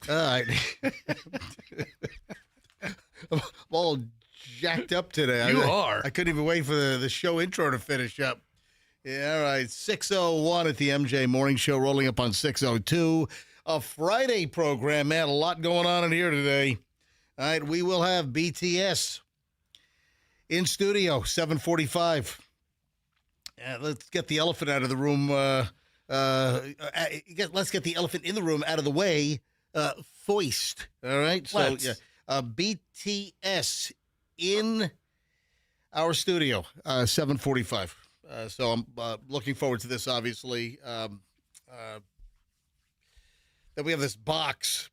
All right. I'm all jacked up today. You are. I couldn't even wait for the show intro to finish up. Yeah, all right. 6:01 at the MJ Morning Show, rolling up on 6:02. A Friday program, man. A lot going on in here today. All right, we will have BTS in studio, 7:45. Let's get the elephant out of the room. Let's get the elephant in the room out of the way. Foist. All right. So yeah, BTS in our studio, 7:45. So I'm looking forward to this. Obviously, then we have this box.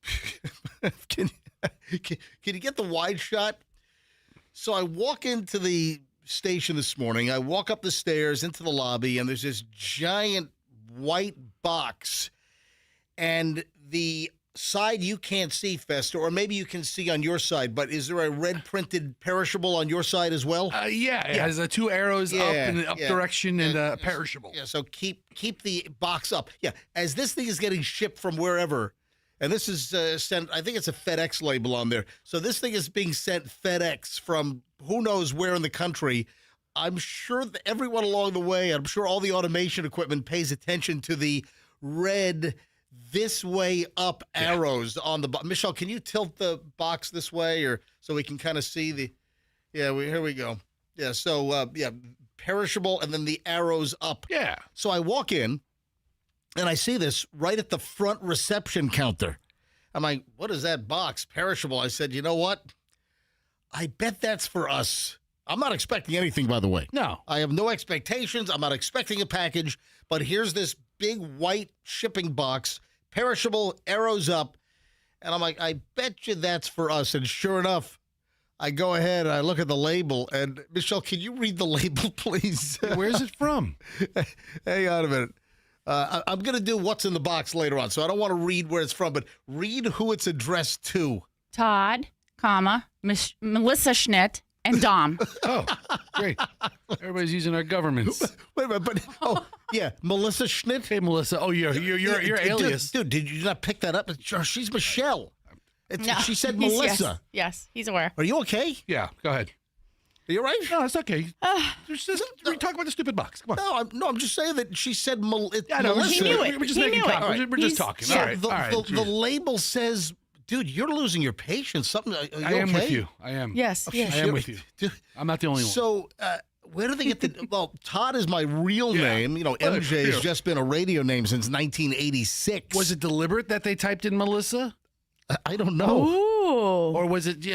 Can you get the wide shot? So I walk into the station this morning. I walk up the stairs into the lobby, and there's this giant white box, and the side you can't see, Fester, or maybe you can see on your side, but is there a red printed perishable on your side as well? Yeah, it has two arrows up in the up direction and perishable. Yeah, so keep the box up. Yeah, as this thing is getting shipped from wherever, and this is sent, I think it's a FedEx label on there. So this thing is being sent FedEx from who knows where in the country. I'm sure that everyone along the way, I'm sure all the automation equipment pays attention to the red this way up arrows on the box. Michelle, can you tilt the box this way or so we can kind of see the, here we go. Yeah, so, perishable and then the arrows up. Yeah. So I walk in and I see this right at the front reception counter. I'm like, what is that box? Perishable. I said, you know what? I bet that's for us. I'm not expecting anything, by the way. No. I have no expectations. I'm not expecting a package, but here's this big white shipping box, perishable, arrows up, and I'm like, I bet you that's for us. And sure enough, I go ahead and I look at the label, and Michelle, can you read the label, please? Where's it from? Hang on a minute. I'm going to do what's in the box later on, so I don't want to read where it's from, but read who it's addressed to. Todd, Melissa Schnitt, and Dom. Oh, great. Everybody's using our governments. Wait a minute, but Melissa Schnitt. Hey, Melissa. Oh, your alias. Dude, did you not pick that up? She's Michelle. No, she said Melissa. Yes, he's aware. Are you okay? Yeah, go ahead. Are you all right? No, it's okay. We talk about the stupid box. Come on. No, I'm just saying that she said Melissa. He knew it. We're just He making knew it. comments. We're just talking. So All right. the label says, dude, you're losing your patience. Something. Are you I am okay? with you. I am. Yes. I am with you. Dude, I'm not the only one. So, where do they get the? Well, Todd is my real name. You know, MJ has just been a radio name since 1986. Was it deliberate that they typed in Melissa? I don't know. Ooh. Or was it,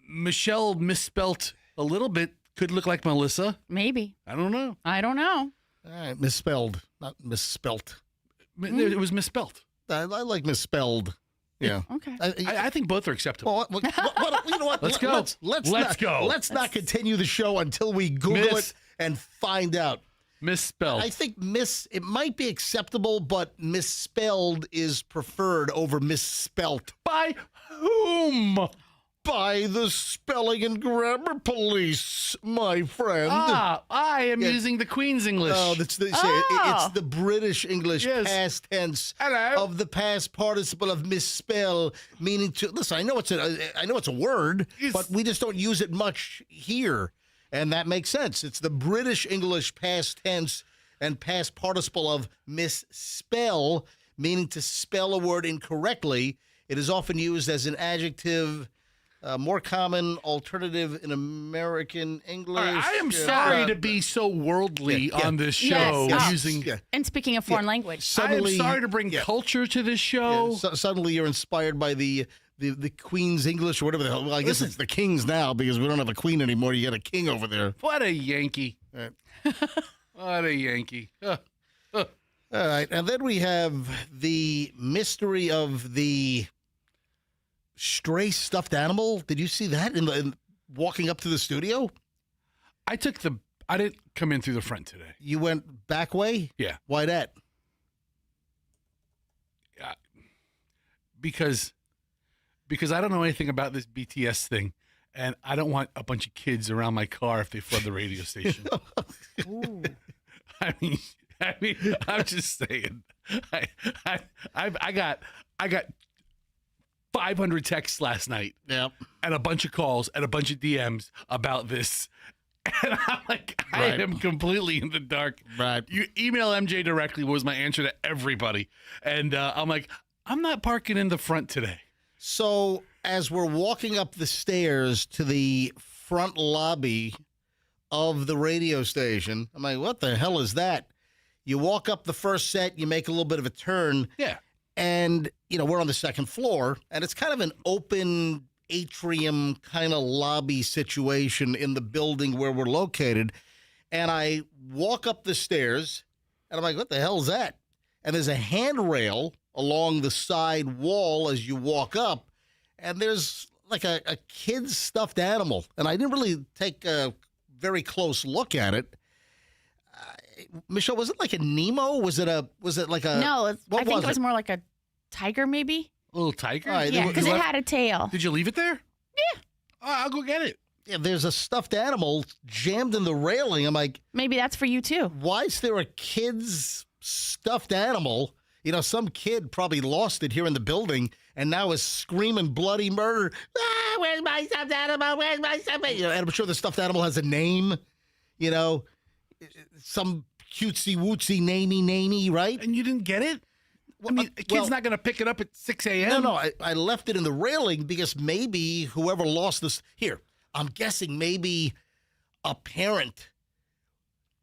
Michelle misspelt a little bit? Could look like Melissa. Maybe. I don't know. I don't know. All right, misspelled, not misspelt. It was misspelt. I like misspelled. Yeah. Okay. I think both are acceptable. Well, you know what? Let's go. Let's go. Let's not continue the show until we Google it and find out. Misspelled. I think it might be acceptable, but misspelled is preferred over misspelt. By whom? By the spelling and grammar police, my friend. I am using the Queen's English. Oh, it's the British English past tense of the past participle of misspell, meaning to. Listen, I know it's a word, but we just don't use it much here, and that makes sense. It's the British English past tense and past participle of misspell, meaning to spell a word incorrectly. It is often used as an adjective. More common alternative in American English. I am sorry to be so worldly on this show. And speaking of foreign language. Suddenly, I am sorry to bring culture to this show. Suddenly you're inspired by the Queen's English or whatever the hell. Well, I guess it's the King's now because we don't have a Queen anymore. You got a King over there. What a Yankee. Right. What a Yankee. All right. And then we have the mystery of the stray stuffed animal. Did you see that in walking up to the studio? I didn't come in through the front today. You went back way? Yeah. Why that? Because I don't know anything about this BTS thing, and I don't want a bunch of kids around my car if they flood the radio station. I mean, I'm just saying. I got 500 texts last night. Yep. And a bunch of calls and a bunch of DMs about this. And I'm like, I Right. am completely in the dark. Right. You email MJ directly was my answer to everybody. And I'm like, I'm not parking in the front today. So as we're walking up the stairs to the front lobby of the radio station, I'm like, what the hell is that? You walk up the first set, you make a little bit of a turn, Yeah. and, we're on the second floor, and it's kind of an open atrium kind of lobby situation in the building where we're located. And I walk up the stairs, and I'm like, what the hell is that? And there's a handrail along the side wall as you walk up, and there's like a kid's stuffed animal. And I didn't really take a very close look at it. Michelle, was it like a Nemo? Was it like a... No, what I think was it was more like a tiger, maybe. A little tiger? All right, Yeah, because it had a tail. Did you leave it there? Yeah. Oh, I'll go get it. Yeah, there's a stuffed animal jammed in the railing. I'm like, Maybe that's for you too. why is there a kid's stuffed animal? Some kid probably lost it here in the building and now is screaming bloody murder. Ah, where's my stuffed animal? Where's my stuffed animal? And I'm sure the stuffed animal has a name, some cutesy wootsy namey, right? And you didn't get it? I mean, a kid's not going to pick it up at 6 a.m. No, I left it in the railing because maybe whoever lost this... Here, I'm guessing maybe a parent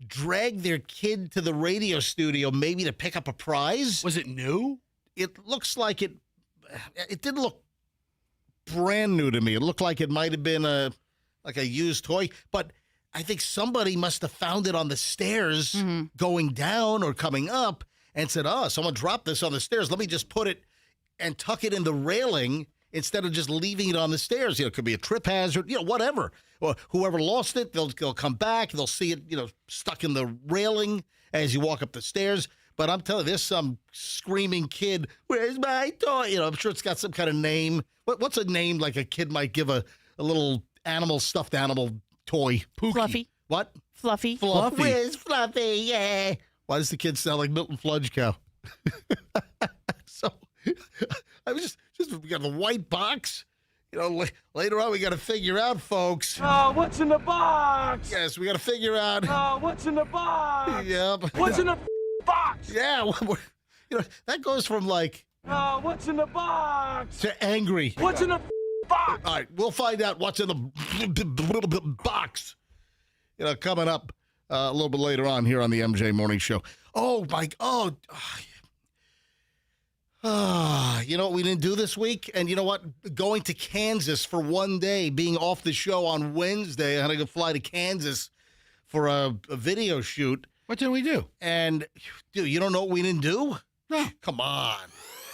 dragged their kid to the radio studio maybe to pick up a prize. Was it new? It looks like it didn't look brand new to me. It looked like it might have been a used toy, but I think somebody must have found it on the stairs going down or coming up and said, oh, someone dropped this on the stairs. Let me just put it and tuck it in the railing instead of just leaving it on the stairs. It could be a trip hazard, whatever. Or whoever lost it, they'll come back. They'll see it, stuck in the railing as you walk up the stairs. But I'm telling you, there's some screaming kid, where's my toy? I'm sure it's got some kind of name. What's a name like a kid might give a little stuffed animal toy? Pookie. Fluffy. What? Fluffy. Fluffy. Where's Fluffy? Yeah. Why does the kid sound like Milton Fludgecow? So I was just we got the white box. Later on we got to figure out, folks. Oh, what's in the box? Yes, we got to figure out. Oh, what's in the box? Yep. What's in the box? Yeah. That goes from like Oh, what's in the box? to angry. What's in the box? All right, we'll find out what's in the box. Coming up a little bit later on here on the MJ Morning Show. Oh my! You know what we didn't do this week? And you know what? Going to Kansas for one day, being off the show on Wednesday. I had to go fly to Kansas for a video shoot. What did we do? And, dude, you don't know what we didn't do? No. Come on.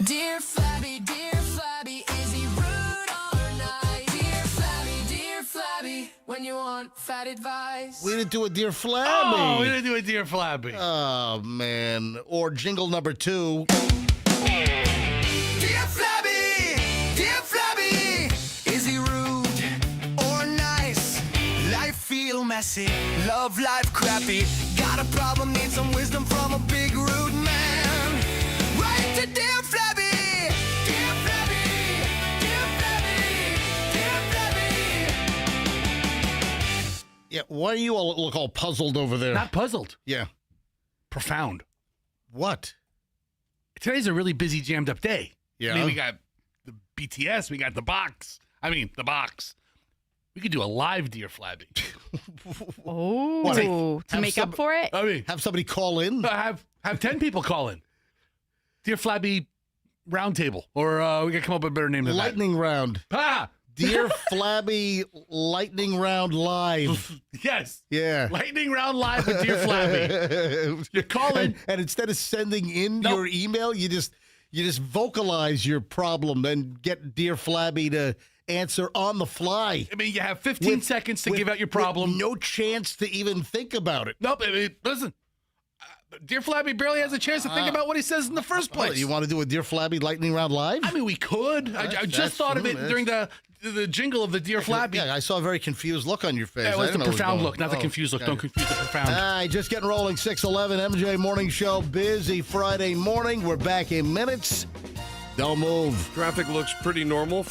Dear Flabby, is he rude or nice? Dear Flabby, when you want fat advice. We didn't do a Dear Flabby. Oh, we didn't do a Dear Flabby. Oh, man. Or jingle number 2. Dear Flabby, is he rude or nice? Life feel messy, love life crappy. Got a problem, need some wisdom from a big rude man. Write to Dear Flabby. Dear Flabby, Dear Flabby, Dear Flabby. Yeah, why do you all look all puzzled over there? Not puzzled. Yeah. Profound. What? Today's a really busy, jammed up day. Yeah. I mean, we got the BTS, we got the box. We could do a live Dear Flabby. Oh, What? to Have make some- up for it? I mean, Have somebody call in? have 10 people call in. Dear Flabby Roundtable. Or we got to come up with a better name than Lightning round. that. Ah! Dear Flabby Lightning Round Live. Yes. Yeah. Lightning round live with Dear Flabby. You call in. And instead of sending in Nope. your email, you just vocalize your problem and get Dear Flabby to answer on the fly. I mean, you have 15 seconds to give out your problem. With no chance to even think about it. Nope. I mean, listen. Dear Flabby barely has a chance to think about what he says in the first place. You want to do a Dear Flabby Lightning Round Live? I mean, we could. I That's just thought of true, it that's- during the jingle of the Dear Flabby. Yeah, I saw a very confused look on your face. Yeah, it I was didn't the know what profound going look, not the on. confused look. Okay. Don't confuse the profound. All right, just getting rolling. 6:11 MJ Morning Show. Busy Friday morning. We're back in minutes. Don't move. Traffic looks pretty normal.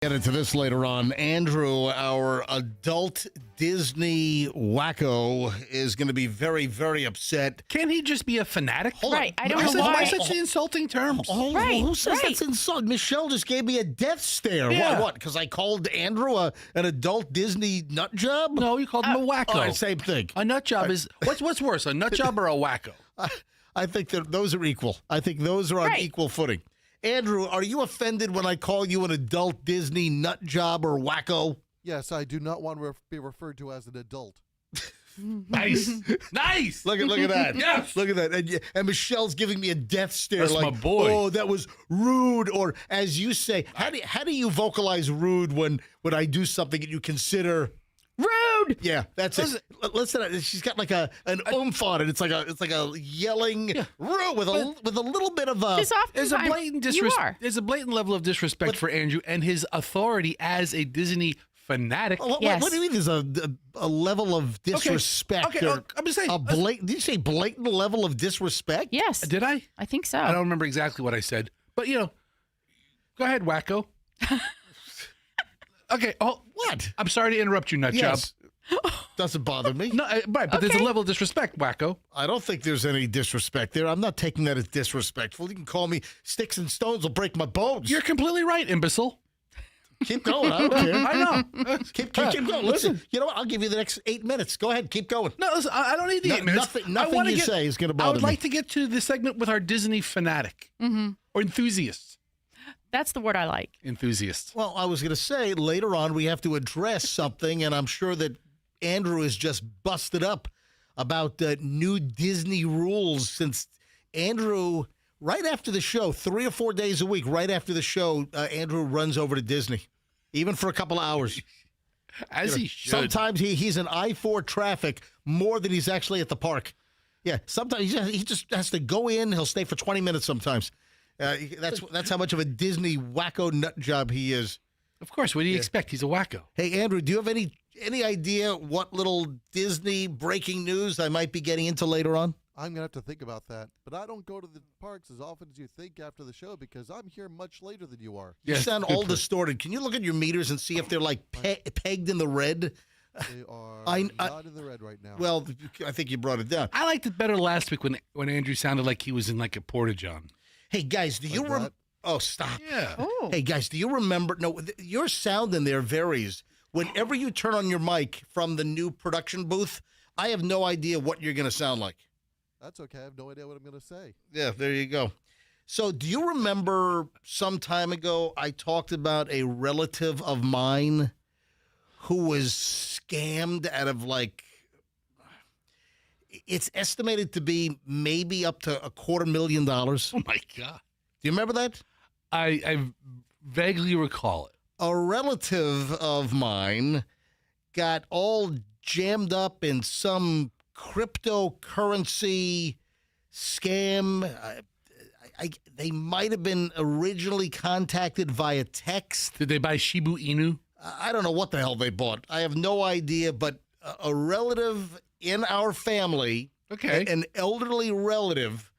Get into this later on. Andrew, our adult Disney wacko, is going to be very, very upset. Can't he just be a fanatic? Right. I don't know Why why. such insulting terms? Oh, Right, who says right. that's insult? Michelle just gave me a death stare. Yeah. What? Because I called Andrew an adult Disney nut job? No, you called him a wacko. All right, same thing. A nut job is what's worse, a nut job or a wacko? I think that those are equal. I think those are on Right. equal footing. Andrew, are you offended when I call you an adult Disney nut job or wacko? Yes, I do not want to be referred to as an adult. Nice, nice. Look at that. Yes. Look at that. And Michelle's giving me a death stare. That's like, my boy. Oh, that was rude. Or as you say, how do you vocalize rude when I do something that you consider Rude. rude. Yeah, that's it. Listen, she's got like an oomph on it. It's like a yelling with a little bit of a. Just There's a oftentimes blatant you disrespect. are. There's a blatant level of disrespect for Andrew and his authority as a Disney fanatic. What do you mean? There's a level of disrespect? Okay, or I'm just saying. a blatant. Did you say blatant level of disrespect? Yes. Did I? I think so. I don't remember exactly what I said, but go ahead, wacko. Okay. Oh, What? I'm sorry to interrupt you, nut Yes. Doesn't bother me. job. No, right, but there's a Okay. level of disrespect, wacko. I don't think there's any disrespect there. I'm not taking that as disrespectful. You can call me sticks and stones will break my bones. You're completely right, imbecile. Keep going. I don't care. I know. Keep going. Listen, you know what? I'll give you the next 8 minutes. Go ahead. Keep going. No, listen, I don't need the 8 minutes. Nothing you say is going to bother I would me. like to get to the segment with our Disney fanatic or enthusiast. That's the word I like. Enthusiast. Well, I was going to say later on we have to address something, and I'm sure that Andrew is just busted up about new Disney rules since Andrew, right after the show, 3 or 4 days a week, right after the show, Andrew runs over to Disney, even for a couple of hours. As he should. Sometimes he's in I-4 traffic more than he's actually at the park. Yeah, sometimes he just has to go in. He'll stay for 20 minutes sometimes. That's how much of a Disney wacko nut job he is. Of course, what do you expect? He's a wacko. Hey, Andrew, do you have any idea what little Disney breaking news I might be getting into later on? I'm gonna have to think about that. But I don't go to the parks as often as you think after the show because I'm here much later than you are. You Yes, sound good all point. distorted. Can you look at your meters and see if they're like pegged in the red? They are I- not in the red right now. Well, I think you brought it down. I liked it better last week when Andrew sounded like he was in like a porta-john. Hey, guys, do you Like remember? that? Oh, stop. Yeah. Oh. Hey, guys, do you remember? No, your sound in there varies. Whenever you turn on your mic from the new production booth, I have no idea what you're going to sound like. That's okay. I have no idea what I'm gonna say. Yeah, there you go. So, do you remember some time ago I talked about a relative of mine who was scammed out of it's estimated to be maybe up to $250,000? Oh my God. Do you remember that? I vaguely recall it. A relative of mine got all jammed up in some cryptocurrency scam. They might have been originally contacted via text. Did they buy Shibu Inu? I don't know what the hell they bought. I have no idea, but a relative in our family, Okay. an elderly relative,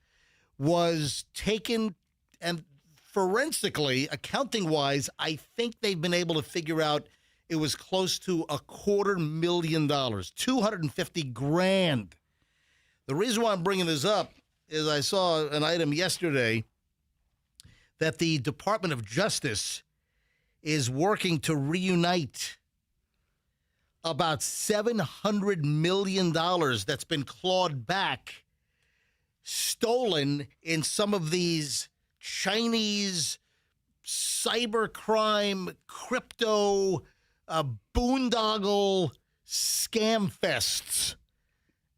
was taken, and forensically, accounting-wise, I think they've been able to figure out it was close to $250,000, $250,000. The reason why I'm bringing this up is I saw an item yesterday that the Department of Justice is working to reunite about $700 million that's been clawed back, stolen in some of these Chinese cybercrime, crypto, boondoggle scam fests.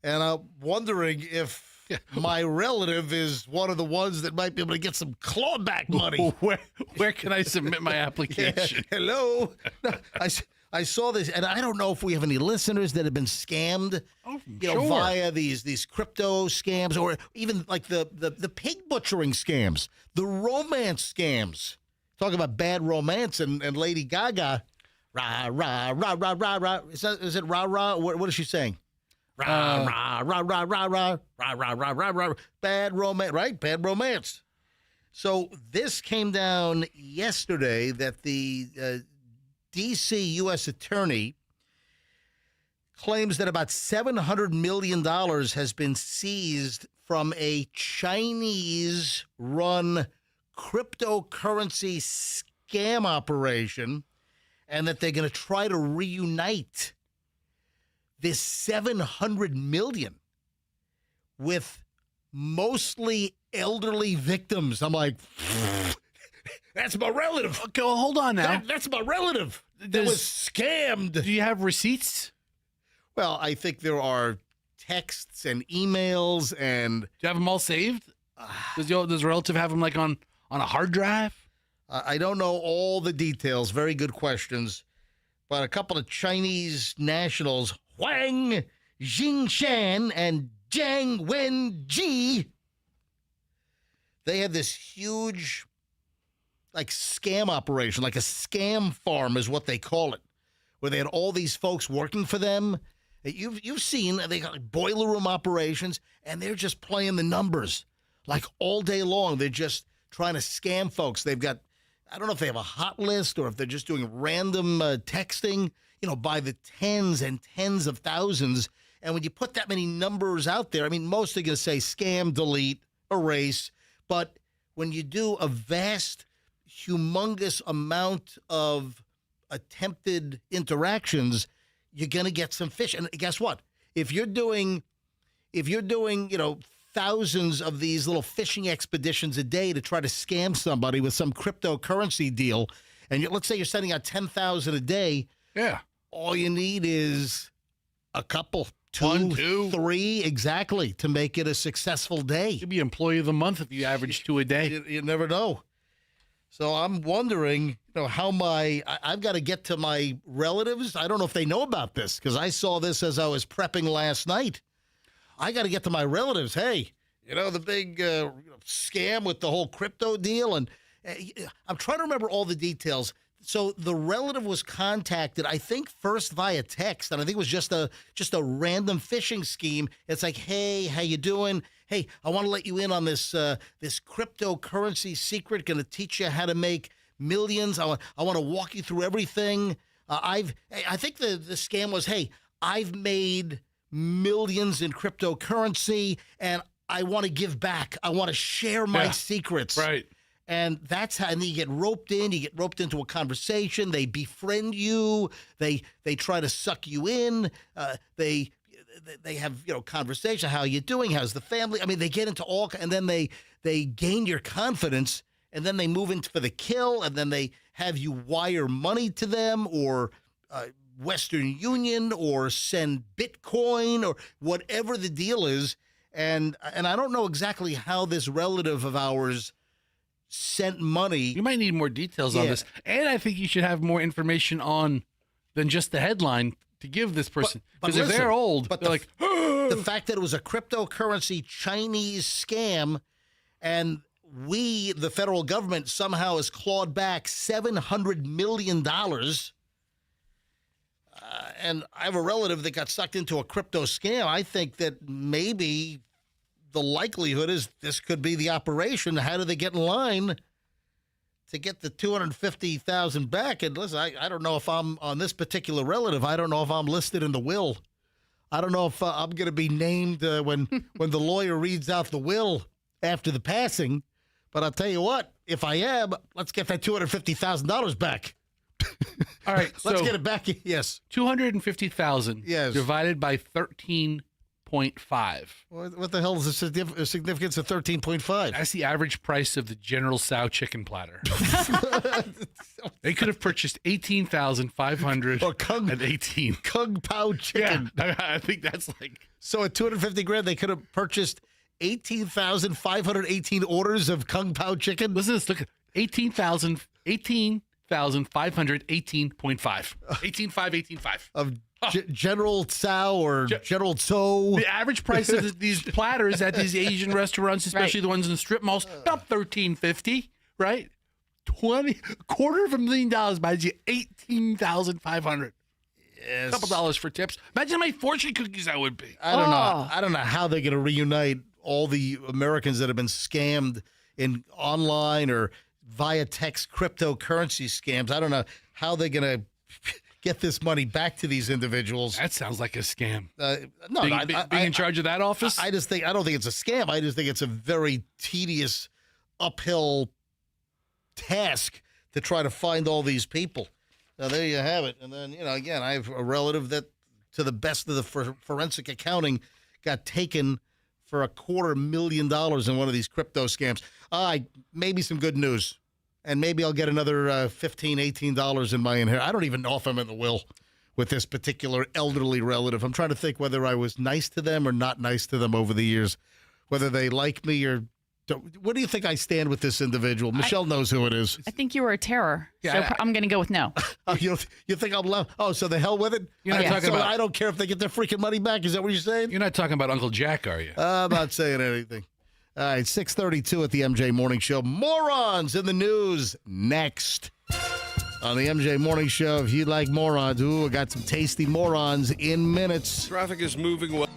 And I'm wondering if my relative is one of the ones that might be able to get some clawback money. Where can I submit my application? Hello? No, I saw this, and I don't know if we have any listeners that have been scammed, Sure. via these crypto scams, or even like the pig butchering scams, the romance scams. Talk about bad romance and Lady Gaga, rah rah rah rah rah rah. Is it rah rah? What is she saying? Rah rah rah rah rah rah rah rah rah rah rah. Bad romance, right? Bad romance. So this came down yesterday that the D.C. U.S. Attorney claims that about $700 million has been seized from a Chinese-run cryptocurrency scam operation, and that they're going to try to reunite this $700 million with mostly elderly victims. I'm like, that's my relative. Okay, well, hold on now. That's my relative that Does- was scammed. Do you have receipts? Well, I think there are texts and emails and Do you have them all saved? Does your relative have them like on a hard drive? I don't know all the details. Very good questions. but a couple of Chinese nationals, Huang Jingshan and Jiang Wenji, they had this huge, like, scam operation, like a scam farm is what they call it, where they had all these folks working for them. You've seen, they got like boiler room operations, and they're just playing the numbers, like all day long. They're just trying to scam folks. They've got, I don't know if they have a hot list or if they're just doing random texting, by the tens and tens of thousands. And when you put that many numbers out there, I mean, most are going to say scam, delete, erase. But when you do a vast, humongous amount of attempted interactions, you're going to get some fish. And guess what? If you're doing, thousands of these little fishing expeditions a day to try to scam somebody with some cryptocurrency deal, and let's say you're sending out 10,000 a day, Yeah. all you need is a couple, One, two. three, exactly, to make it a successful day. You'd be employee of the month if you average 2 a day. You never know. So I'm wondering, how I've got to get to my relatives. I don't know if they know about this because I saw this as I was prepping last night. I got to get to my relatives. Hey, the big scam with the whole crypto deal. And I'm trying to remember all the details. So the relative was contacted, I think, first via text, and I think it was just a random phishing scheme. It's like, hey, how you doing? Hey, I want to let you in on this this cryptocurrency secret. Going to teach you how to make millions. I want to walk you through everything. I think the scam was, hey, I've made millions in cryptocurrency, and I want to give back. I want to share my secrets. Right. And that's how, and then you get roped in. You get roped into a conversation. They befriend you. They try to suck you in. They have conversation. How you doing? How's the family? I mean, they get into all, and then they gain your confidence, and then they move into for the kill, and then they have you wire money to them or Western Union or send Bitcoin or whatever the deal is. And I don't know exactly how this relative of ours sent money. You might need more details on this. And I think you should have more information on than just the headline to give this person. Because if they're old, they're like, the fact that it was a cryptocurrency Chinese scam, and the federal government, somehow has clawed back $700 million. And I have a relative that got sucked into a crypto scam. I think that maybe the likelihood is this could be the operation. How do they get in line to get the $250,000 back? And listen, I don't know if I'm on this particular relative. I don't know if I'm listed in the will. I don't know if I'm going to be named when the lawyer reads out the will after the passing. But I'll tell you what, if I am, let's get that $250,000 back. all right, Let's get it back. Yes. 250,000 divided by 13.5. What the hell is the significance of 13.5? That's the average price of the General Tso chicken platter. They could have purchased 18,500 Or Kung 18. Kung Pao chicken. Yeah, I think that's like. So at $250,000, they could have purchased 18,518 orders of Kung Pao chicken. Listen to this. Look at 18,518.5. 18,518.5 Of General Tso or General Tso. The average price of these platters at these Asian restaurants, especially the ones in the strip malls, about $13.50, right? $250,000 buys you $18,500. Yes. A couple dollars for tips. Imagine how many fortune cookies that would be. I don't know. I don't know how they're going to reunite all the Americans that have been scammed in online or via text cryptocurrency scams. I don't know how they're going to get this money back to these individuals. That sounds like a scam. No, being in charge of that office? I don't think it's a scam. I just think it's a very tedious uphill task to try to find all these people. Now, there you have it. And then, again, I have a relative that, to the best of the forensic accounting, got taken for $250,000 in one of these crypto scams. Maybe some good news. And maybe I'll get another $15, $18 in my inheritance. I don't even know if I'm in the will with this particular elderly relative. I'm trying to think whether I was nice to them or not nice to them over the years, whether they like me or So what do you think I stand with this individual? Michelle knows who it is. I think you were a terror. Yeah, So I'm going to go with no. Oh, you think I'm left? Oh, so the hell with it? You're not talking so about- I don't care if they get their freaking money back. Is that what you're saying? You're not talking about Uncle Jack, are you? I'm not saying anything. All right, 6:32 at the MJ Morning Show. Morons in the news next. On the MJ Morning Show, if you like morons, I got some tasty morons in minutes. Traffic is moving well.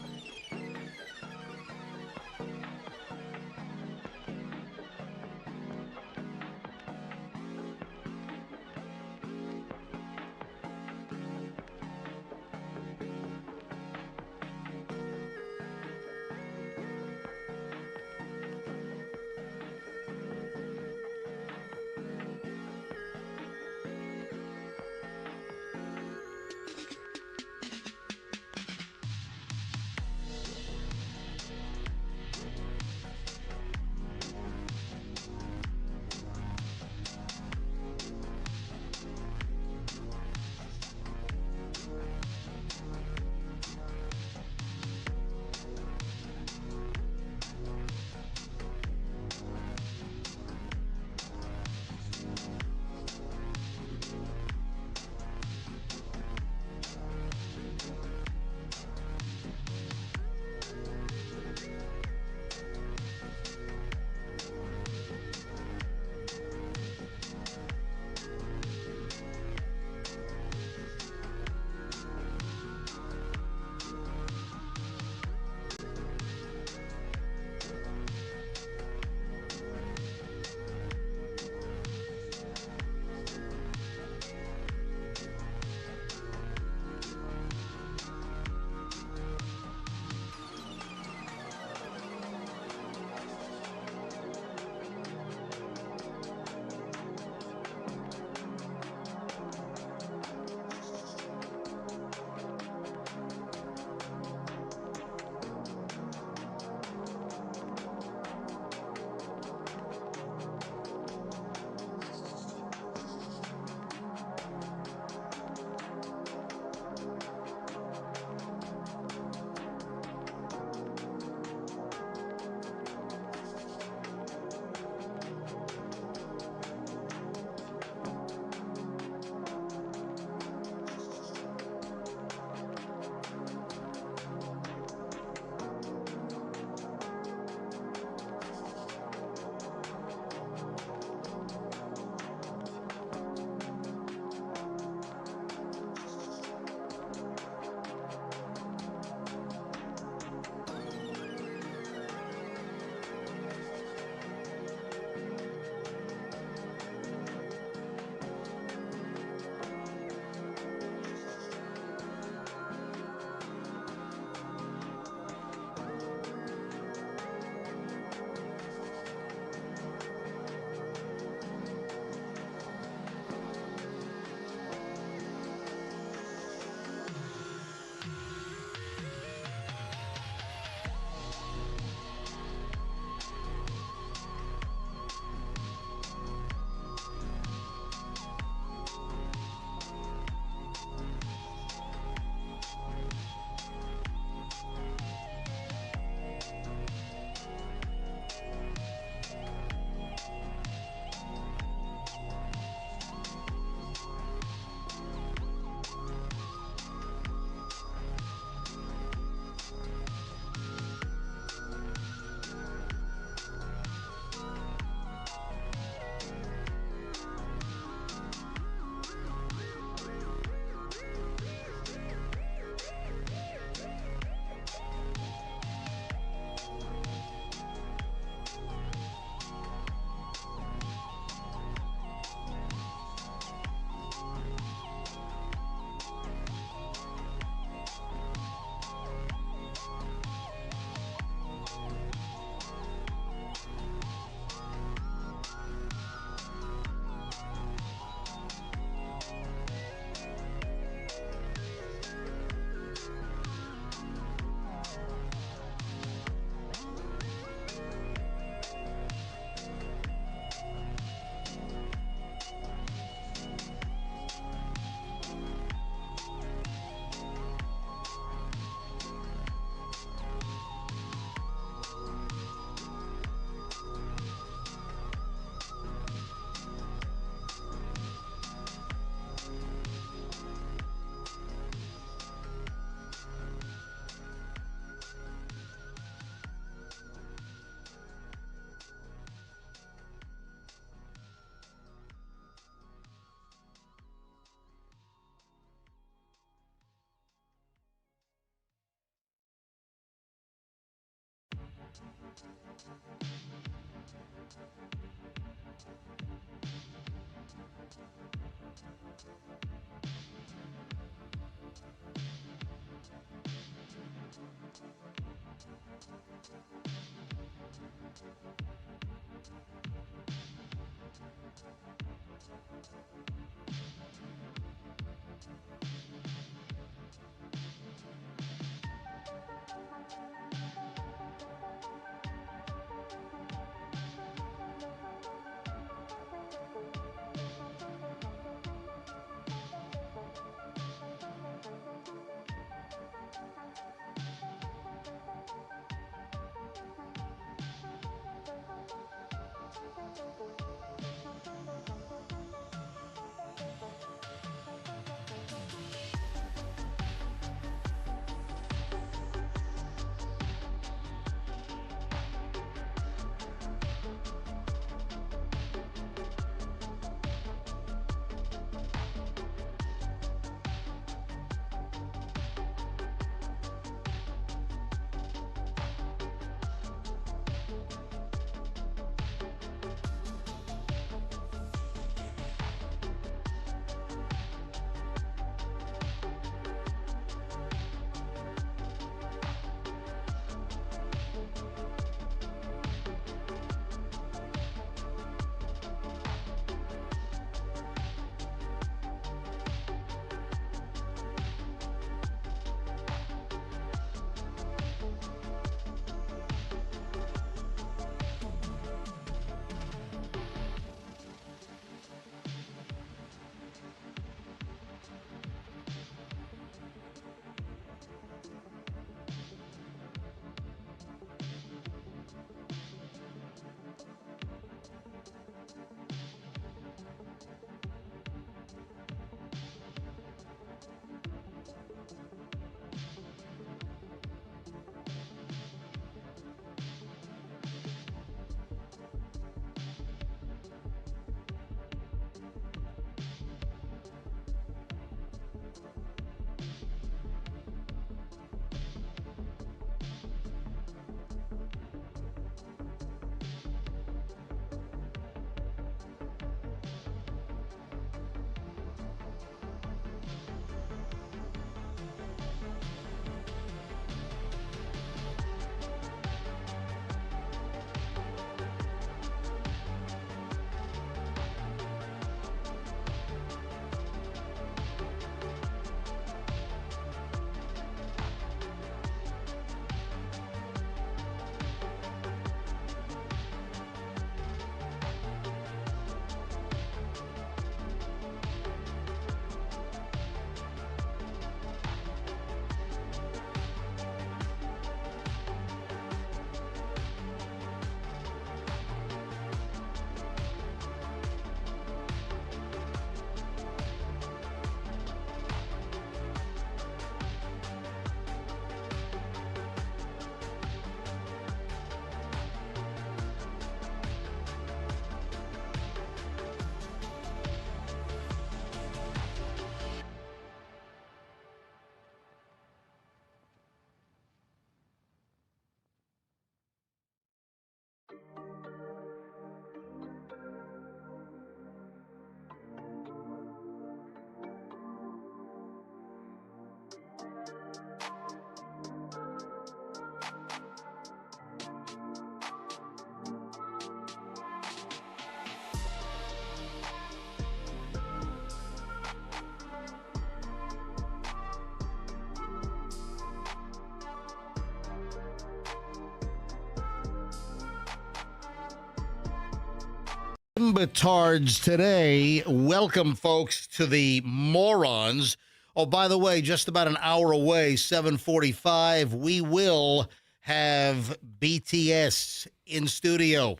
Batards today. Welcome, folks, to the Morons. Oh, by the way, just about an hour away, 7:45, we will have BTS in studio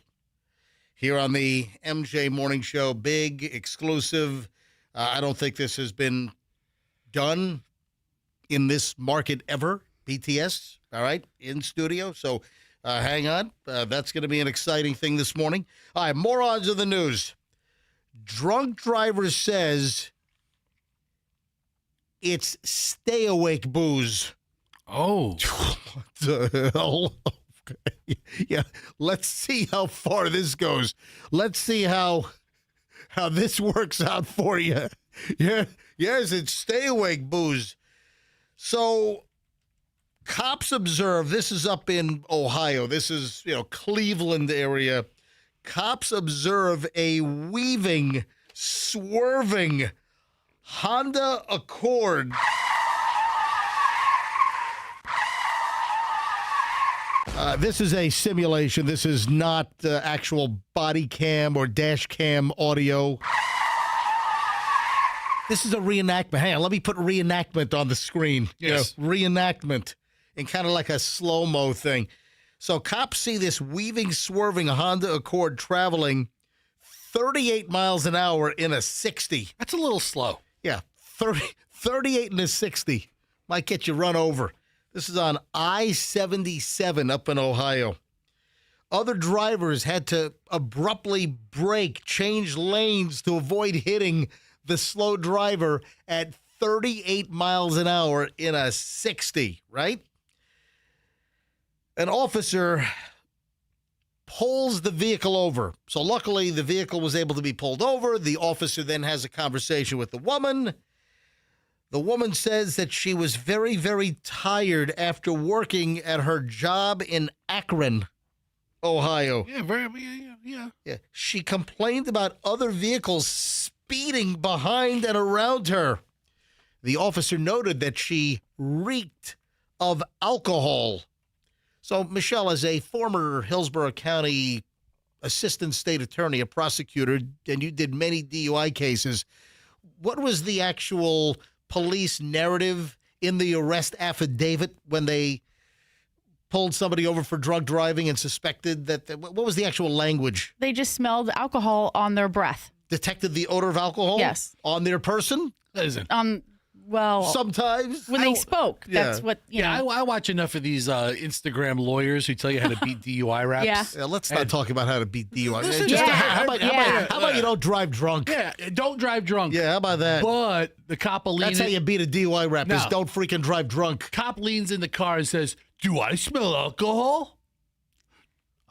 here on the MJ Morning Show. Big, exclusive. I don't think this has been done in this market ever. BTS, all right, in studio. So hang on. That's going to be an exciting thing this morning. All right, morons of the news. Drunk driver says it's stay awake booze. Oh. What the hell? Yeah, let's see how far this goes. Let's see how this works out for you. Yeah, yes, it's stay awake booze. So cops observe, this is up in Ohio. This is, Cleveland area. Cops observe a weaving, swerving Honda Accord. This is a simulation. This is not actual body cam or dash cam audio. This is a reenactment. Hang on, let me put reenactment on the screen. Yes. Reenactment in kind of like a slow-mo thing. So cops see this weaving, swerving Honda Accord traveling 38 miles an hour in a 60. That's a little slow. Yeah, 38 in a 60. Might get you run over. This is on I-77 up in Ohio. Other drivers had to abruptly brake, change lanes to avoid hitting the slow driver at 38 miles an hour in a 60, right? An officer pulls the vehicle over. So luckily, the vehicle was able to be pulled over. The officer then has a conversation with the woman. The woman says that she was very, very tired after working at her job in Akron, Ohio. Yeah. Yeah. She complained about other vehicles speeding behind and around her. The officer noted that she reeked of alcohol. So, Michelle, as a former Hillsborough County assistant state attorney, a prosecutor, and you did many DUI cases, what was the actual police narrative in the arrest affidavit when they pulled somebody over for drunk driving and suspected that, what was the actual language? They just smelled alcohol on their breath. Detected the odor of alcohol? Yes. On their person? Listen. Well, Sometimes. when they spoke, that's what, I watch enough of these Instagram lawyers who tell you how to beat DUI raps. Yeah. Yeah, let's not talk about how to beat DUI. Listen, Just yeah. how about you don't drive drunk? Yeah, don't drive drunk. Yeah, how about that? But the cop will lean That's how you beat a DUI rap, is No. don't freaking drive drunk. Cop leans in the car and says, "Do I smell alcohol?"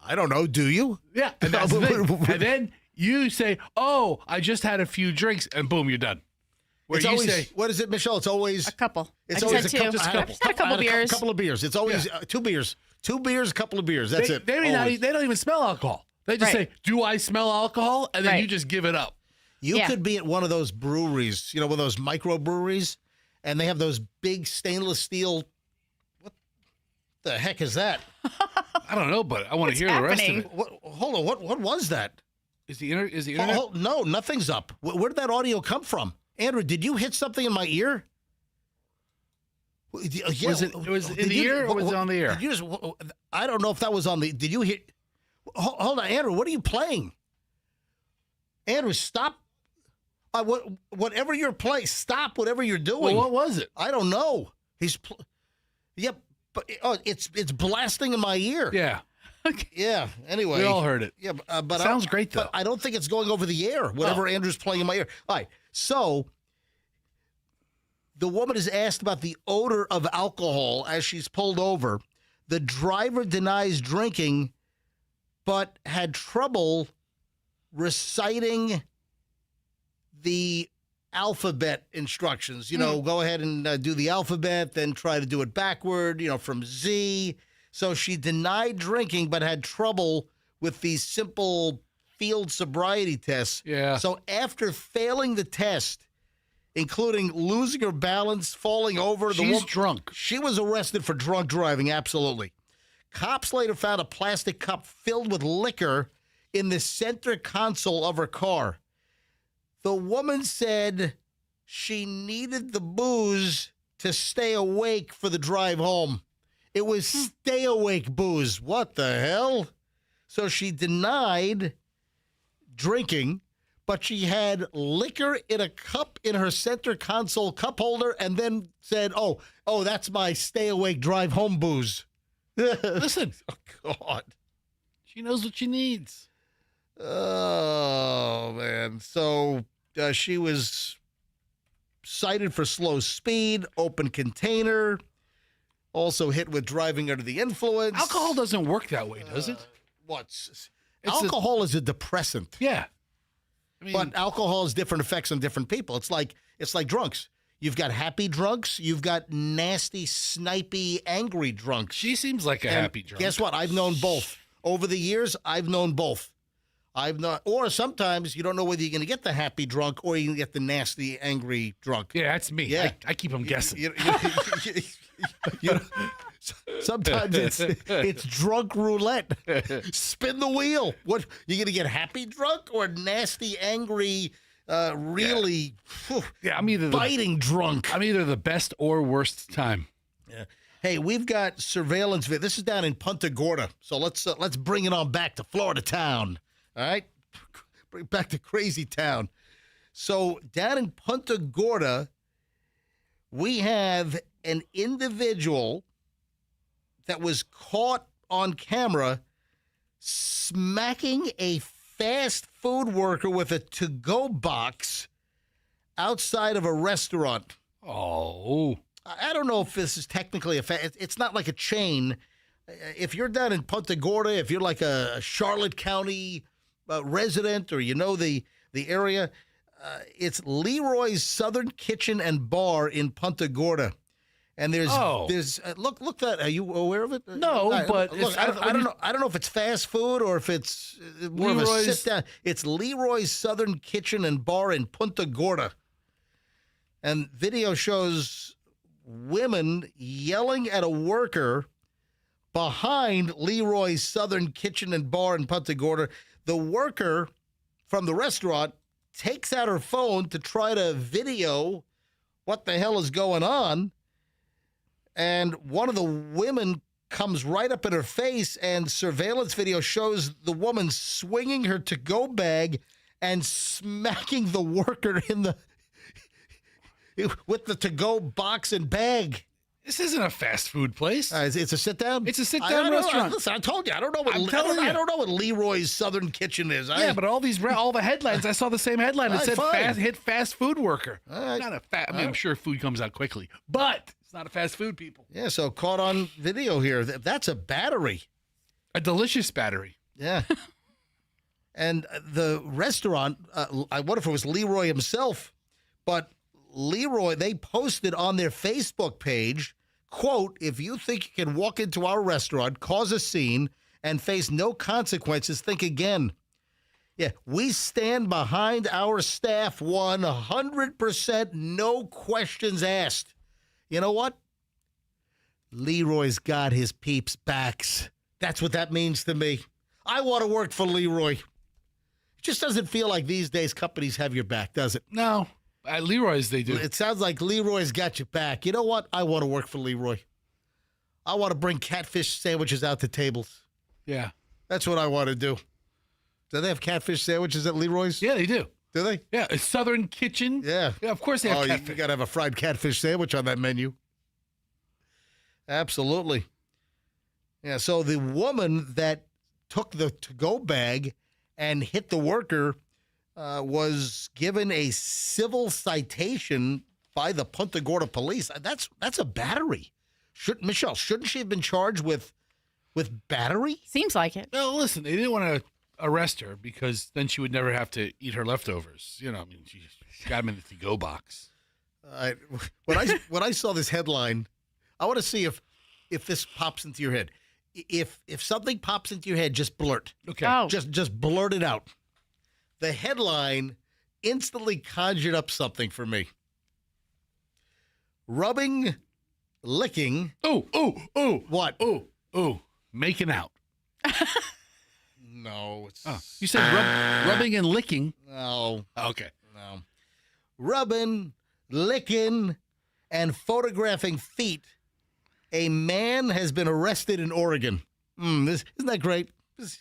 I don't know, do you? Yeah, and that's the thing. And then you say, "Oh, I just had a few drinks," and boom, you're done. Where It's you always, say, what is it, Michelle? It's always a couple. It's I always just had two. just a couple. Had a couple beers. A couple of beers. It's always 2 beers. 2 beers, a couple of beers. That's it. They Always. don't even smell alcohol. They just Right. say, "Do I smell alcohol?" And then Right. you just give it up. You Yeah. could be at one of those breweries, one of those microbreweries, and they have those big stainless steel. What the heck is that? I don't know, but I want to hear the rest of happening? it. Hold on. What was that? Is the internet? No, nothing's up. Where did that audio come from? Andrew, did you hit something in my ear? Yeah, Was it in did the you- ear or was it on the air? did you just, I don't know if that was on the. Did you hit? Hold on, Andrew. What are you playing? Andrew, stop. Whatever you're playing, stop whatever you're doing. Well, what was it? I don't know. Yep, but it's blasting in my ear. Yeah, Yeah. Anyway, we all heard it. Yeah, but Sounds great, though. But I don't think it's going over the air. Whatever Andrew's playing in my ear. All right. So the woman is asked about the odor of alcohol as she's pulled over. The driver denies drinking, but had trouble reciting the alphabet instructions. Go ahead and do the alphabet, then try to do it backward, from Z. So she denied drinking, but had trouble with these simple field sobriety tests. Yeah. So after failing the test, including losing her balance, falling over, She's drunk. She was arrested for drunk driving, absolutely. Cops later found a plastic cup filled with liquor in the center console of her car. The woman said she needed the booze to stay awake for the drive home. It was stay awake booze. What the hell? So she denied drinking, but she had liquor in a cup in her center console cup holder and then said, oh, that's my stay awake drive home booze. Listen, Oh, God. she knows what she needs. Oh, man. So she was cited for slow speed, open container, Also hit with driving under the influence. Alcohol doesn't work that way, does it? Alcohol is a depressant. Yeah. I mean, But alcohol has different effects on different people. It's like drunks. You've got happy drunks. You've got nasty, snipey, angry drunks. she seems like a And happy drunk. Guess what? I've known both. Over the years, I've known both. Or sometimes you don't know whether you're going to get the happy drunk or you're going to get the nasty, angry drunk. Yeah, that's me. Yeah. I keep them guessing. You know, sometimes it's drunk roulette. Spin the wheel. What you going to get? Happy drunk or nasty, angry, really Yeah, I'm either biting drunk? I'm either the best or worst time. Yeah. Hey, we've got surveillance video. This is down in Punta Gorda, so let's bring it on back to Florida town. All right, bring it back to crazy town. So down in Punta Gorda, we have an individual that was caught on camera smacking a fast food worker with a to-go box outside of a restaurant. Oh. I don't know if this is technically it's not like a chain. If you're down in Punta Gorda, if you're like a Charlotte County resident or you know the area, it's Leroy's Southern Kitchen and Bar in Punta Gorda. And there's look that. Are you aware of it? No, but look, I don't know. I don't know if it's fast food or if it's more of a Leroy's- sit down. It's Leroy's Southern Kitchen and Bar in Punta Gorda, and video shows women yelling at a worker behind Leroy's Southern Kitchen and Bar in Punta Gorda. The worker from the restaurant takes out her phone to try to video what the hell is going on. And one of the women comes right up in her face, and surveillance video shows the woman swinging her to-go bag and smacking the worker in the with the to-go box and bag. This isn't a fast food place. It's a sit-down? It's a sit-down I don't know. restaurant. Listen, I told you. I don't know what I'm telling you. I don't know what Leroy's Southern Kitchen is. Yeah, but all the headlines, I saw the same headline. It All right, said fine. hit fast food worker. All right. Not a I mean, I'm sure food comes out quickly, but it's not a fast food, people. Yeah, so caught on video here. That's a battery. A delicious battery. Yeah. And the restaurant, I wonder if it was Leroy himself, but Leroy, they posted on their Facebook page, quote, "If you think you can walk into our restaurant, cause a scene, and face no consequences, think again." Yeah, we stand behind our staff 100%, no questions asked. You know what? Leroy's got his peeps' backs. That's what that means to me. I want to work for Leroy. It just doesn't feel like these days companies have your back, does it? No, at Leroy's they do. It sounds like Leroy's got your back. You know what? I want to work for Leroy. I want to bring catfish sandwiches out to tables. Yeah. That's what I want to do. Do they have catfish sandwiches at Leroy's? Yeah, they do. Do they? Yeah, a Southern Kitchen. Yeah. Yeah, of course they have Oh, catfish. you got to have a fried catfish sandwich on that menu. Absolutely. Yeah, so the woman that took the to-go bag and hit the worker was given a civil citation by the Punta Gorda police. That's a battery. Michelle, shouldn't she have been charged with battery? Seems like it. Well, listen, they didn't want to arrest her because then she would never have to eat her leftovers. You know, I mean, she got them in the to-go box. When I saw this headline, I want to see if this pops into your head. If something pops into your head, just blurt. Okay. Oh. Just blurt it out. The headline instantly conjured up something for me. Rubbing, licking. Oh. What? Oh. Making out. No, it's You said rubbing and licking. no, Okay. no. Rubbing, licking, and photographing feet. A man has been arrested in Oregon. Isn't that great?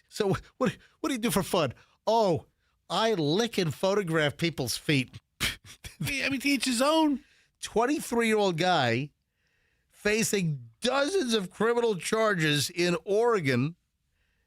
So what do you do for fun? Oh, I lick and photograph people's feet. I mean, to each his own. 23-year-old guy facing dozens of criminal charges in Oregon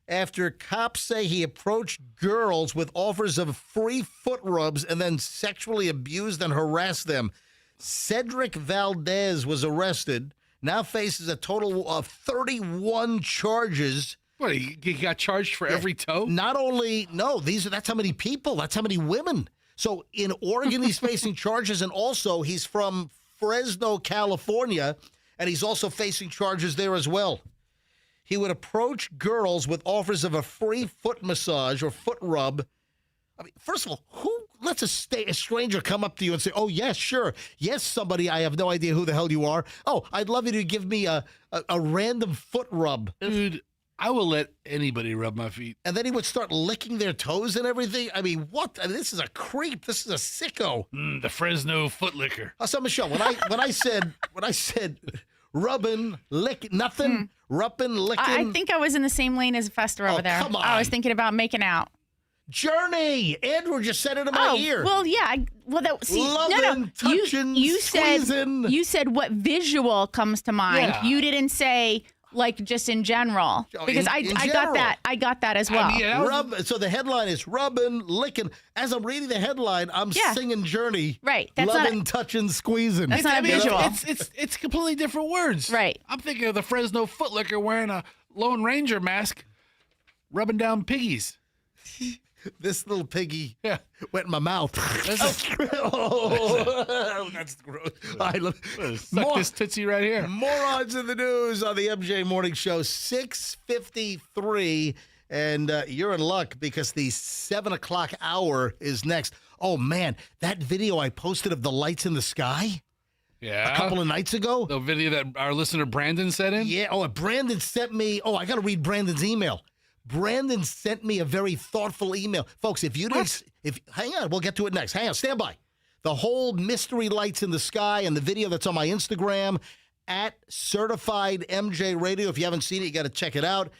after cops say he approached girls with offers of free foot rubs and then sexually abused and harassed them. Cedric Valdez was arrested, now faces a total of 31 charges. What, he got charged for every toe? Not only, no, that's how many people, that's how many women. So in Oregon, he's facing charges, and also he's from Fresno, California, and he's also facing charges there as well. He would approach girls with offers of a free foot massage or foot rub. I mean, first of all, who lets a stranger come up to you and say, oh, yes, sure. Yes, somebody, I have no idea who the hell you are. Oh, I'd love you to give me a random foot rub. Dude, I will let anybody rub my feet. And then he would start licking their toes and everything. I mean, what? I mean, this is a creep. This is a sicko. The Fresno foot licker. So, Michelle, when I said rubbing, lick, nothing, rubbing, licking. I think I was in the same lane as Fester over there. come on. I was thinking about making out. Journey. Andrew just said it in my ear. Well, yeah. Loving, touching, you squeezing. Said, you said what visual comes to mind. Yeah. You didn't say like just in general. Oh, Because I in got general. that. I got that as well. So the headline is rubbing, licking. As I'm reading the headline, I'm singing Journey. Right. That's loving, not touching, squeezing. That's not a visual. It's completely different words. Right. I'm thinking of the Fresno foot licker wearing a Lone Ranger mask, rubbing down piggies. This little piggy Yeah. went in my mouth. That's gross. Suck this tootsie right here. Morons in the news on the MJ Morning Show, 6:53, and you're in luck because the 7 o'clock hour is next. Oh, man, that video I posted of the lights in the sky Yeah. a couple of nights ago. The video that our listener Brandon sent in? Yeah, Brandon sent me, I got to read Brandon's email. Brandon sent me a very thoughtful email. Folks, if you didn't, hang on, we'll get to it next. Hang on, stand by. The whole mystery lights in the sky and the video that's on my Instagram at Certified MJ Radio. If you haven't seen it, you got to check it out.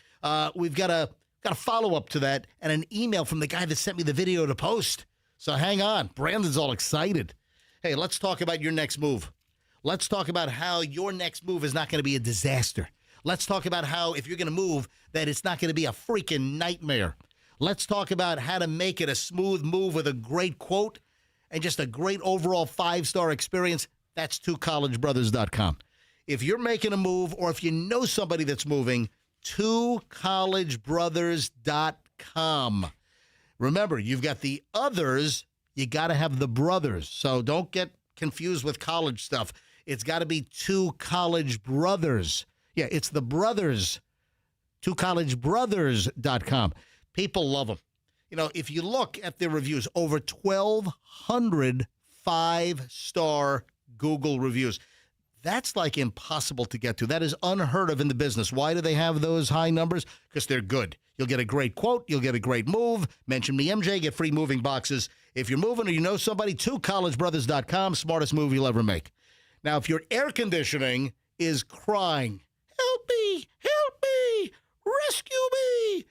We've got a follow-up to that and an email from the guy that sent me the video to post. So hang on. Brandon's all excited. Hey, let's talk about your next move. Let's talk about how your next move is not going to be a disaster. Let's talk about how, if you're going to move, that it's not going to be a freaking nightmare. Let's talk about how to make it a smooth move with a great quote and just a great overall 5-star experience. That's twocollegebrothers.com. If you're making a move or if you know somebody that's moving, twocollegebrothers.com. Remember, you've got the others, you got to have the brothers. So don't get confused with college stuff. It's got to be Two College Brothers. Yeah, it's the brothers. twocollegebrothers.com. People love them. You know, if you look at their reviews, over 1,200 5-star Google reviews. That's like impossible to get to. That is unheard of in the business. Why do they have those high numbers? Because they're good. You'll get a great quote. You'll get a great move. Mention me, MJ. Get free moving boxes. If you're moving or you know somebody, twocollegebrothers.com. Smartest move you'll ever make. Now, if your air conditioning is crying, help me, rescue me,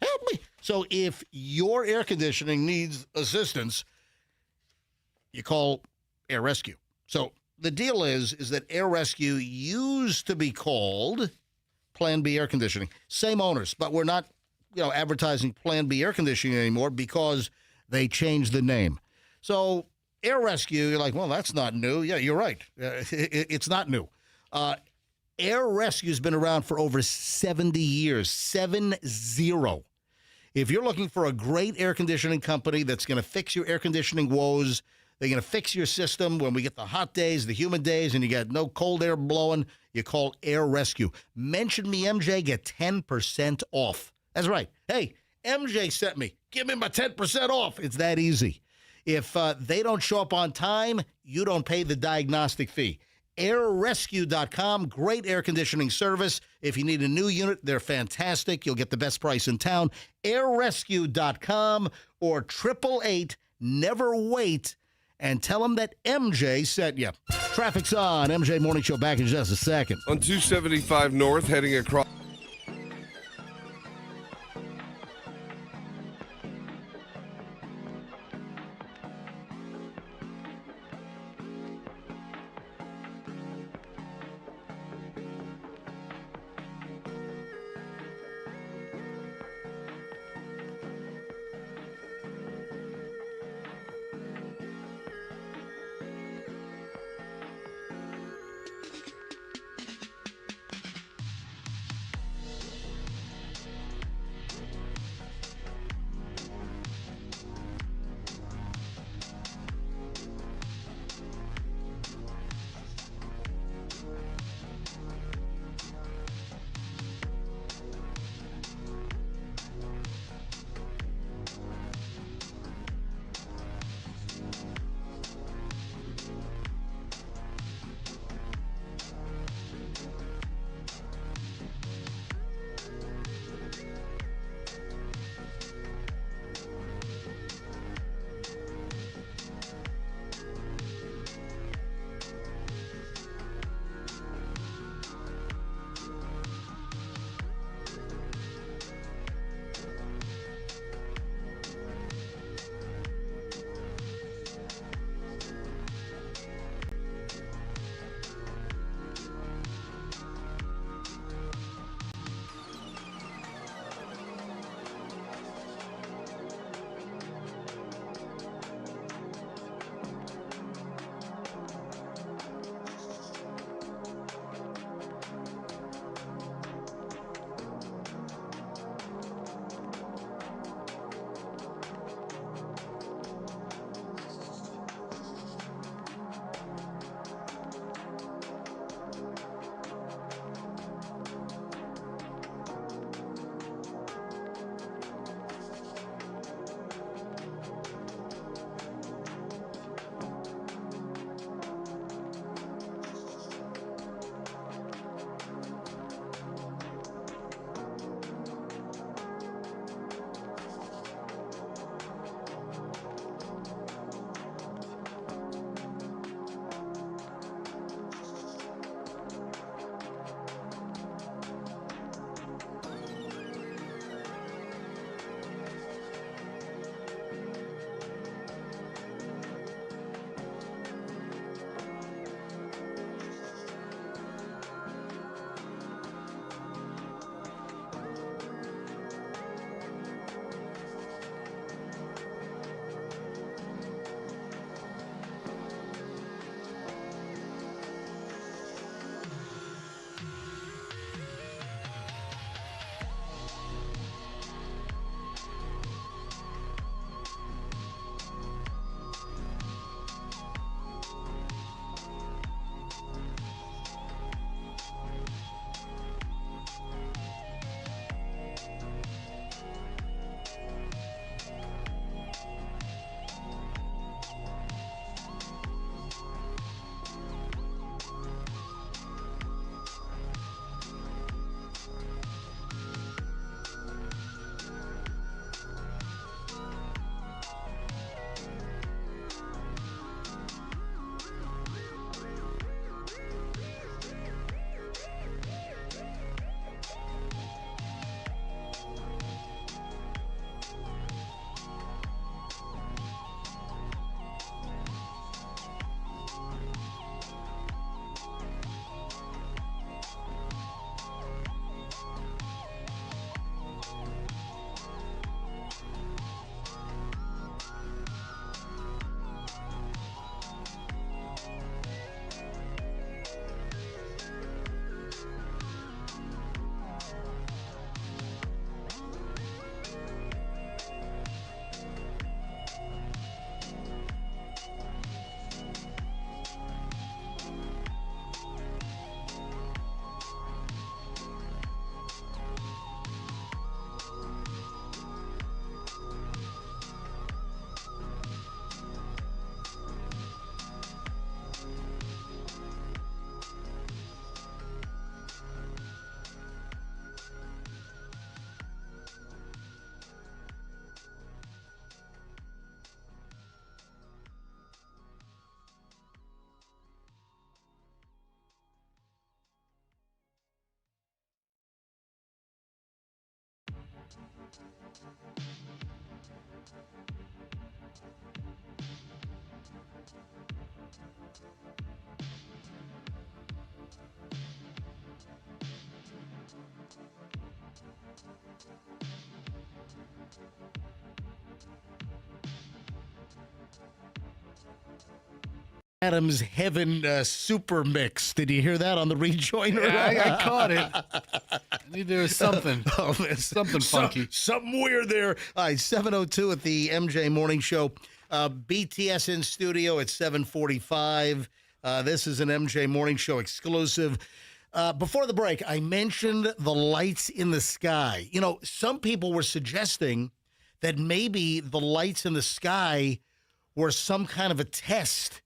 help me. So if your air conditioning needs assistance, you call Air Rescue. So the deal is that Air Rescue used to be called Plan B Air Conditioning. Same owners, but we're not, advertising Plan B Air Conditioning anymore because they changed the name. So Air Rescue, you're like, well, that's not new. Yeah, you're right. It's not new. Air Rescue's been around for over 70 years, 70. If you're looking for a great air conditioning company that's going to fix your air conditioning woes, they're going to fix your system when we get the hot days, the humid days, and you got no cold air blowing, you call Air Rescue. Mention me, MJ, get 10% off. That's right. Hey, MJ sent me. Give me my 10% off. It's that easy. If they don't show up on time, you don't pay the diagnostic fee. AirRescue.com, great air conditioning service. If you need a new unit, they're fantastic. You'll get the best price in town. AirRescue.com or 888 never wait and tell them that MJ sent you. Traffic's on. MJ Morning Show back in just a second. On 275 North, heading across. Adam's Heaven Super Mix. Did you hear that on the rejoiner? Yeah, I caught it. I knew there was something. Something funky. Something weird there. All right, 7:02 at the MJ Morning Show. BTS in studio at 7:45. This is an MJ Morning Show exclusive. Before the break, I mentioned the lights in the sky. You know, some people were suggesting that maybe the lights in the sky were some kind of a test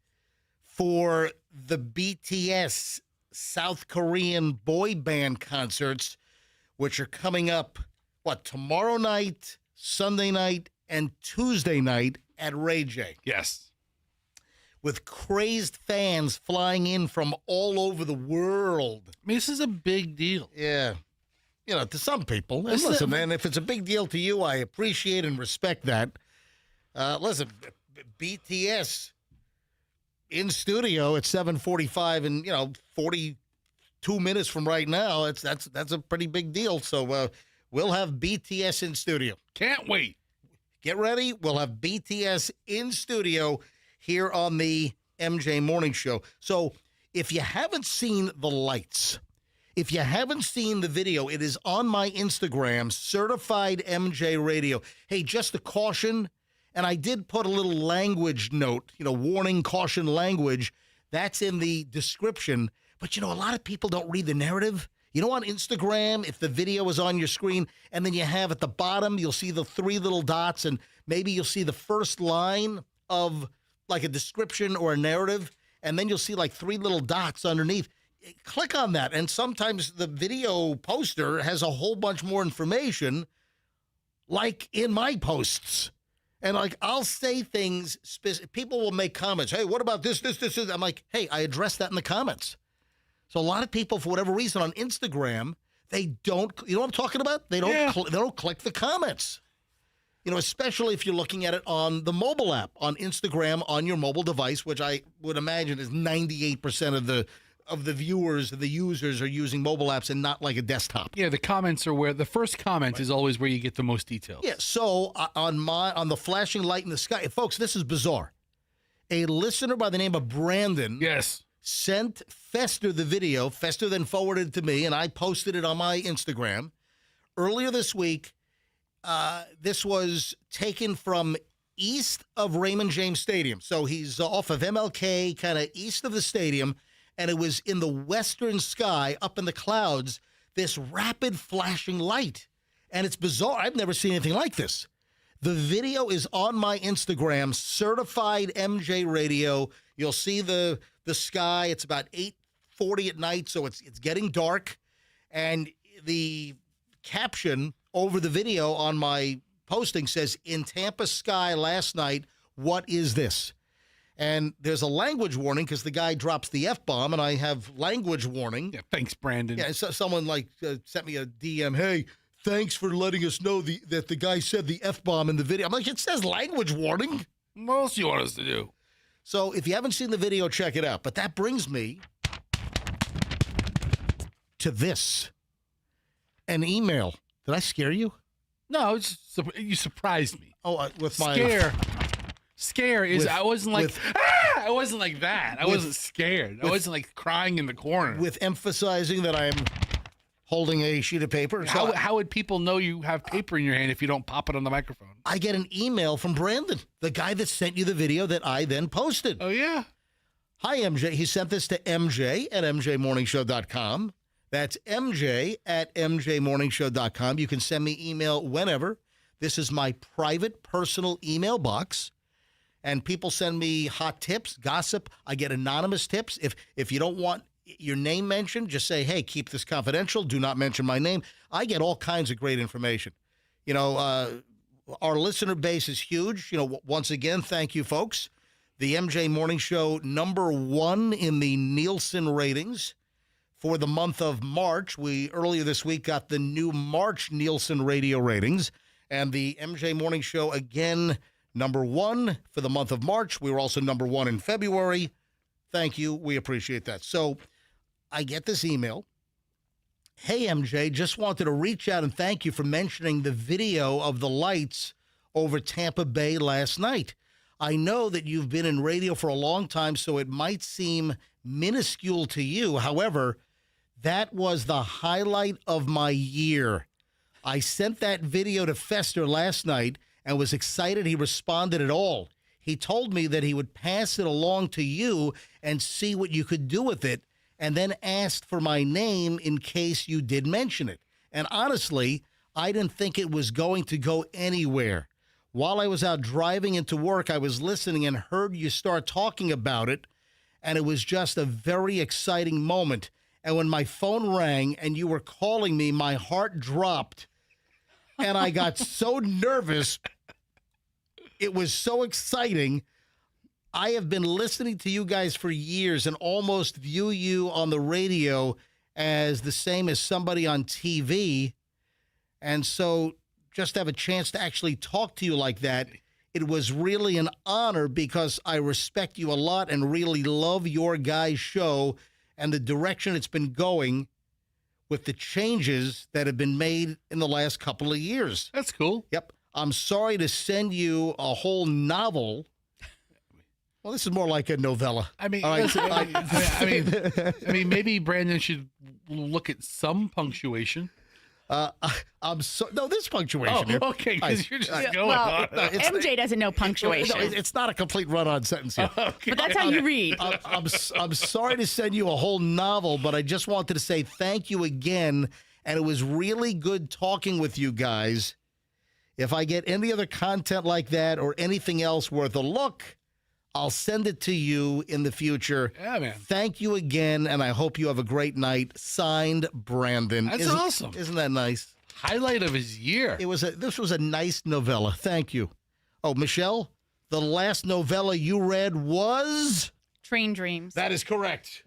for the BTS South Korean boy band concerts, which are coming up, tomorrow night, Sunday night, and Tuesday night at Ray J. Yes. With crazed fans flying in from all over the world. I mean, this is a big deal. Yeah. You know, to some people. And listen, man, if it's a big deal to you, I appreciate and respect that. Listen, BTS in studio at 7:45 and 42 minutes from right now. That's a pretty big deal. So we'll have BTS in studio. Can't wait. Get ready. We'll have BTS in studio here on the MJ Morning Show. So if you haven't seen the lights, if you haven't seen the video, it is on my Instagram, Certified MJ Radio. Hey, just a caution. And I did put a little language note, warning, caution language. That's in the description. But, a lot of people don't read the narrative. On Instagram, if the video is on your screen, and then you have at the bottom, you'll see the 3 little dots, and maybe you'll see the first line of like a description or a narrative, and then you'll see like 3 little dots underneath. Click on that. And sometimes the video poster has a whole bunch more information, like in my posts. And I'll say things, people will make comments. Hey, what about this? I'm like, hey, I addressed that in the comments. So a lot of people, for whatever reason, on Instagram, they don't, you know what I'm talking about? They don't, they don't click the comments. Especially if you're looking at it on the mobile app, on Instagram, on your mobile device, which I would imagine is 98% of the viewers, the users are using mobile apps and not like a desktop. Yeah, the comments are where the first comment is always where you get the most details. Yeah, so on the flashing light in the sky, folks, this is bizarre. A listener by the name of Brandon sent Fester the video. Fester then forwarded it to me, and I posted it on my Instagram. Earlier this week, this was taken from east of Raymond James Stadium. So he's off of MLK, kind of east of the stadium. And it was in the western sky, up in the clouds, this rapid flashing light. And it's bizarre. I've never seen anything like this. The video is on my Instagram, Certified MJ Radio. You'll see the sky. It's about 8:40 at night, so it's getting dark. And the caption over the video on my posting says, "In Tampa sky last night, what is this?" And there's a language warning because the guy drops the F-bomb, and I have language warning. Yeah, thanks, Brandon. Yeah, so someone sent me a DM, hey, thanks for letting us know that the guy said the F-bomb in the video. I'm like, it says language warning. What else do you want us to do? So if you haven't seen the video, check it out. But that brings me to this. An email. Did I scare you? No, you surprised me. Oh, with my... Scare is, I wasn't like, I wasn't like that. I wasn't scared. I wasn't like crying in the corner. With emphasizing that I'm holding a sheet of paper. So how would people know you have paper in your hand if you don't pop it on the microphone? I get an email from Brandon, the guy that sent you the video that I then posted. Oh, yeah. Hi, MJ. He sent this to MJ at MJMorningshow.com. That's MJ at MJMorningshow.com. You can send me email whenever. This is my private personal email box. And people send me hot tips, gossip. I get anonymous tips. If you don't want your name mentioned, just say, hey, keep this confidential. Do not mention my name. I get all kinds of great information. Our listener base is huge. Once again, thank you, folks. The MJ Morning Show, #1 in the Nielsen ratings for the month of March. We earlier this week got the new March Nielsen radio ratings, and the MJ Morning Show again #1 for the month of March. We were also #1 in February. Thank you. We appreciate that. So I get this email. Hey, MJ, just wanted to reach out and thank you for mentioning the video of the lights over Tampa Bay last night. I know that you've been in radio for a long time, so it might seem minuscule to you. However, that was the highlight of my year. I sent that video to Fester last night and was excited he responded at all. He told me that he would pass it along to you and see what you could do with it, and then asked for my name in case you did mention it. And honestly, I didn't think it was going to go anywhere. While I was out driving into work, I was listening and heard you start talking about it, and it was just a very exciting moment. And when my phone rang and you were calling me, my heart dropped, and I got so nervous. It was so exciting. I have been listening to you guys for years and almost view you on the radio as the same as somebody on TV. And so just to have a chance to actually talk to you like that, it was really an honor because I respect you a lot and really love your guys' show and the direction it's been going with the changes that have been made in the last couple of years. That's cool. Yep. I'm sorry to send you a whole novel. Well, this is more like a novella. I mean, All right, listen, I mean, maybe Brandon should look at some punctuation. I'm so no, this punctuation here. Okay, because you're just going Well, on. MJ doesn't know punctuation. No, it's not a complete run-on sentence here. Okay. But that's how you read. I'm sorry to send you a whole novel, but I just wanted to say thank you again, and it was really good talking with you guys. If I get any other content like that or anything else worth a look, I'll send it to you in the future. Yeah, man. Thank you again, and I hope you have a great night. Signed, Brandon. That's awesome. Isn't that nice? Highlight of his year. This was a nice novella. Thank you. Oh, Michelle, the last novella you read was? Train Dreams. That is correct.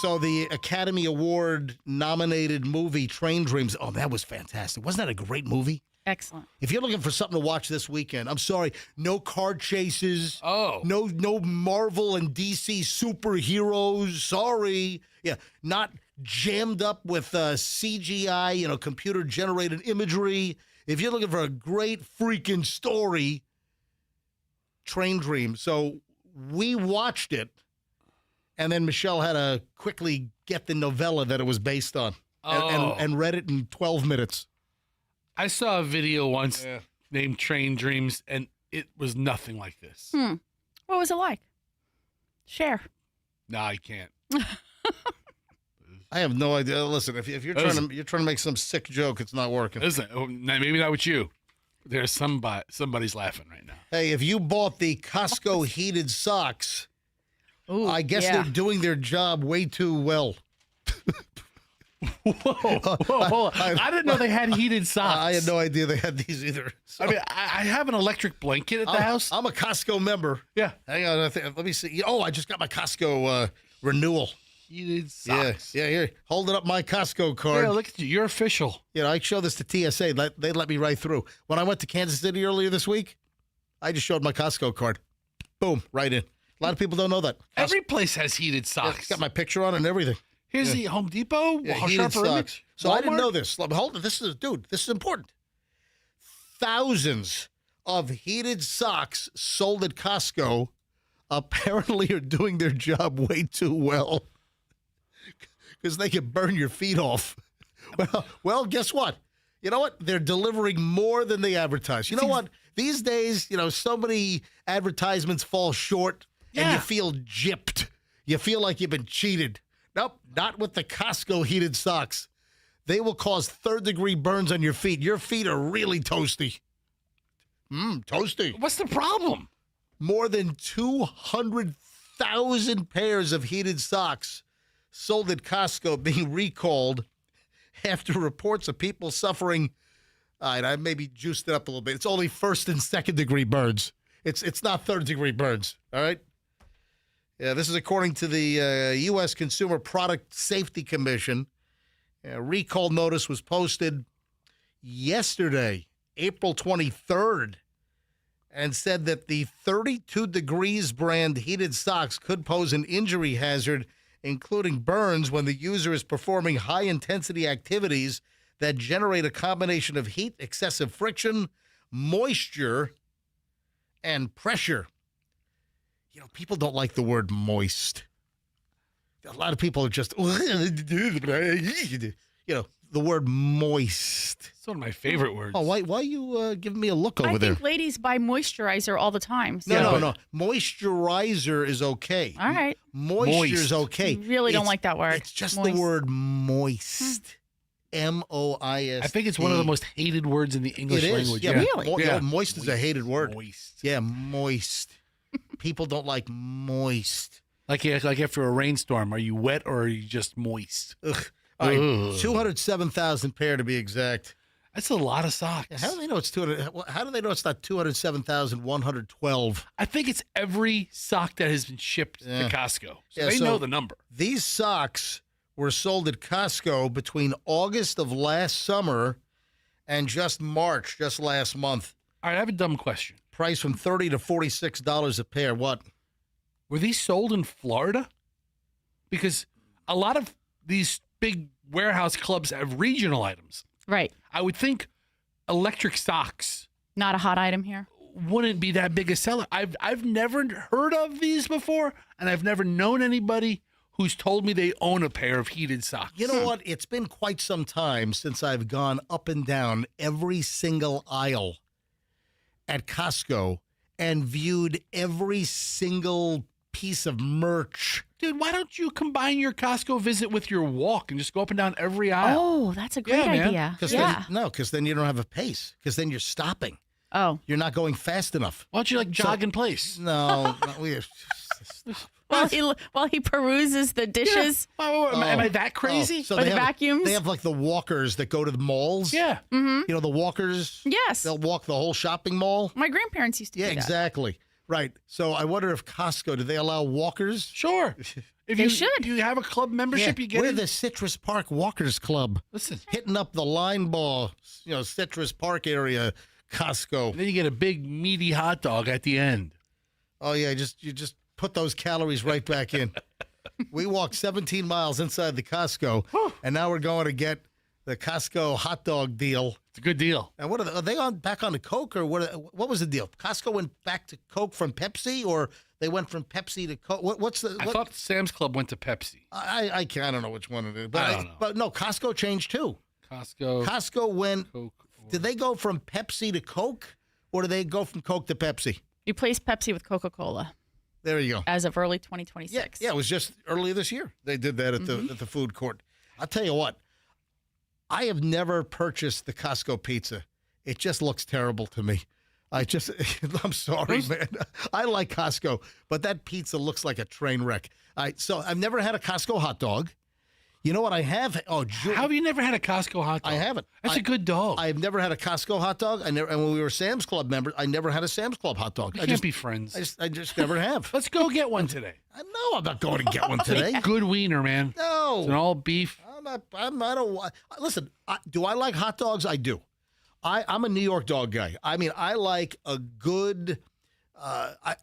So the Academy Award nominated movie Train Dreams. Oh, that was fantastic. Wasn't that a great movie? Excellent. If you're looking for something to watch this weekend, I'm sorry, no car chases. Oh. No Marvel and DC superheroes. Sorry. Yeah, not jammed up with CGI, computer generated imagery. If you're looking for a great freaking story, Train Dreams. So we watched it, and then Michelle had to quickly get the novella that it was based on and read it in 12 minutes. I saw a video once named Train Dreams, and it was nothing like this. What was it like? Share. No, I can't. I have no idea. Listen, if you're trying to make some sick joke, it's not working. Listen, maybe not with you. There's somebody's laughing right now. Hey, if you bought the Costco heated socks, Ooh, I guess yeah. they're doing their job way too well. Whoa. I didn't know they had heated socks. I had no idea they had these either. So, I mean, I have an electric blanket at the house. I'm a Costco member. Yeah. Hang on. Let me see. Oh, I just got my Costco renewal. Heated socks. Yeah, here. Holding up my Costco card. Yeah, look at you. You're official. I show this to TSA. They let me right through. When I went to Kansas City earlier this week, I just showed my Costco card. Boom, right in. A lot of people don't know that. Every place has heated It's socks. got my picture on it and everything. Here's the Home Depot. Yeah, Sharper heated Image, socks. So I didn't Walmart. know this. Hold on. This is important. Thousands of heated socks sold at Costco apparently are doing their job way too well because they can burn your feet off. Well, guess what? You know what? They're delivering more than they advertise. You know what? These days, so many advertisements fall short and you feel gypped. You feel like you've been cheated. Nope, not with the Costco heated socks. They will cause third-degree burns on your feet. Your feet are really toasty. Toasty. What's the problem? More than 200,000 pairs of heated socks sold at Costco being recalled after reports of people suffering. All right, I maybe juiced it up a little bit. It's only first and second degree burns. It's not third degree burns. All right. Yeah, this is according to the U.S. Consumer Product Safety Commission. A recall notice was posted yesterday, April 23rd, and said that the 32 Degrees brand heated socks could pose an injury hazard, including burns, when the user is performing high-intensity activities that generate a combination of heat, excessive friction, moisture, and pressure. You know, people don't like the word moist. A lot of people are just, you know, the word moist. It's one of my favorite words. Oh, why you giving me a look over I there? think ladies buy moisturizer all the time. So. No. Moisturizer is okay. All right. Moisture's okay. Really don't like that word. It's just Moist. the word moist. M-O-I-S. I think it's one of the most hated words in the English It is. language. Yeah, Really? yeah, moist is a hated word. Moist. Yeah, moist. People don't like moist. Like after a rainstorm, are you wet or are you just moist? Ugh. All right, Ugh. 207,000 pair to be exact. That's a lot of socks. How do they know it's 200? How do they know it's not 207,112? I think it's every sock that has been shipped Yeah. to Costco. So Yeah, they so- know the number. These socks were sold at Costco between August of last summer and just March, just last month. All right, I have a dumb question. Price from $30 to $46 a pair. What? Were these sold in Florida? Because a lot of these big warehouse clubs have regional items. Right. I would think electric socks Not a hot item here. wouldn't be that big a seller. I've never heard of these before, and I've never known anybody who's told me they own a pair of heated socks. You know what? It's been quite some time since I've gone up and down every single aisle at Costco and viewed every single piece of merch. Dude, why don't you combine your Costco visit with your walk and just go up and down every aisle? Oh, that's a great Yeah, man. idea. Because Yeah. then you don't have a pace. Because then you're stopping. Oh. You're not going fast enough. Why don't you jog in place? No, we. While he peruses the dishes. Am I that crazy? So Or they the have, vacuums? They have like the walkers that go to the malls. Yeah. You know, the walkers. Yes. They'll walk the whole shopping mall. My grandparents used to Yeah, do that. exactly. Right. So I wonder if Costco, do they allow walkers? Sure. If They you should. you have a club membership, you get We're in. the Citrus Park Walkers Club. Listen, Hitting up the line ball, Citrus Park area, Costco. then you get a big meaty hot dog at the end. Oh yeah, you just put those calories right back in. We walked 17 miles inside the Costco, and now we're going to get the Costco hot dog deal. It's a good deal. And what are they back on to Coke, or what was the deal? Costco went back to Coke from Pepsi, or they went from Pepsi to Coke? What's the? I thought Sam's Club went to Pepsi. I don't know which one it is, but I don't know. But no, Costco changed too. Costco, Costco went. Coke. Did they go from Pepsi to Coke, or did they go from Coke to Pepsi? Replace Pepsi with Coca-Cola There you go. as of early 2026. Yeah, it was just earlier this year. They did that at the food court. I'll tell you what, I have never purchased the Costco pizza. It just looks terrible to me. I'm sorry, man. I like Costco, but that pizza looks like a train wreck. So I've never had a Costco hot dog. You know what I have? Oh, How have you never had a Costco hot dog? I haven't. That's a good dog. I've never had a Costco hot dog. And when we were Sam's Club members, I never had a Sam's Club hot dog. we can't be friends. I just never have. Let's go get one today. I know I'm not going to get one today. Good wiener, man. No. It's an all beef. I don't. Listen, do I like hot dogs? I do. I'm a New York dog guy. I mean, I like a good.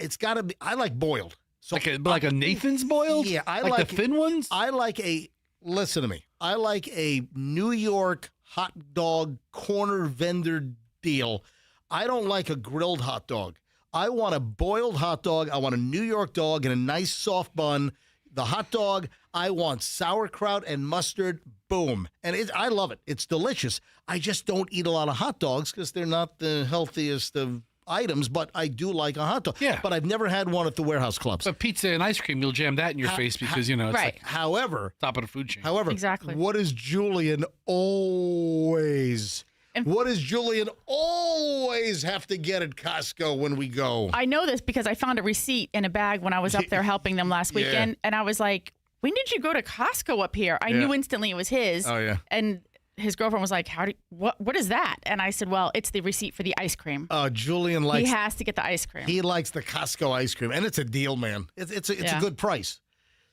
It's got to be. I like boiled. So Like a Nathan's boiled? Yeah, I like like the thin ones? I like a. Listen to me. I like a New York hot dog corner vendor deal. I don't like a grilled hot dog. I want a boiled hot dog. I want a New York dog in a nice soft bun. The hot dog, I want sauerkraut and mustard. Boom. And I love it. It's delicious. I just don't eat a lot of hot dogs because they're not the healthiest of items, but I do like a hot dog. Yeah. But I've never had one at the warehouse clubs. But pizza and ice cream, you'll jam that in your face because, it's Right. like However, top of the food chain. Exactly. what does Julian always have to get at Costco when we go? I know this because I found a receipt in a bag when I was up there helping them last Yeah. weekend. And I was like, when did you go to Costco up here? I knew instantly it was his. Oh, yeah. And his girlfriend was like, what is that? And I said, well, it's the receipt for the ice cream. Julian He likes has to get the ice cream. he likes the Costco ice cream, and it's a deal, man. It's a good price.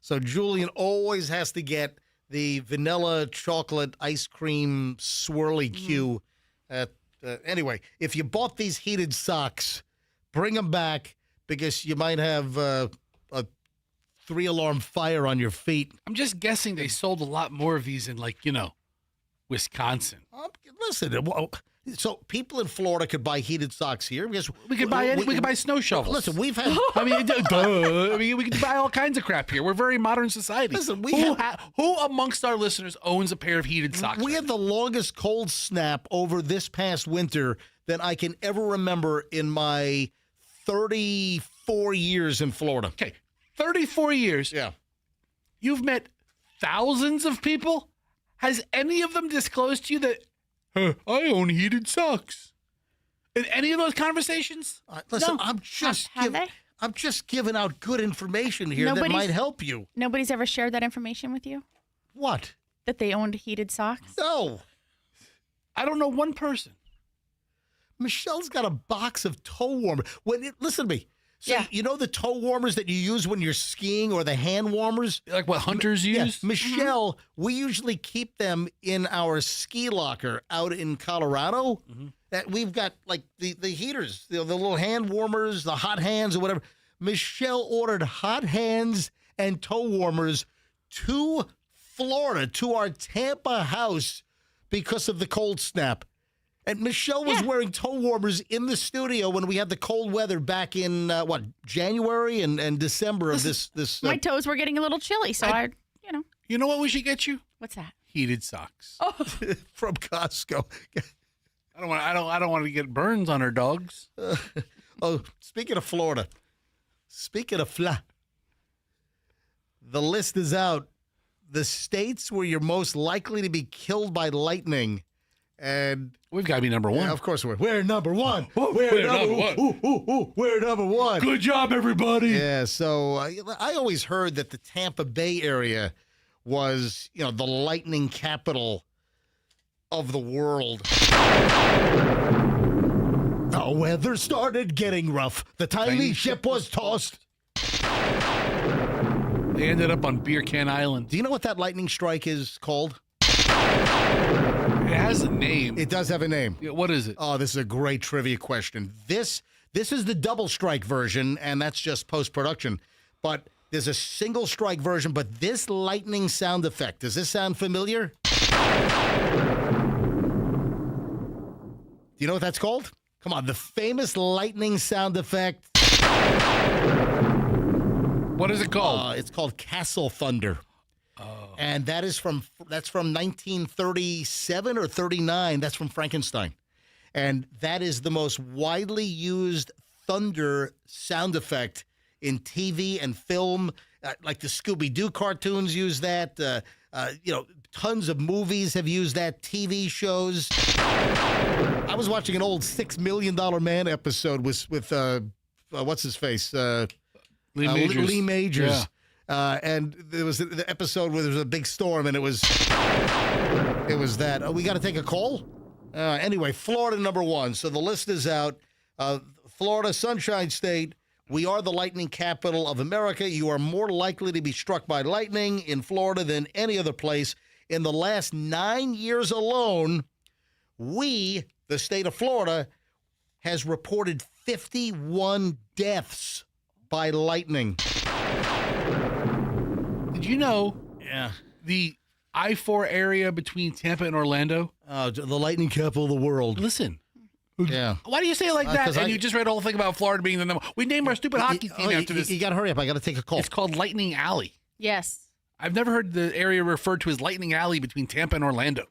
So Julian always has to get the vanilla chocolate ice cream swirly Q. Anyway, if you bought these heated socks, bring them back because you might have a 3-alarm fire on your feet. I'm just guessing they sold a lot more of these in, Wisconsin. Listen, so people in Florida could buy heated socks here because We could buy snow shovels. Listen, we've had. I mean, duh. I mean, we can buy all kinds of crap here. We're a very modern society. Listen, who amongst our listeners owns a pair of heated socks? We had the longest cold snap over this past winter than I can ever remember in my 34 years in Florida. Okay, 34 years. Yeah. You've met thousands of people. Has any of them disclosed to you that I own heated socks? In any of those conversations? Listen, No. I'm just Have they? I'm just giving out good information here that Nobody's- might help you. Nobody's ever shared that information with you? What? That they owned heated socks? No. I don't know one person. Michelle's got a box of toe warmers. Listen to me. So Yeah. you know the toe warmers that you use when you're skiing or the hand warmers? Like what hunters Yeah, use? Michelle, we usually keep them in our ski locker out in Colorado. That we've got like the heaters, the little hand warmers, the hot hands or whatever. Michelle ordered hot hands and toe warmers to Florida, to our Tampa house because of the cold snap. And Michelle was wearing toe warmers in the studio when we had the cold weather back in, January and December of this. My toes were getting a little chilly, so You know what we should get you? What's that? Heated socks. from Costco. I don't want to get burns on our dogs. Speaking of Florida, speaking of the list is out. The states where you're most likely to be killed by lightning. And We've got to be number one. yeah, of course we're number one. We're number one. We're number one. Good job, everybody. Yeah, so I always heard that the Tampa Bay area was, the lightning capital of the world. The weather started getting rough. The tiny ship was tossed. They ended up on Beer Can Island. Do you know what that lightning strike is called? It has a name. It does have a name. Yeah, what is it? Oh, this is a great trivia question. This is the double strike version, and that's just post-production. But there's a single strike version, but this lightning sound effect, does this sound familiar? Do you know what that's called? Come on, the famous lightning sound effect. What is it called? It's called Castle Thunder. And that's from 1937 or 39. That's from Frankenstein. And that is the most widely used thunder sound effect in TV and film. Like the Scooby-Doo cartoons use that. Tons of movies have used that, TV shows. I was watching an old $6 Million Man episode with what's his face? Lee Majors. Lee Majors. Yeah. And there was the episode where there was a big storm, and it was that. Oh, we got to take a call? Anyway, Florida number one. So the list is out. Florida, Sunshine State. We are the lightning capital of America. You are more likely to be struck by lightning in Florida than any other place. In the last 9 years alone, we, the state of Florida, has reported 51 deaths by lightning. Did you know Yeah. the I-4 area between Tampa and Orlando? The lightning capital of the world. Listen. Yeah. Why do you say it like that? 'cause And you just read a whole thing about Florida being the number. We named our stupid hockey team after this. You got to hurry up. I got to take a call. It's called Lightning Alley. Yes. I've never heard the area referred to as Lightning Alley between Tampa and Orlando.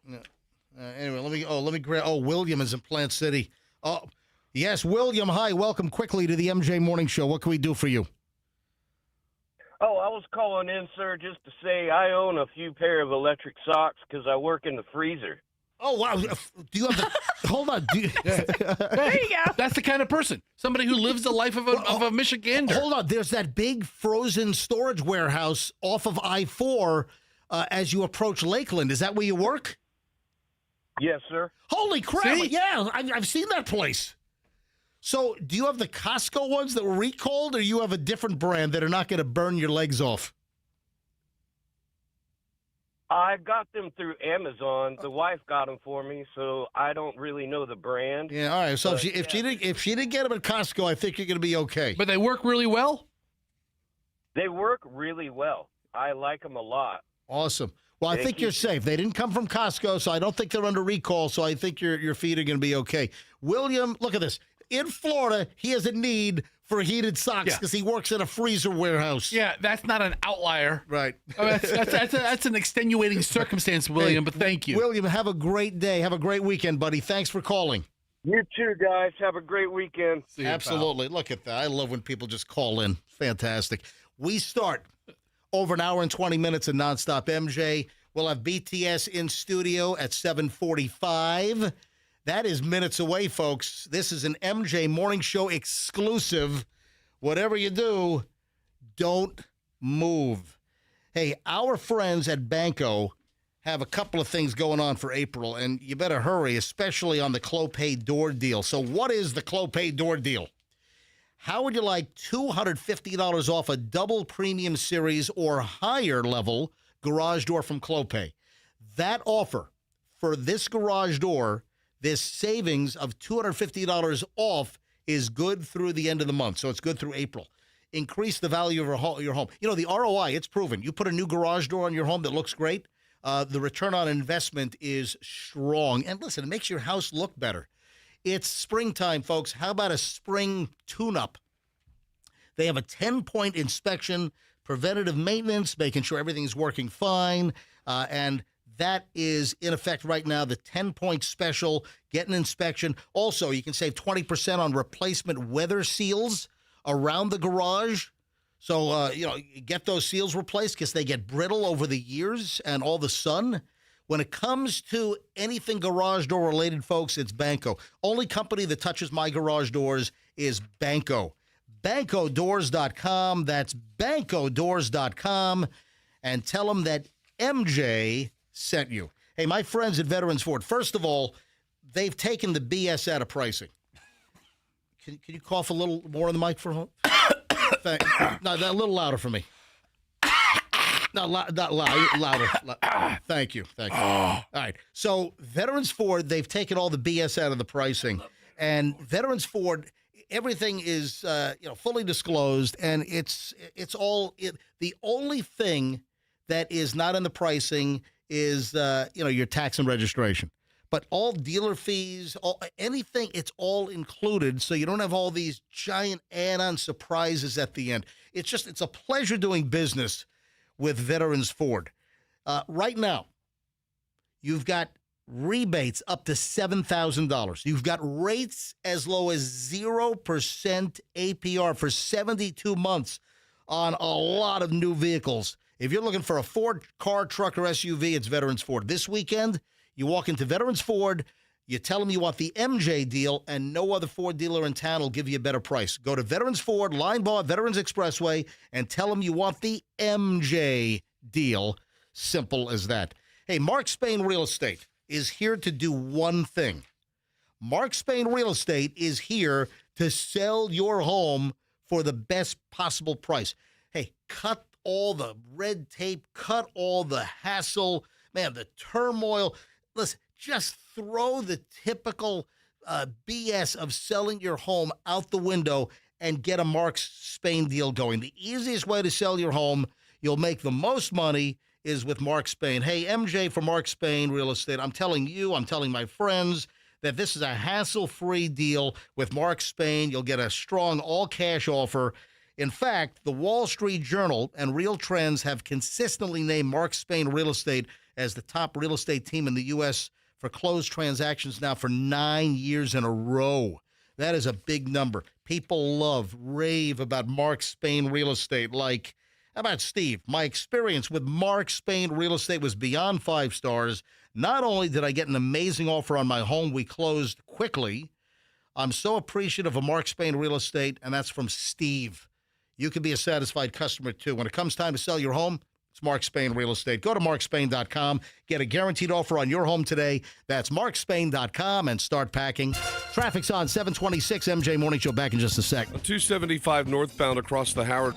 Anyway, let me grab. Oh, William is in Plant City. Oh, yes, William. Hi, welcome quickly to the MJ Morning Show. What can we do for you? Oh, I was calling in, sir, just to say I own a few pair of electric socks because I work in the freezer. Oh, wow. Do you have the? Hold on. There you go. That's the kind of person. Somebody who lives the life of a Michigander. Hold on. There's that big frozen storage warehouse off of I-4 as you approach Lakeland. Is that where you work? Yes, sir. Holy crap! See? Yeah, I've seen that place. So, do you have the Costco ones that were recalled, or you have a different brand that are not going to burn your legs off? I got them through Amazon. The wife got them for me, so I don't really know the brand. Yeah, all right. So But, if she didn't get them at Costco, I think you're going to be okay. But they work really well. They work really well. I like them a lot. Awesome. Well, I Thank think you. you're safe. They didn't come from Costco, so I don't think they're under recall. So I think your feet are going to be okay. William, look at this. In Florida, he has a need for heated socks Yeah. because he works in a freezer warehouse. Yeah, that's not an outlier. Right. Oh, that's an extenuating circumstance, William, but thank you. William, have a great day. Have a great weekend, buddy. Thanks for calling. You too, guys. Have a great weekend. See you, pal. Absolutely. Look at that. I love when people just call in. Fantastic. We start over an hour and 20 minutes of nonstop MJ. We'll have BTS in studio at 7:45. That is minutes away, folks. This is an MJ Morning Show exclusive. Whatever you do, don't move. Hey, our friends at Banco have a couple of things going on for April, and you better hurry, especially on the Clopay door deal. So what is the Clopay door deal? How would you like $250 off a double premium series or higher level garage door from Clopay? That offer for this garage door, this savings of $250 off, is good through the end of the month. So it's good through April. Increase the value of your home. You know, the ROI, it's proven. You put a new garage door on your home that looks great, the return on investment is strong. And listen, it makes your house look better. It's springtime, folks. How about a spring tune-up? They have a 10-point inspection, preventative maintenance, making sure everything's working fine, and that is in effect right now, the 10-point special. Get an inspection. Also, you can save 20% on replacement weather seals around the garage. So, get those seals replaced because they get brittle over the years and all the sun. When it comes to anything garage door related, folks, it's Banco. Only company that touches my garage doors is Banco. BancoDoors.com. That's BancoDoors.com. And tell them that MJ sent you. Hey, my friends at Veterans Ford, first of all, they've taken the BS out of pricing. Can you cough a little more on the microphone? No, a little louder for me. Not louder. Thank you. All right. So Veterans Ford, they've taken all the BS out of the pricing. And Veterans Ford, everything is fully disclosed, and it's all the only thing that is not in the pricing is your tax and registration. But all dealer fees, anything, it's all included, so you don't have all these giant add-on surprises at the end. It's a pleasure doing business with Veterans Ford. Right now, you've got rebates up to $7,000. You've got rates as low as 0% APR for 72 months on a lot of new vehicles. If you're looking for a Ford car, truck, or SUV, it's Veterans Ford. This weekend, you walk into Veterans Ford, you tell them you want the MJ deal, and no other Ford dealer in town will give you a better price. Go to Veterans Ford, Line Bar, Veterans Expressway, and tell them you want the MJ deal. Simple as that. Hey, Mark Spain Real Estate is here to do one thing. Mark Spain Real Estate is here to sell your home for the best possible price. Hey, cut all the red tape, cut all the hassle, man, the turmoil. Listen, just throw the typical BS of selling your home out the window and get a Mark Spain deal going. The easiest way to sell your home, you'll make the most money, is with Mark Spain. Hey, MJ from Mark Spain Real Estate, I'm telling my friends that this is a hassle-free deal with Mark Spain. You'll get a strong all-cash offer. In fact, the Wall Street Journal and Real Trends have consistently named Mark Spain Real Estate as the top real estate team in the U.S. for closed transactions now for 9 years in a row. That is a big number. People rave about Mark Spain Real Estate. Like, how about Steve? My experience with Mark Spain Real Estate was beyond 5 stars. Not only did I get an amazing offer on my home, we closed quickly. I'm so appreciative of Mark Spain Real Estate, and that's from Steve. You can be a satisfied customer, too. When it comes time to sell your home, It's Mark Spain Real Estate. Go to markspain.com. Get a guaranteed offer on your home today. That's markspain.com and start packing. Traffic's on 726 MJ Morning Show. Back in just a sec. 275 northbound across the Howard.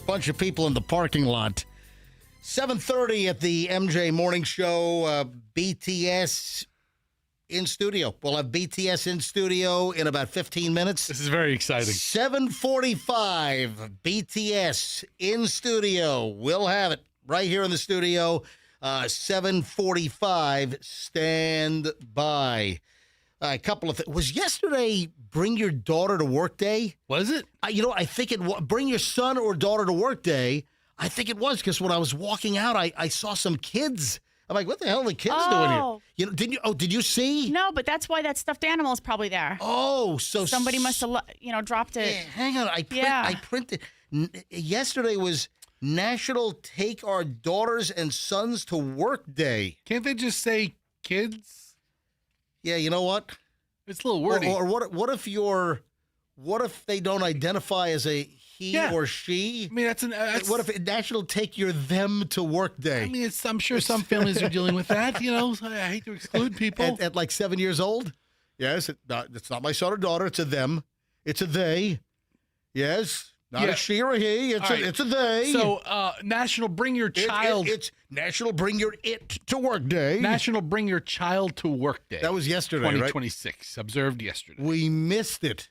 Bunch of people in the parking lot. 7:30 at the MJ Morning Show. BTS in studio. We'll have BTS in studio in about 15 minutes. This is very exciting. 7:45, BTS in studio. We'll have it right here in the studio. 7:45, stand by. A couple of things. Was yesterday Bring Your Daughter to Work Day? Was it? I think it was. Bring Your Son or Daughter to Work Day. I think it was because when I was walking out, I saw some kids I'm like, what the hell are the kids doing here? Oh. You know, did you see? No, but that's why that stuffed animal is probably there. Oh, so Somebody must have, dropped it. Hang on, I printed. Yesterday was National Take Our Daughters and Sons to Work Day. Can't they just say kids? Yeah, you know what? It's a little wordy. Or what if they don't identify as a he or she? I mean, that's What if National Take Your Them to Work Day? I mean, I'm sure some families are dealing with that. You know, I hate to exclude people. At like 7 years old? Yes, it's not my son or daughter. It's a them. It's a they. Yes. Not a she or a he. It's a they. So, National Bring Your Child. It's National Bring Your It to Work Day. National Bring Your Child to Work Day. That was yesterday, right? 2026. Observed yesterday. We missed it.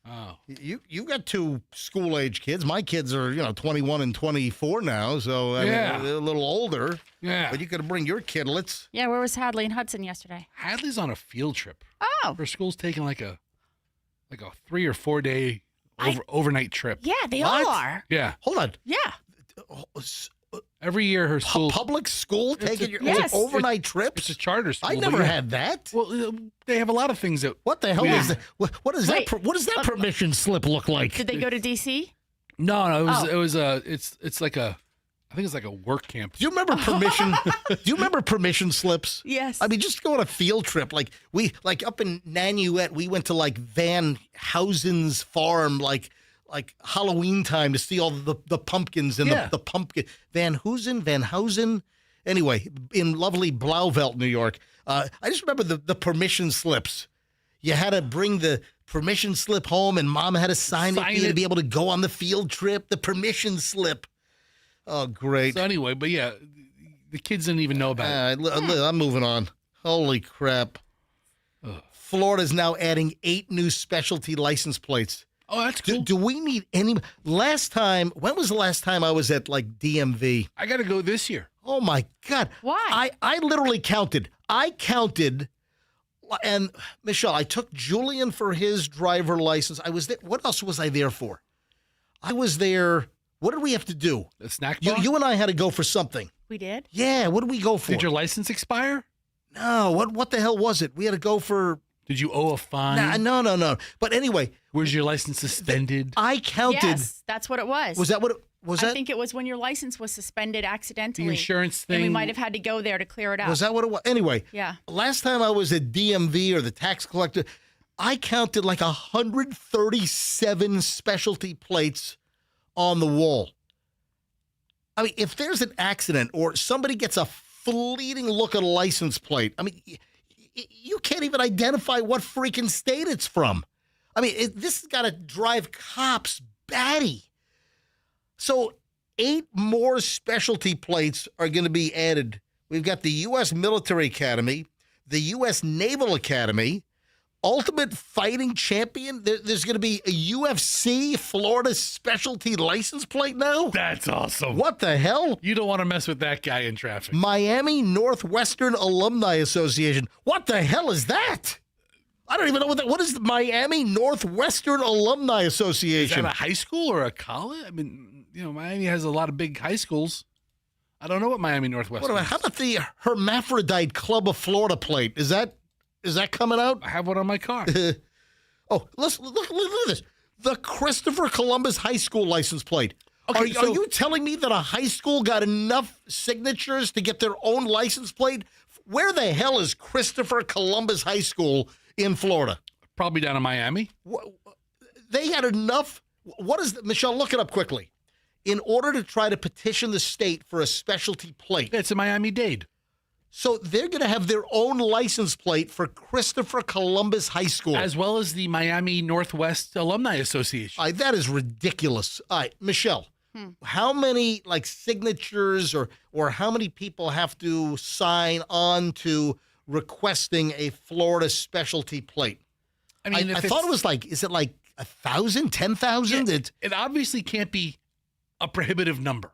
Oh. You got 2 school-age kids. My kids are, 21 and 24 now, so I mean, they're a little older. Yeah. But you got to bring your kidlets. Yeah, where was Hadley and Hudson yesterday? Hadley's on a field trip. Oh. Her school's taking like a 3 or 4 day overnight trip. Yeah, they What? all are. Yeah. Hold on. Yeah. Every year her school. Public school taking your yes. overnight It's trips? a charter school. I but never yeah. had that. Well, they have a lot of things that. What the hell Yeah. is that? What does Wait. that? What does that permission slip look like? Did they go to D.C.? No, Oh. it was it's like a, I think it's like a work camp. Do you remember permission? Do you remember permission slips? Yes. I mean, just go on a field trip. Like up in Nanuet, we went to like Van Housen's farm, like Halloween time to see all the pumpkins and the pumpkin. Van Housen. Anyway, in lovely Blauvelt, New York. I just remember the permission slips. You had to bring the permission slip home, and Mom had to sign it for you to be able to go on the field trip. The permission slip. Oh, great. So anyway, but yeah, the kids didn't even know about it. I'm moving on. Holy crap. Ugh. Florida's now adding 8 new specialty license plates. Oh, that's cool. Do we need any? When was the last time I was at like DMV? I got to go this year. Oh my God. Why? I literally counted. And Michelle, I took Julian for his driver license. I was there. What else was I there for? I was there. What did we have to do? The snack bar? You and I had to go for something. We did? Yeah. What did we go for? Did your license expire? No. What the hell was it? We had to go for. Did you owe a fine? No. But anyway. Was your license suspended? I counted. Yes, that's what it was. Was that what it was? I think it was when your license was suspended accidentally. The insurance thing. And we might have had to go there to clear it up. Was that what it was? Anyway. Yeah. Last time I was at DMV or the tax collector, I counted like 137 specialty plates on the wall. I mean, if there's an accident or somebody gets a fleeting look at a license plate, I mean, you can't even identify what freaking state it's from. I mean, this has got to drive cops batty. So 8 more specialty plates are going to be added. We've got the U.S. Military Academy, the U.S. Naval Academy, Ultimate Fighting Champion. There's going to be a UFC Florida specialty license plate now. That's awesome. What the hell? You don't want to mess with that guy in traffic. Miami Northwestern Alumni Association. What the hell is that? I don't even know what is the Miami Northwestern Alumni Is Association? that a high school or a college? I mean, Miami has a lot of big high schools. I don't know what Miami Northwestern is. How about the Hermaphrodite Club of Florida plate? Is that coming out? I have one on my car. Oh, look at this. The Christopher Columbus High School license plate. Okay, Are you telling me that a high school got enough signatures to get their own license plate? Where the hell is Christopher Columbus High School in Florida? Probably down in Miami. They had enough. Michelle, look it up quickly. In order to try to petition the state for a specialty plate. It's a Miami-Dade. So they're going to have their own license plate for Christopher Columbus High School. As well as the Miami Northwest Alumni Association. That is ridiculous. All right, Michelle, how many signatures or how many people have to sign on to requesting a Florida specialty plate? I mean, I thought it was is it like 1,000, 10,000? It obviously can't be a prohibitive number.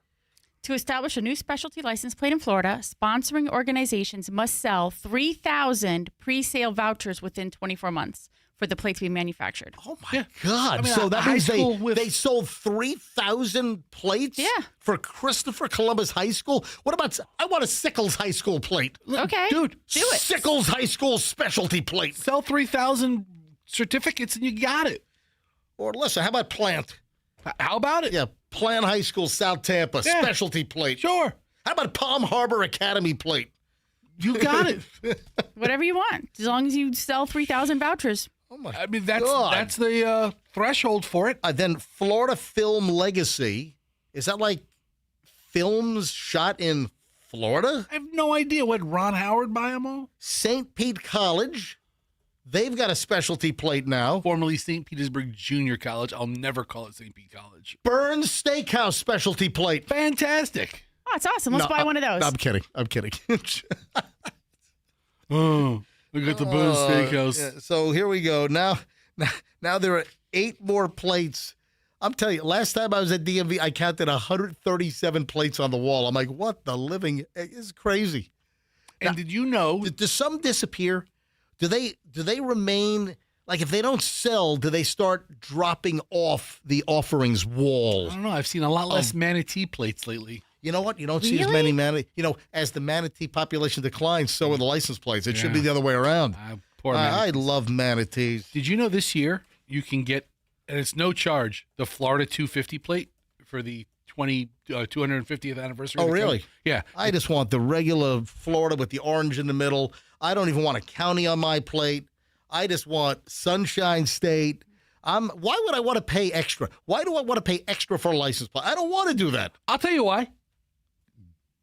To establish a new specialty license plate in Florida, sponsoring organizations must sell 3,000 pre-sale vouchers within 24 months. for the plates we manufactured. Oh my God! I mean, so a that high means school with- they sold 3,000 plates. Yeah. For Christopher Columbus High School. What about? I want a Sickles High School plate. Okay, dude, do it. Sickles High School specialty plate. Sell 3,000 certificates and you got it. Or listen, how about Plant? How about it? Yeah, Plant High School, South Tampa, Yeah. specialty plate. Sure. How about Palm Harbor Academy plate? You got it. Whatever you want, as long as you sell 3,000 vouchers. Oh my I mean, that's God. the threshold for it. Then Florida Film Legacy. Is that like films shot in Florida? I have no idea what Ron Howard buy them all. St. Pete College. They've got a specialty plate now. Formerly St. Petersburg Junior College. I'll never call it St. Pete College. Burns Steakhouse specialty plate. Fantastic. Oh, it's awesome. Let's buy one of those. No, I'm kidding. Oh, look at the Burns Steakhouse. Yeah, so here we go. Now there are 8 more plates. I'm telling you, last time I was at DMV, I counted 137 plates on the wall. I'm like, what the living? It's crazy. And did you know? Does some disappear? Do they remain? Like, if they don't sell, do they start dropping off the offerings I wall? don't know. I've seen a lot less manatee plates lately. You know what? You don't see as Really? many manatee. You know, as the manatee population declines, so are the license plates. It should Yeah. be the other way around. Poor I manatees. love manatees. Did you know this year you can get, and it's no charge, the Florida 250 plate for the 250th anniversary? Oh, of the really? county? Yeah. I just want the regular Florida with the orange in the middle. I don't even want a county on my plate. I just want Sunshine State. Why would I want to pay extra? Why do I want to pay extra for a license plate? I don't want to do that. I'll tell you why.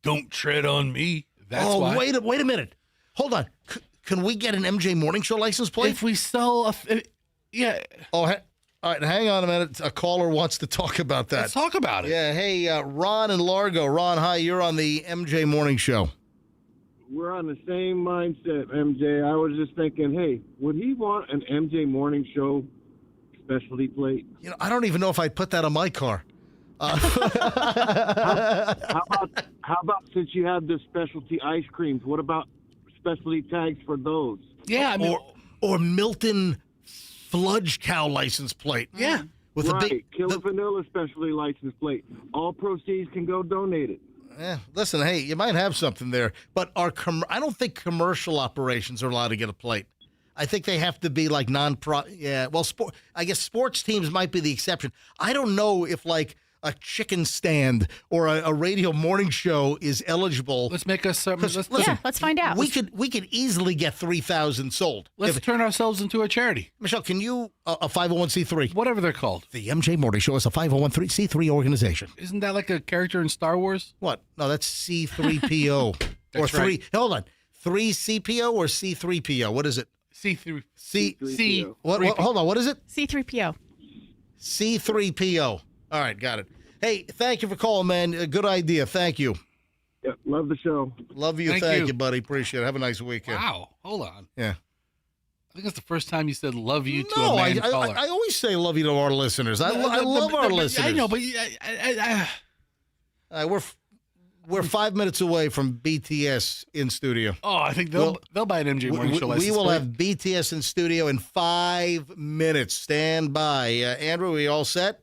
Don't tread on me. That's why. wait a minute. Hold on. Can we get an MJ Morning Show license plate? If we sell yeah, All right, hang on a minute. A caller wants to talk about that. let's talk about it. Yeah, hey, Ron in Largo. Ron, hi, you're on the MJ Morning Show. We're on the same mindset, MJ. I was just thinking, hey, would he want an MJ Morning Show specialty plate? You know, I don't even know if I'd put that on my car. How about since you have the specialty ice creams, what about specialty tags for those? Yeah, I mean, Or Milton Fludge Cow license plate. yeah. With Right, a big Killer Vanilla specialty license plate. All proceeds can go donated. Yeah, listen, hey, you might have something there, but I don't think commercial operations are allowed to get a plate. I think they have to be like yeah, well, I guess sports teams might be the exception. I don't know if like a chicken stand or a radio morning show is eligible. Let's make us some. Listen, Yeah, let's find out. we could easily get 3,000 sold. Let's turn ourselves into a charity, Michelle, can you a 501c3? whatever they're called. The MJ Morning Show is a 501c3 organization. Isn't that like a character in Star Wars? What? No, that's C3PO. That's or three. right. Hold on. 3CPO or C3PO? What is it? C3. C. C. What, hold on. What is it? C3PO. C3PO. All right, got it. Hey, thank you for calling, man. A good idea. Thank you. Yeah, love the show. Love you. Thank Thank you. you, buddy. Appreciate it. Have a nice weekend. Wow. Hold on. Yeah. I think that's the first time you said "love you" to No, a man caller. I always say love you to our listeners. I love our listeners. I know, but We're 5 minutes away from BTS in studio. I think they'll buy an MJ Morning Show license. We will plate. have BTS in studio in 5 minutes. Stand by. Andrew, are we all set?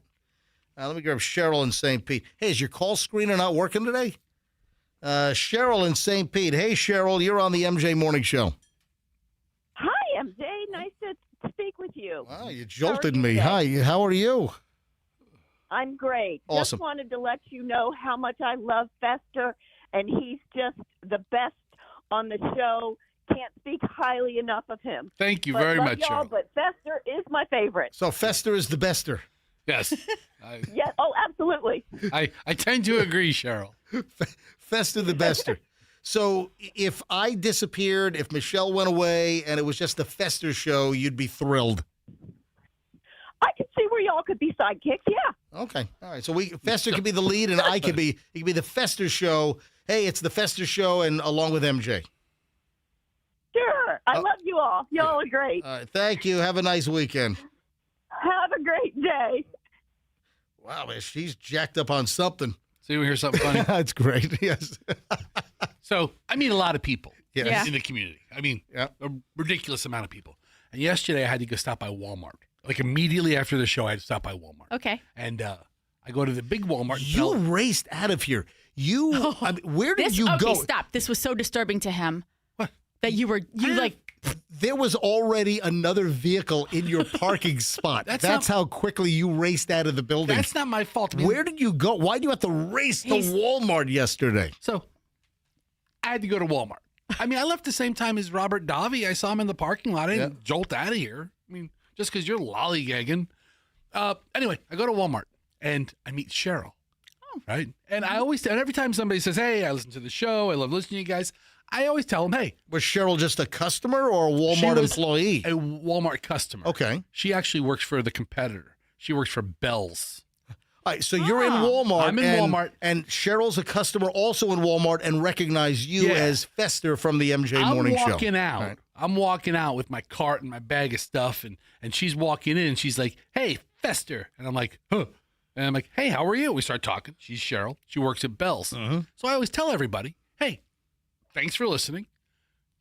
Let me grab Cheryl in St. Pete. Hey, is your call screener not working today? Cheryl in St. Pete. Hey, Cheryl, you're on the MJ Morning Show. Hi, MJ. Nice to speak with you. Wow, you jolted you me. today? Hi, how are you? I'm great. Awesome. Just wanted to let you know how much I love Fester, and he's just the best on the show. Can't speak highly enough of him. Thank you But very love much, y'all, Cheryl. But Fester is my favorite. So Fester is the bester. Yes, Yeah. Oh, absolutely. I tend to agree, Cheryl. Fester the bester. So if I disappeared, if Michelle went away, and it was just the Fester show, you'd be thrilled. I could see where y'all could be sidekicks. Yeah. Okay. All right. So Fester could be the lead, and he could be the Fester show. Hey, it's the Fester show, and along with MJ. Sure. I love you all. Y'all are great. All right. Thank you. Have a nice weekend. Have a great day. Wow, man, she's jacked up on something. So you want to hear something funny? That's great. Yes. So I meet a lot of people Yes. Yeah. in the community. I mean, Yeah. a ridiculous amount of people. And yesterday I had to go stop by Walmart. Like immediately after the show, I had to stop by Walmart. Okay. And I go to the big Walmart. You raced out of here. I mean, where did you go? Okay, stop. This was so disturbing to him. What? That There was already another vehicle in your parking spot. That's how quickly you raced out of the building. That's not my fault. I mean, Where did you go? Why do you have to race to Walmart yesterday? So I had to go to Walmart. I mean, I left the same time as Robert Davi. I saw him in the parking lot. I didn't jolt out of here. I mean, just because you're lollygagging. Anyway, I go to Walmart and I meet Cheryl. Oh. Right? And I always, and every time somebody says, hey, I listen to the show, I love listening to you guys, I always tell them, hey. Was Cheryl just a customer or a Walmart employee? A Walmart customer. Okay. She actually works for the competitor. She works for Bell's. All right, so you're in Walmart. I'm in Walmart. And Cheryl's a customer also in Walmart and recognized you as Fester from the MJ Morning Show. I'm walking out. Right. I'm walking out with my cart and my bag of stuff, and she's walking in, and she's like, hey, Fester. And I'm like, huh. And I'm like, hey, how are you? We start talking. She's Cheryl. She works at Bell's. Uh-huh. So I always tell everybody, hey, thanks for listening.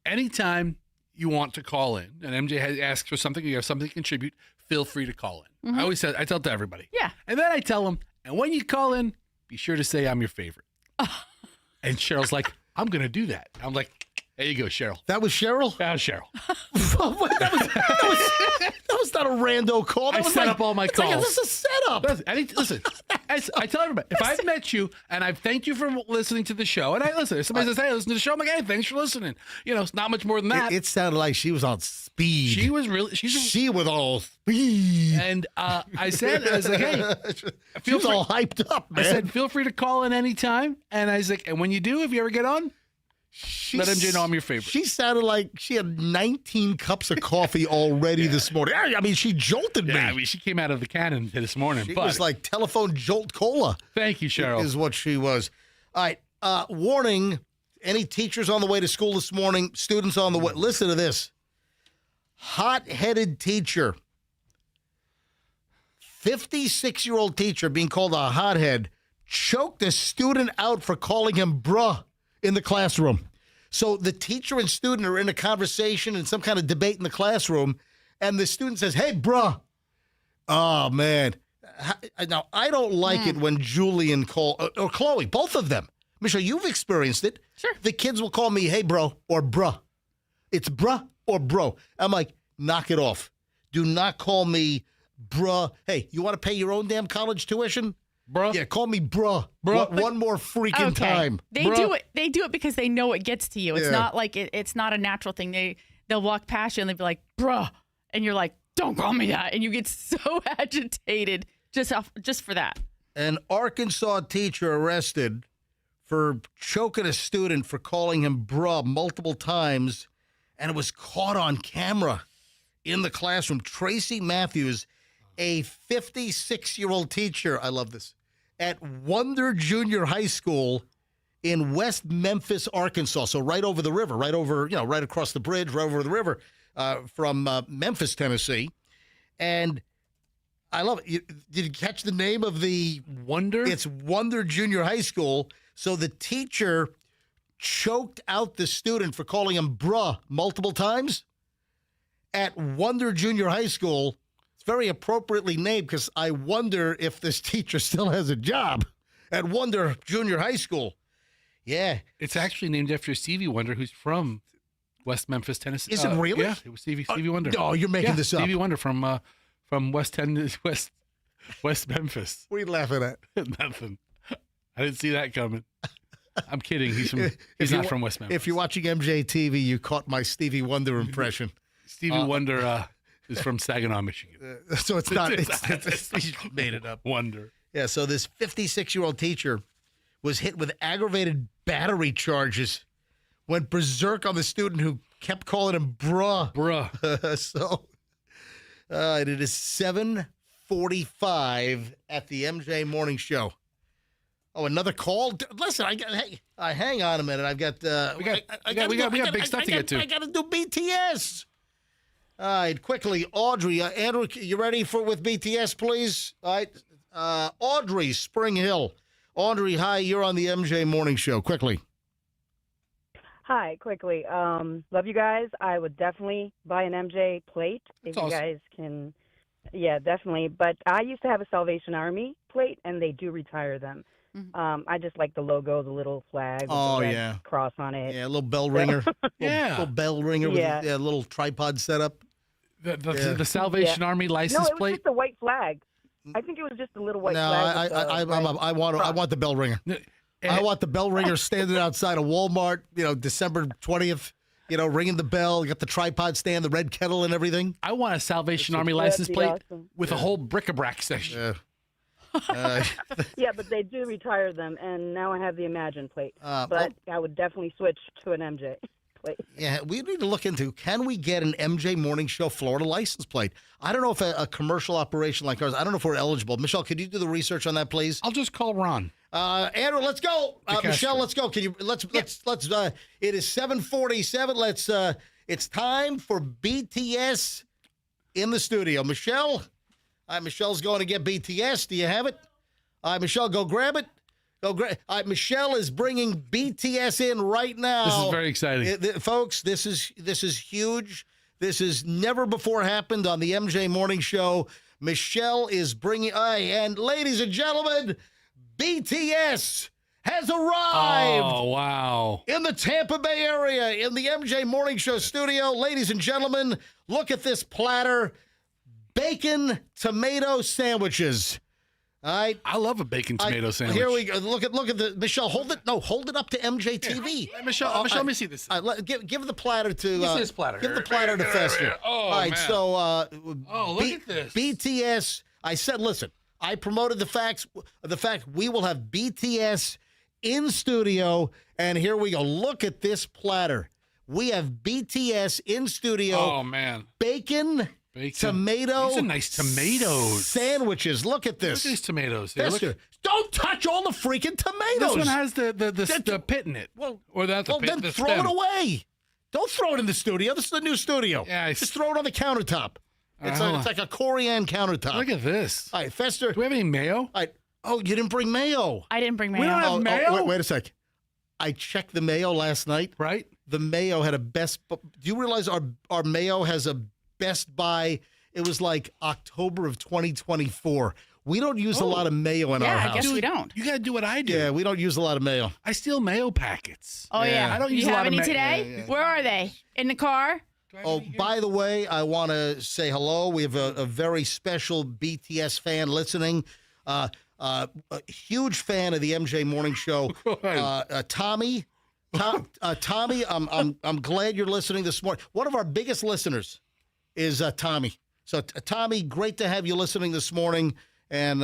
Anytime you want to call in and MJ asks for something, or you have something to contribute, feel free to call in. Mm-hmm. I tell it to everybody. Yeah. And then I tell them, and when you call in, be sure to say I'm your favorite. And Cheryl's like, I'm going to do that. I'm like, there you go, Cheryl. That was Cheryl? That was Cheryl. that was not a rando call. That I was set up all my calls. This is a setup. Listen, I tell everybody, if I've met you and I've thanked you for listening to the show, and if somebody says, hey, listen to the show, I'm like, hey, thanks for listening. You know, it's not much more than that. It sounded like she was on speed. She was really, she was all speed. And I was like, hey, she was all hyped up, man. I said, feel free to call in anytime. And I was like, and when you do, if you ever get on, let MJ know I'm your favorite. She sounded like she had 19 cups of coffee already this morning. I mean, she jolted me. I mean, she came out of the cannon this morning. She was like telephone jolt cola. Thank you, Cheryl. Is what she was. All right. Warning, any teachers on the way to school this morning, students on the way. Listen to this. Hot-headed teacher. 56-year-old teacher being called a hothead choked a student out for calling him bruh in the classroom. So the teacher and student are in a conversation and some kind of debate in the classroom, and the student says, hey, bruh. Oh, man. Now, I don't like it when Julian or Chloe, both of them. Michelle, you've experienced it. Sure. The kids will call me, hey, bro, or bruh. It's bruh or bro. I'm like, knock it off. Do not call me bruh. Hey, you want to pay your own damn college tuition? Bruh. Yeah, call me bruh. One more freaking time. They do it. They do it because they know it gets to you. It's not like it's not a natural thing. They'll walk past you and they'll be like, bruh. And you're like, don't call me that. And you get so agitated just for that. An Arkansas teacher arrested for choking a student for calling him bruh multiple times, and it was caught on camera in the classroom. Tracy Matthews, a 56-year-old teacher, I love this, at Wonder Junior High School in West Memphis, Arkansas. So right over the river, right across the bridge, right over the river from Memphis, Tennessee. And I love it. Did you catch the name of the Wonder? It's Wonder Junior High School. So the teacher choked out the student for calling him bruh multiple times at Wonder Junior High School. It's very appropriately named because I wonder if this teacher still has a job at Wonder Junior High School. Yeah. It's actually named after Stevie Wonder, who's from West Memphis, Tennessee. Is it really? Yeah, it was Stevie Wonder. No, you're making this up. Stevie Wonder from West Memphis. What are you laughing at? Nothing. I didn't see that coming. I'm kidding. He's not from West Memphis. If you're watching MJ TV, you caught my Stevie Wonder impression. Stevie Wonder is from Saginaw, Michigan. So it's not. He made it up. Wonder. Yeah. So this 56-year-old teacher was hit with aggravated battery charges. Went berserk on the student who kept calling him bruh. So it is 7:45 at the MJ Morning Show. Oh, another call. Listen, hang on a minute. I've got we got big stuff to get to. I got to do BTS. All right, quickly, Audrey. Andrew, you ready with BTS, please? All right, Audrey, Spring Hill. Audrey, hi. You're on the MJ Morning Show. Quickly. Hi, quickly. Love you guys. I would definitely buy an MJ plate if That's you awesome. guys can. Yeah, definitely. But I used to have a Salvation Army plate, and they do retire them. I just like the logo, the little flag with Oh, the red yeah. cross on it. Yeah, a little bell ringer. Yeah. Little bell ringer Yeah. with a little tripod setup. The Salvation Army No, license it was plate. just a white flag. I think it was just a little white No, flag. with the I want the bell ringer. I want the bell ringer standing outside of Walmart, December 20th, ringing the bell, got the tripod stand, the red kettle and everything. I want a Salvation Army That'd license be plate awesome. with a whole bric-a-brac section. Yeah, but they do retire them, and now I have the Imagine plate. Well- But I would definitely switch to an MJ plate. Yeah, we need to look into, can we get an MJ Morning Show Florida license plate? I don't know if a commercial operation like ours, I don't know if we're eligible. Michelle, could you do the research on that, please? I'll just call Ron. Andrew, let's go. Michelle, let's go. Can you let's it is 7:47. It's time for BTS in the studio. Michelle, Michelle's going to get BTS. Do you have it? Michelle, go grab it. Michelle is bringing BTS in right now. This is very exciting. Folks, this is huge. This has never before happened on the MJ Morning Show. Michelle is bringing, and ladies and gentlemen, BTS has arrived. Oh, wow. In the Tampa Bay area, in the MJ Morning Show studio. Ladies and gentlemen, look at this platter. Bacon tomato sandwiches. All right. I love a bacon tomato sandwich. Here we go. Look at the Michelle. Hold it up to MJ TV. Hey, Michelle, let me see this. Give the platter to. This is platter. Give the platter to Fester. Oh, all right. man. So. Look at this. BTS. I said, listen. I promoted the fact we will have BTS in studio, and here we go. Look at this platter. We have BTS in studio. Oh man. Bacon. Tomato. These are nice tomatoes. Sandwiches. Look at this. Look at these tomatoes. Here, Fester, look. don't touch all the freaking tomatoes. This one has the pit in it. Well, or that's the pit. then the throw stem. it away. Don't throw it in the studio. This is the new studio. Yeah, just throw it on the countertop. It's like a corian countertop. Look at this. All right, Fester. Do we have any mayo? All right. Oh, you didn't bring mayo. I didn't bring mayo. We don't have mayo? Wait a sec. I checked the mayo last night. Right. The mayo had a best. Do you realize our mayo has a best by? It was like October of 2024. We don't use a lot of mayo in our house. I guess we don't. You got to do what I do. Yeah, we don't use a lot of mayo. I steal mayo packets. Oh, yeah. I don't you use a have lot of any mayo. today? Where are they? In the car? Oh, by the way, I want to say hello. We have a very special BTS fan listening. A huge fan of the MJ Morning Show. Tommy. Tommy, I'm glad you're listening this morning. One of our biggest listeners is Tommy. So, Tommy, great to have you listening this morning. And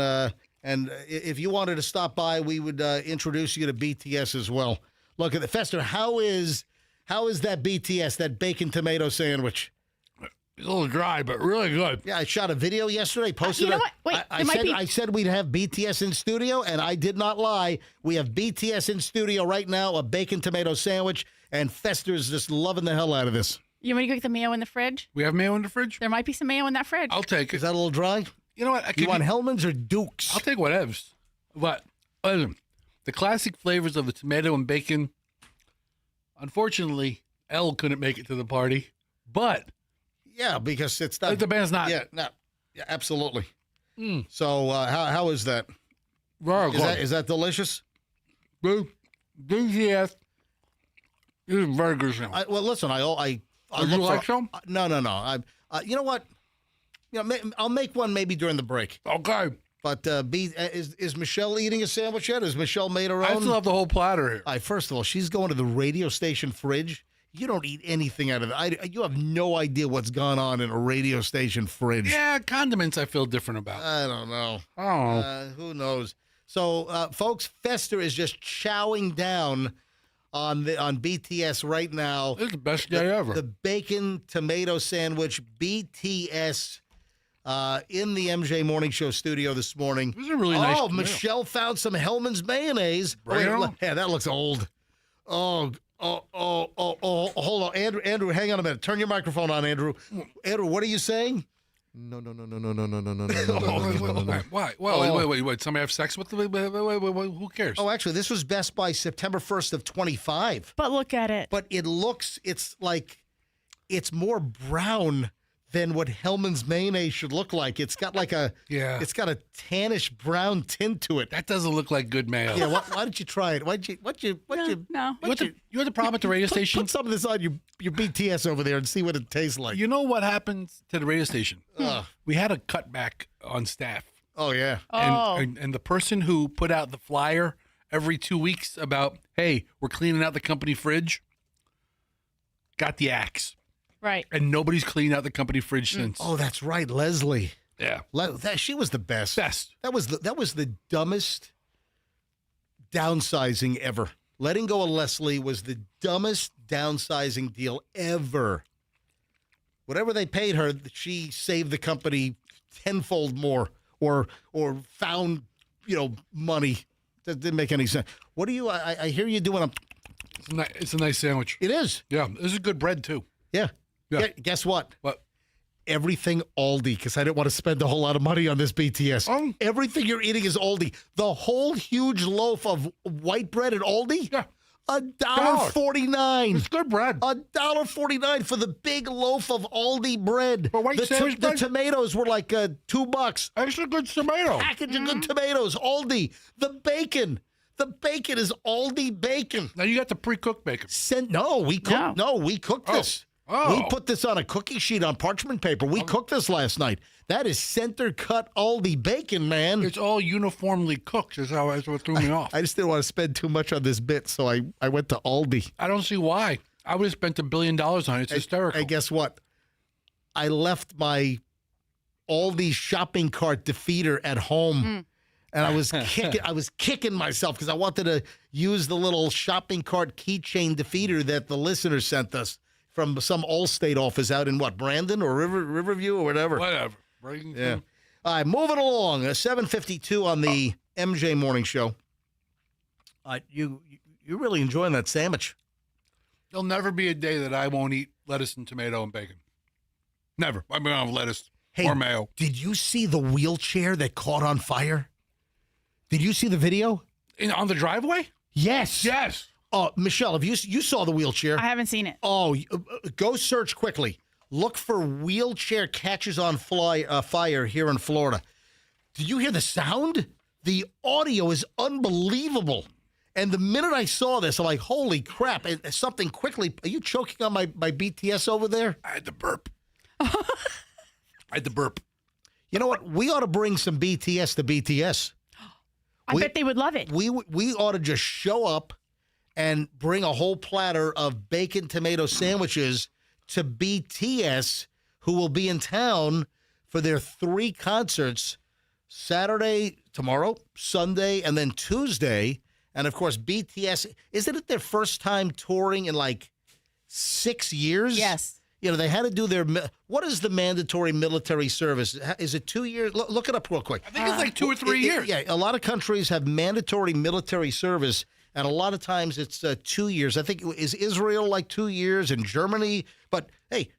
if you wanted to stop by, we would introduce you to BTS as well. Look at the Fester. How is that BTS, that bacon tomato sandwich? It's a little dry, but really good. Yeah, I shot a video yesterday. Posted you know it. what? Wait, I said we'd have BTS in studio, and I did not lie. We have BTS in studio right now, a bacon tomato sandwich, and Fester's just loving the hell out of this. You want me to go get the mayo in the fridge? We have mayo in the fridge? There might be some mayo in that fridge. I'll take it. Is that a little dry? You know what? You want Hellman's or Duke's? I'll take whatevs. But listen, the classic flavors of the tomato and bacon. Unfortunately, Elle couldn't make it to the party, but Yeah, because it's not. the band's not. Yeah, no, yeah, absolutely. So how is that? Very good. Is that delicious? DCS is a very good sandwich. Well, listen, I Would you look like for, some? No. You know what? I'll make one maybe during the break. Okay. But is Michelle eating a sandwich yet? Has Michelle made her own? I still have the whole platter here. All right, first of all, she's going to the radio station fridge. You don't eat anything out of it. You have no idea what's gone on in a radio station fridge. Yeah, condiments I feel different about. I don't know. Oh. Who knows? So, folks, Fester is just chowing down on BTS right now. This is the best day ever. The bacon tomato sandwich, BTS, in the MJ Morning Show studio this morning. This is a really nice Oh, tomato. Michelle found some Hellman's mayonnaise. Bring it on. Yeah, that looks old. Oh, hold on. Andrew, hang on a minute. Turn your microphone on, Andrew. Andrew, what are you saying? No. Why? Well, wait. Somebody have sex with the? Wait, who cares? Oh, actually, this was Best Buy September 1st of 25. But look at it. But it's like, it's more brown than what Hellman's mayonnaise should look like. It's got like it's got a tannish brown tint to it. That doesn't look like good mayo. Yeah, why did you try it? No. You had the problem at the radio station? Put some of this on your BTS over there and see what it tastes like. You know what happens to the radio station? Ugh. We had a cutback on staff. Oh, yeah. And the person who put out the flyer every 2 weeks about, hey, we're cleaning out the company fridge, got the axe. Right. And nobody's cleaned out the company fridge since. Oh, that's right, Leslie. Yeah. She was the best. Best. That was the dumbest downsizing ever. Letting go of Leslie was the dumbest downsizing deal ever. Whatever they paid her, she saved the company tenfold more, or found money. That didn't make any sense. What do you? I hear you doing It's a nice sandwich. It is. Yeah, this is good bread too. Yeah. Yeah. Guess what? What? Everything Aldi, because I didn't want to spend a whole lot of money on this BTS. Everything you're eating is Aldi. The whole huge loaf of white bread at Aldi? Yeah. $1.49. It's good bread. $1.49 for the big loaf of Aldi bread. For white sandwich The bread? tomatoes were like $2. Extra good tomato. Package of good tomatoes. Aldi. The bacon is Aldi bacon. Now you got the pre-cooked bacon. We cooked this. Oh. We put this on a cookie sheet on parchment paper. We cooked this last night. That is center cut Aldi bacon, man. It's all uniformly cooked. That's what threw me off. I just didn't want to spend too much on this bit, so I went to Aldi. I don't see why. I would have spent $1 billion on it. It's hysterical. And guess what? I left my Aldi shopping cart defeater at home. And I was kicking myself because I wanted to use the little shopping cart keychain defeater that the listener sent us from some Allstate office out in Brandon or Riverview or whatever. Whatever. Yeah. All right, moving along. 7:52 on the MJ Morning Show. You're really enjoying that sandwich. There'll never be a day that I won't eat lettuce and tomato and bacon. Never. I'm going to have lettuce or mayo. Did you see the wheelchair that caught on fire? Did you see the video? On the driveway? Yes. Yes. Michelle, if you saw the wheelchair. I haven't seen it. Oh, go search quickly. Look for wheelchair catches on fire here in Florida. Did you hear the sound? The audio is unbelievable. And the minute I saw this, I'm like, holy crap. Something quickly. Are you choking on my BTS over there? I had to burp. You know what? We ought to bring some BTS to BTS. I bet they would love it. We ought to just show up and bring a whole platter of bacon tomato sandwiches to BTS, who will be in town for their 3 concerts, Saturday, tomorrow, Sunday, and then Tuesday. And, of course, BTS, isn't it their first time touring in like 6 years? Yes. They had to do their, what is the mandatory military service? Is it 2 years? Look it up real quick. I think it's like 2 or 3 years. Yeah, a lot of countries have mandatory military service, and a lot of times it's 2 years. I think, is Israel like 2 years, and Germany? But, hey,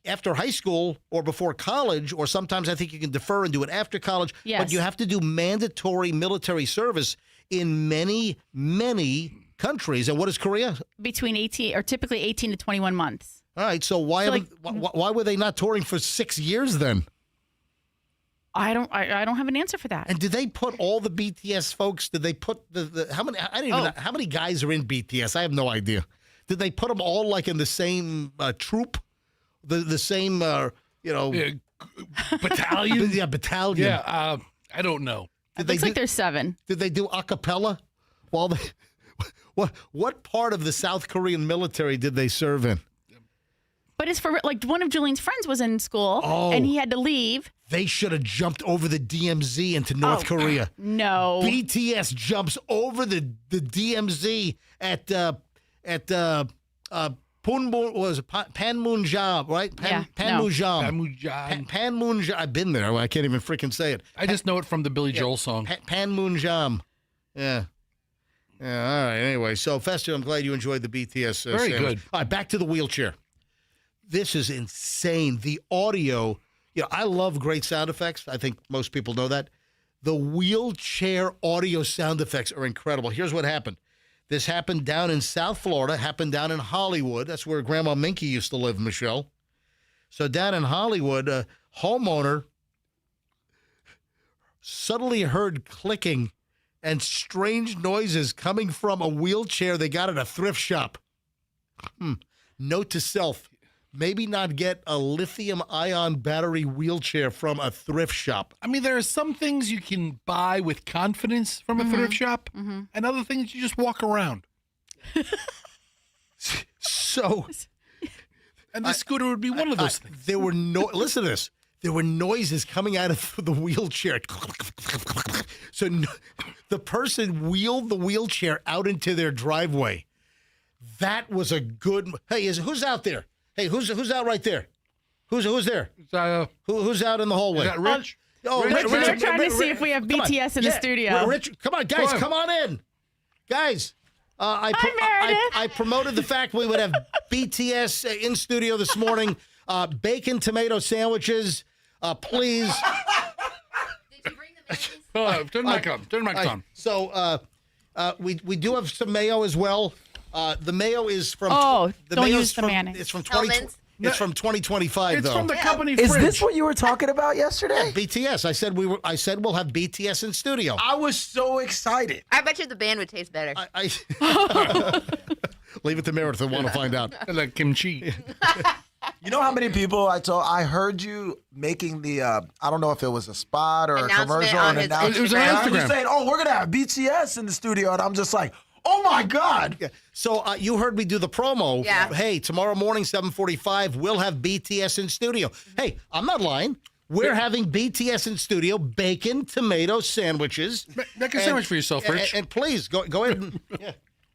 after high school or before college, or sometimes I think you can defer and do it after college, yes. But you have to do mandatory military service in many, many countries. And what is Korea? Between 18, or typically 18 to 21 months. All right, so why were they not touring for 6 years then? I don't have an answer for that. And did they put all the BTS folks? Did they put the how many? I don't even know how many guys are in BTS. I have no idea. Did they put them all like in the same troop, the same battalion? Yeah, battalion. Yeah, I don't know. It looks like there's 7. Did they do a cappella? What part of the South Korean military did they serve in? But it's for, like, one of Julian's friends was in school, and he had to leave. They should have jumped over the DMZ into North Korea. No. BTS jumps over the DMZ at Panmunjom, right? Panmunjom. Panmunjom. I've been there. I can't even freaking say it. I just know it from the Billy Joel song. Panmunjom. Yeah. Yeah, all right. Anyway, so Fester, I'm glad you enjoyed the BTS. Very sandwich. good. All right, back to the wheelchair. This is insane. The audio, I love great sound effects. I think most people know that. The wheelchair audio sound effects are incredible. Here's what happened. This happened down in South Florida, happened down in Hollywood. That's where Grandma Minky used to live, Michelle. So down in Hollywood, a homeowner suddenly heard clicking and strange noises coming from a wheelchair they got at a thrift shop. Note to self, maybe not get a lithium-ion battery wheelchair from a thrift shop. I mean, there are some things you can buy with confidence from a thrift shop, and other things you just walk around. So, and the scooter would be one of those things. There were listen to this. There were noises coming out of the wheelchair. So the person wheeled the wheelchair out into their driveway. That was a good. Hey, who's out there? Hey, who's out right there? Who's there? Who's out in the hallway? Is that Rich? Rich, we're trying to see if we have BTS in the studio. Rich, come on, guys, come on in. Guys, I promoted the fact we would have BTS in studio this morning. Bacon tomato sandwiches, please. Did you bring the mayonnaise? Turn the mic on. So we do have some mayo as well. The mayo is from. The don't mayo's use the mayonnaise. It's from 20. It's from 2025 It's though. from the company Is fridge. this what you were talking about yesterday? BTS. I said we'll have BTS in studio. I was so excited. I bet you the band would taste better. Leave it to Meredith to want to find out. Like kimchi. You know how many people I heard you making the I don't know if it was a spot or Announcement a commercial on or his an announcement. It was on And Instagram. you saying, "Oh, we're gonna have BTS in the studio," and I'm just like, "Oh my god!" Yeah. So you heard me do the promo. Yeah. Hey, tomorrow morning, 7:45, we'll have BTS in studio. Hey, I'm not lying. We're having BTS in studio, bacon, tomato sandwiches. Make a sandwich for yourself, Rich. And please go ahead.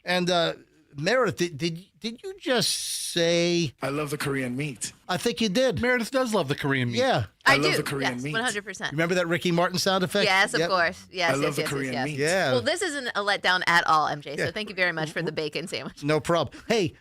And Meredith, did you just say? I love the Korean meat. I think you did. Meredith does love the Korean meat. Yeah. I love do. the Korean Yes, meat. 100%. Remember that Ricky Martin sound effect? Yes, of Yep. course. Yes, I love the yes, Korean yes. meat. Yeah. Well, this isn't a letdown at all, MJ. Yeah. So thank you very much for the bacon sandwich. No problem. Hey,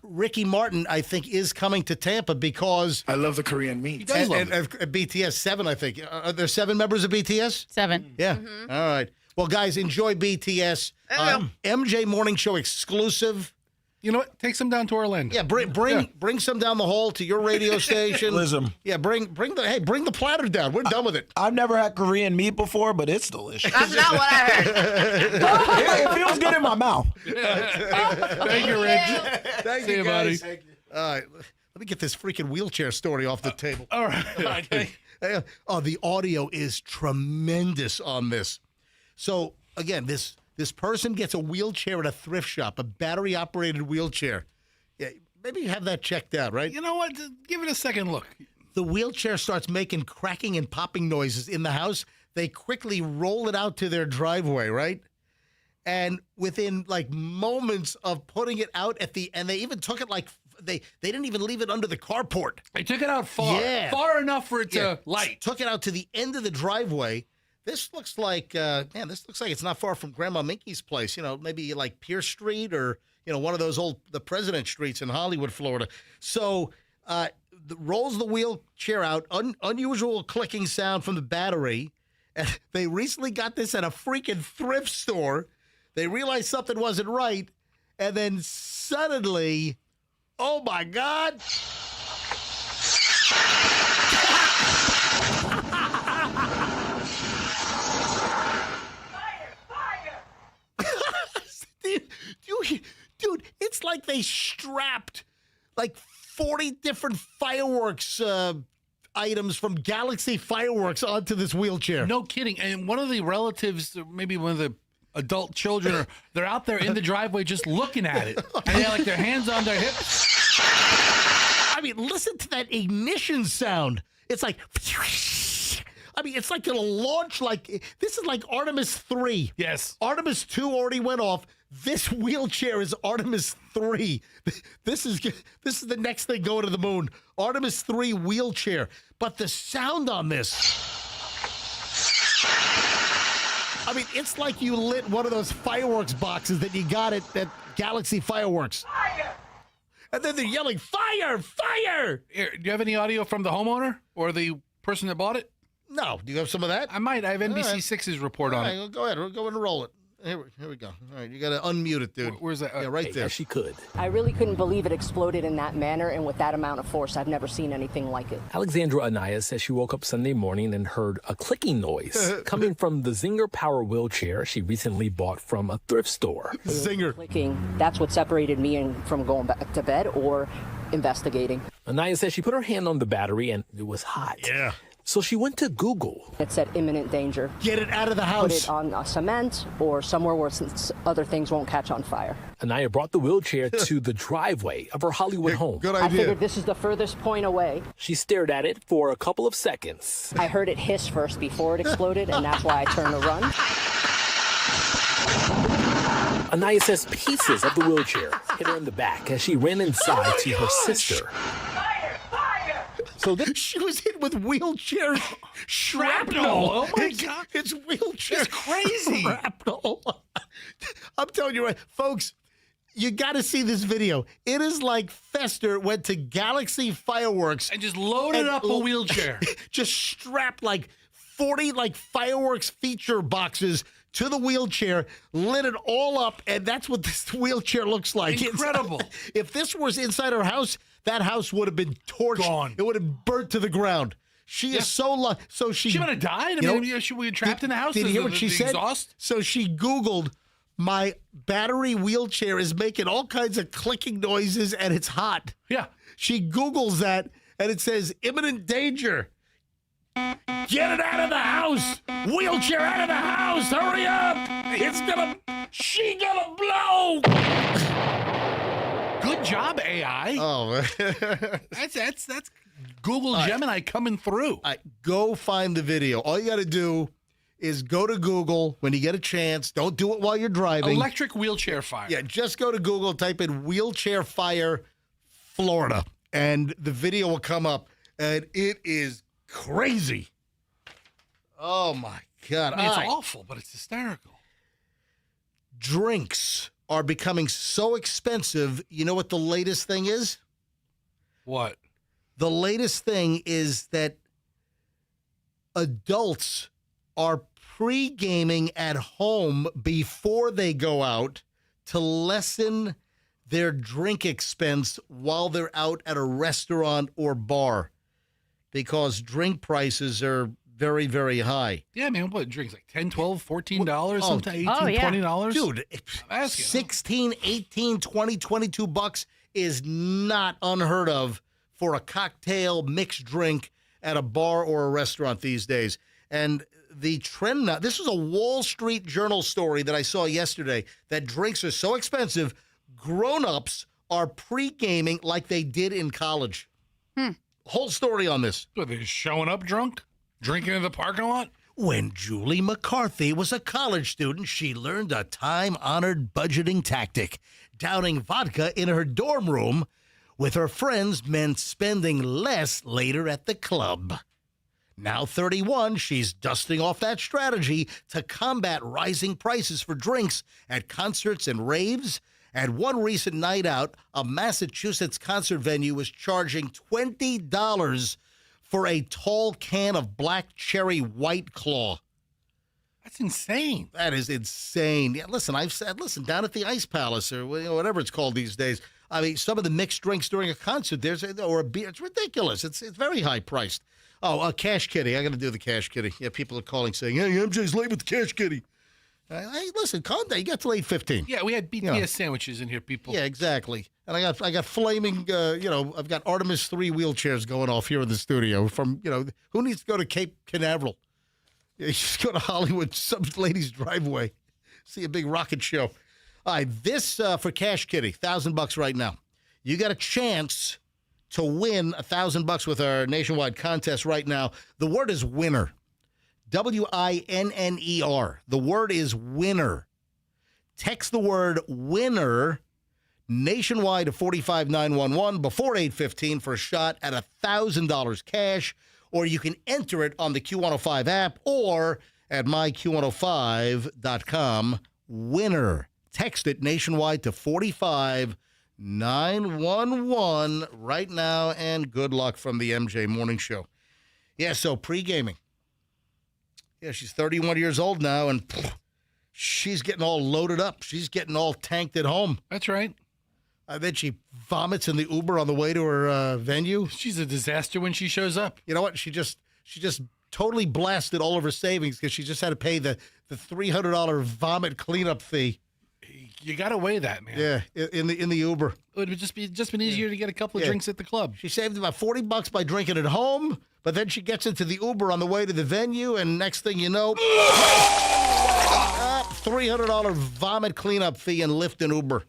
Ricky Martin, I think, is coming to Tampa because. I love the Korean meat. does love and BTS 7, I think. Are there 7 members of BTS? 7. Yeah. All right. Well, guys, enjoy BTS. MJ Morning Show exclusive. You know what? Take some down to Orlando. Yeah, bring some down the hall to your radio station. Listen. Yeah, bring the platter down. We're done with it. I've never had Korean meat before, but it's delicious. That's not what I heard. it feels good in my mouth. Thank you, Rich. Thank See you, guys. buddy. All right, let me get this freaking wheelchair story off the table. All right. Hey, the audio is tremendous on this. So again, this person gets a wheelchair at a thrift shop, a battery-operated wheelchair. Yeah, maybe have that checked out, right? You know what? Give it a second look. The wheelchair starts making cracking and popping noises in the house. They quickly roll it out to their driveway, right? And within like moments of putting it out and they even took it like they didn't even leave it under the carport. They took it out far. Yeah. Far enough for it to light. Took it out to the end of the driveway. This looks like, this looks like it's not far from Grandma Minky's place. You know, maybe like Pierce Street or, one of those the President Streets in Hollywood, Florida. So rolls the wheelchair out, unusual clicking sound from the battery. And they recently got this at a freaking thrift store. They realized something wasn't right. And then suddenly, oh my God. Dude, it's like they strapped like 40 different fireworks items from Galaxy Fireworks onto this wheelchair. No kidding. And one of the relatives, maybe one of the adult children, they're out there in the driveway just looking at it. And they have like their hands on their hips. I mean, listen to that ignition sound. It's like... it's like going to launch this is like Artemis 3. Yes. Artemis 2 already went off. This wheelchair is Artemis 3. This is the next thing going to the moon. Artemis 3 wheelchair. But the sound on this, it's like you lit one of those fireworks boxes that you got at Galaxy Fireworks. Fire! And then they're yelling, fire, fire! Here, do you have any audio from the homeowner or the person that bought it? No. Do you have some of that? I might. I have All right. NBC6's report on it. Well, go ahead. We'll go and roll it. Here we go. All right, you got to unmute it, dude. Where's that? Yeah, right there. She could. I really couldn't believe it exploded in that manner and with that amount of force. I've never seen anything like it. Alexandra Anaya says she woke up Sunday morning and heard a clicking noise coming from the Zinger Power wheelchair she recently bought from a thrift store. Zinger. Clicking. That's what separated me from going back to bed or investigating. Anaya says she put her hand on the battery and it was hot. Yeah. So she went to Google. It said imminent danger. Get it out of the house. Put it on cement or somewhere where other things won't catch on fire. Anaya brought the wheelchair to the driveway of her Hollywood home. Good I idea. figured this is the furthest point away. She stared at it for a couple of seconds. I heard it hiss first before it exploded, and that's why I turned to run. Anaya says pieces of the wheelchair hit her in the back as she ran inside to her sister. So she was hit with wheelchair shrapnel. Oh, my God. It's wheelchair It's crazy. shrapnel. I'm telling you right, folks, you got to see this video. It is like Fester went to Galaxy Fireworks And just loaded up a wheelchair. just strapped like 40 like fireworks feature boxes to the wheelchair, lit it all up, and that's what this wheelchair looks like. Incredible. If this was inside her house, that house would have been torched. Gone. It would have burnt to the ground. She is so lucky. So she might have died. I mean, she was trapped in the house. Did you hear what she said? Exhaust? So she Googled, my battery wheelchair is making all kinds of clicking noises and it's hot. Yeah. She Googles that and it says imminent danger. Get it out of the house! Wheelchair out of the house! Hurry up! She gonna blow! Good job, AI. Oh, That's Google Gemini coming through. Go find the video. All you got to do is go to Google when you get a chance. Don't do it while you're driving. Electric wheelchair fire. Yeah, just go to Google, type in wheelchair fire Florida, and the video will come up. And it is crazy. Oh, my God. I mean, it's All right. awful, but it's hysterical. Drinks are becoming so expensive. You know what the latest thing is? What? The latest thing is that adults are pre-gaming at home before they go out to lessen their drink expense while they're out at a restaurant or bar because drink prices are very, very high. Yeah, man, what drinks like $10, $12, $14, sometimes $18, $20? Dude, I'm asking. 16, 18, 20, 22 bucks is not unheard of for a cocktail mixed drink at a bar or a restaurant these days. And the trend now, this is a Wall Street Journal story that I saw yesterday, that drinks are so expensive, grown-ups are pre-gaming like they did in college. Whole story on this. What, they're just showing up drunk? Drinking in the parking lot? When Julie McCarthy was a college student, she learned a time-honored budgeting tactic. Downing vodka in her dorm room with her friends meant spending less later at the club. Now 31, she's dusting off that strategy to combat rising prices for drinks at concerts and raves. At one recent night out, a Massachusetts concert venue was charging $20 for a tall can of Black Cherry White Claw. That's insane. That is insane. Yeah, listen, I've said, down at the Ice Palace or whatever it's called these days, I mean, some of the mixed drinks during a concert, or a beer, it's ridiculous. It's very high priced. Oh, a Cash Kitty. I got to do the Cash Kitty. Yeah, people are calling saying, hey, MJ's late with the Cash Kitty. Hey, listen, calm down. You got to 8:15. Yeah, we had BTS sandwiches in here, people. Yeah, exactly. And I got flaming, I've got Artemis 3 wheelchairs going off here in the studio from, who needs to go to Cape Canaveral? Yeah, you just go to Hollywood, some lady's driveway, see a big rocket show. All right, this for Cash Kitty, $1,000 right now. You got a chance to win $1,000 with our nationwide contest right now. The word is winner. WINNER. The word is winner. Text the word winner nationwide to 45911 before 8:15 for a shot at $1,000 cash, or you can enter it on the Q105 app or at myQ105.com. Winner. Text it nationwide to 45911 right now, and good luck from the MJ Morning Show. Yeah, so pre-gaming. Yeah, she's 31 years old now, and she's getting all loaded up. She's getting all tanked at home. That's right. Then she vomits in the Uber on the way to her venue. She's a disaster when she shows up. You know what? She just totally blasted all of her savings because she just had to pay the $300 vomit cleanup fee. You got to weigh that, man. Yeah, in the Uber. It would have just been easier to get a couple of drinks at the club. She saved about $40 by drinking at home, but then she gets into the Uber on the way to the venue, and next thing you know, $300 vomit cleanup fee and Lyft and Uber.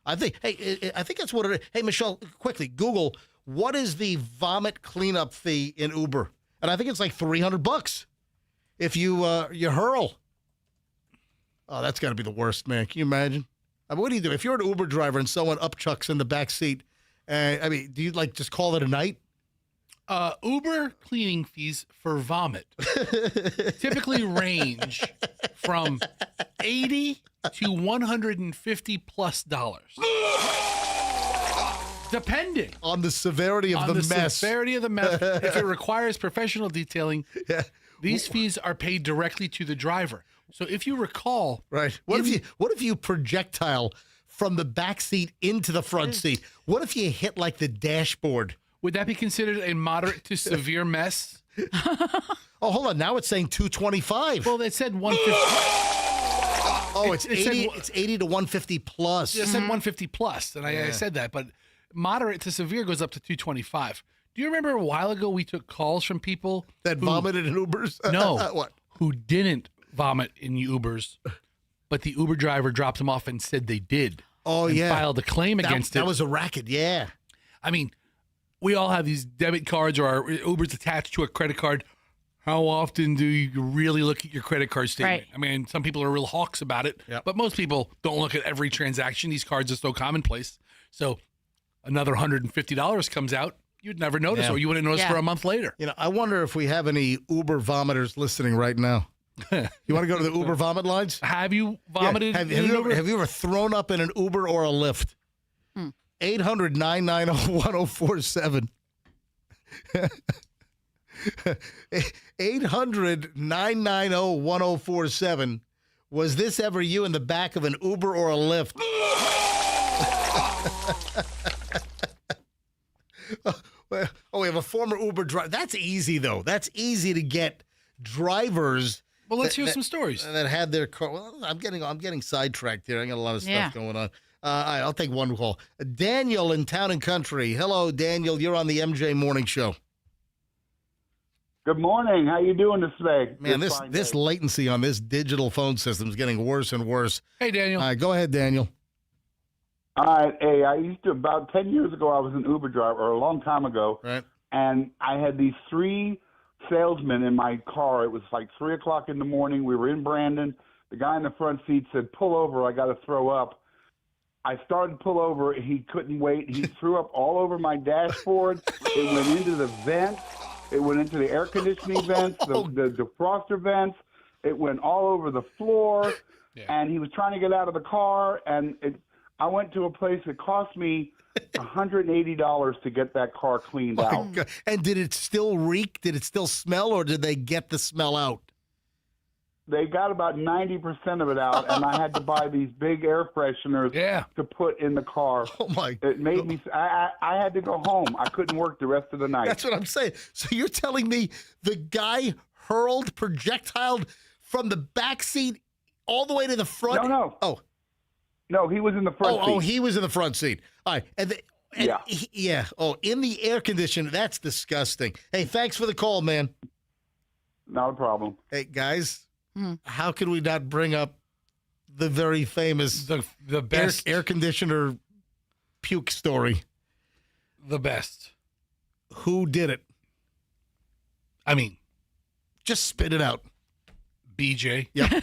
I think that's what it is. Hey, Michelle, quickly, Google, what is the vomit cleanup fee in Uber? And I think it's like $300 if you hurl. Oh, that's got to be the worst, man. Can you imagine? I mean, what do you do? If you're an Uber driver and someone upchucks in the back seat, I mean, do you just call it a night? Uber cleaning fees for vomit typically range from $80 to $150+ depending on the severity of the mess. Severity of the mess. If it requires professional detailing, these fees are paid directly to the driver. So if you recall, right? What if you projectile from the back seat into the front seat? What if you hit like the dashboard? Would that be considered a moderate to severe mess? Oh, hold on. Now it's saying 225. Well, it said 150. Oh, it's 80. It's 80 to 150 plus. Yeah, it said 150 plus, and I said that, but moderate to severe goes up to 225. Do you remember a while ago we took calls from people that vomited in Ubers? No, what? Who didn't vomit in Ubers, but the Uber driver dropped them off and said they did. Oh, and yeah. Filed a claim against it. That was a racket, yeah. I mean, we all have these debit cards or our Uber's attached to a credit card. How often do you really look at your credit card statement? Right. I mean, some people are real hawks about it, but most people don't look at every transaction. These cards are so commonplace. So another $150 comes out, you'd never notice, or you wouldn't notice for a month later. You know, I wonder if we have any Uber vomiters listening right now. You want to go to the Uber vomit lines? Have you vomited? Have you ever thrown up in an Uber or a Lyft? 800-990-1047. 800-990-1047. Was this ever you in the back of an Uber or a Lyft? Oh, we have a former Uber driver. That's easy, though. That's easy to get drivers. Well, let's hear some stories that had their car. Well, I'm getting sidetracked here. I got a lot of stuff going on. All right, I'll take one call. Daniel in Town and Country. Hello, Daniel. You're on the MJ Morning Show. Good morning. How you doing today? Man, this latency on this digital phone system is getting worse and worse. Hey, Daniel. All right, go ahead, Daniel. All right. Hey, I used to, about 10 years ago, I was an Uber driver, or a long time ago. Right. And I had these three salesmen in my car. It was like 3 o'clock in the morning. We were in Brandon. The guy in the front seat said, "Pull over. I got to throw up." I started to pull over. He couldn't wait. He threw up all over my dashboard. It went into the vents. It went into the air conditioning vents, the defroster vents. It went all over the floor. And he was trying to get out of the car. And I went to a place that cost me $180 to get that car cleaned out. God. And did it still reek? Did it still smell, or did they get the smell out? They got about 90% of it out, and I had to buy these big air fresheners to put in the car. Oh, my. It made me – I had to go home. I couldn't work the rest of the night. That's what I'm saying. So you're telling me the guy hurled projectiled from the back seat all the way to the front? No. Oh. No, he was in the front seat. Oh, he was in the front seat. All right. Oh, in the air conditioner. That's disgusting. Hey, thanks for the call, man. Not a problem. Hey, guys. How can we not bring up the very famous the best air conditioner puke story? The best. Who did it? I mean, just spit it out. BJ. Yeah.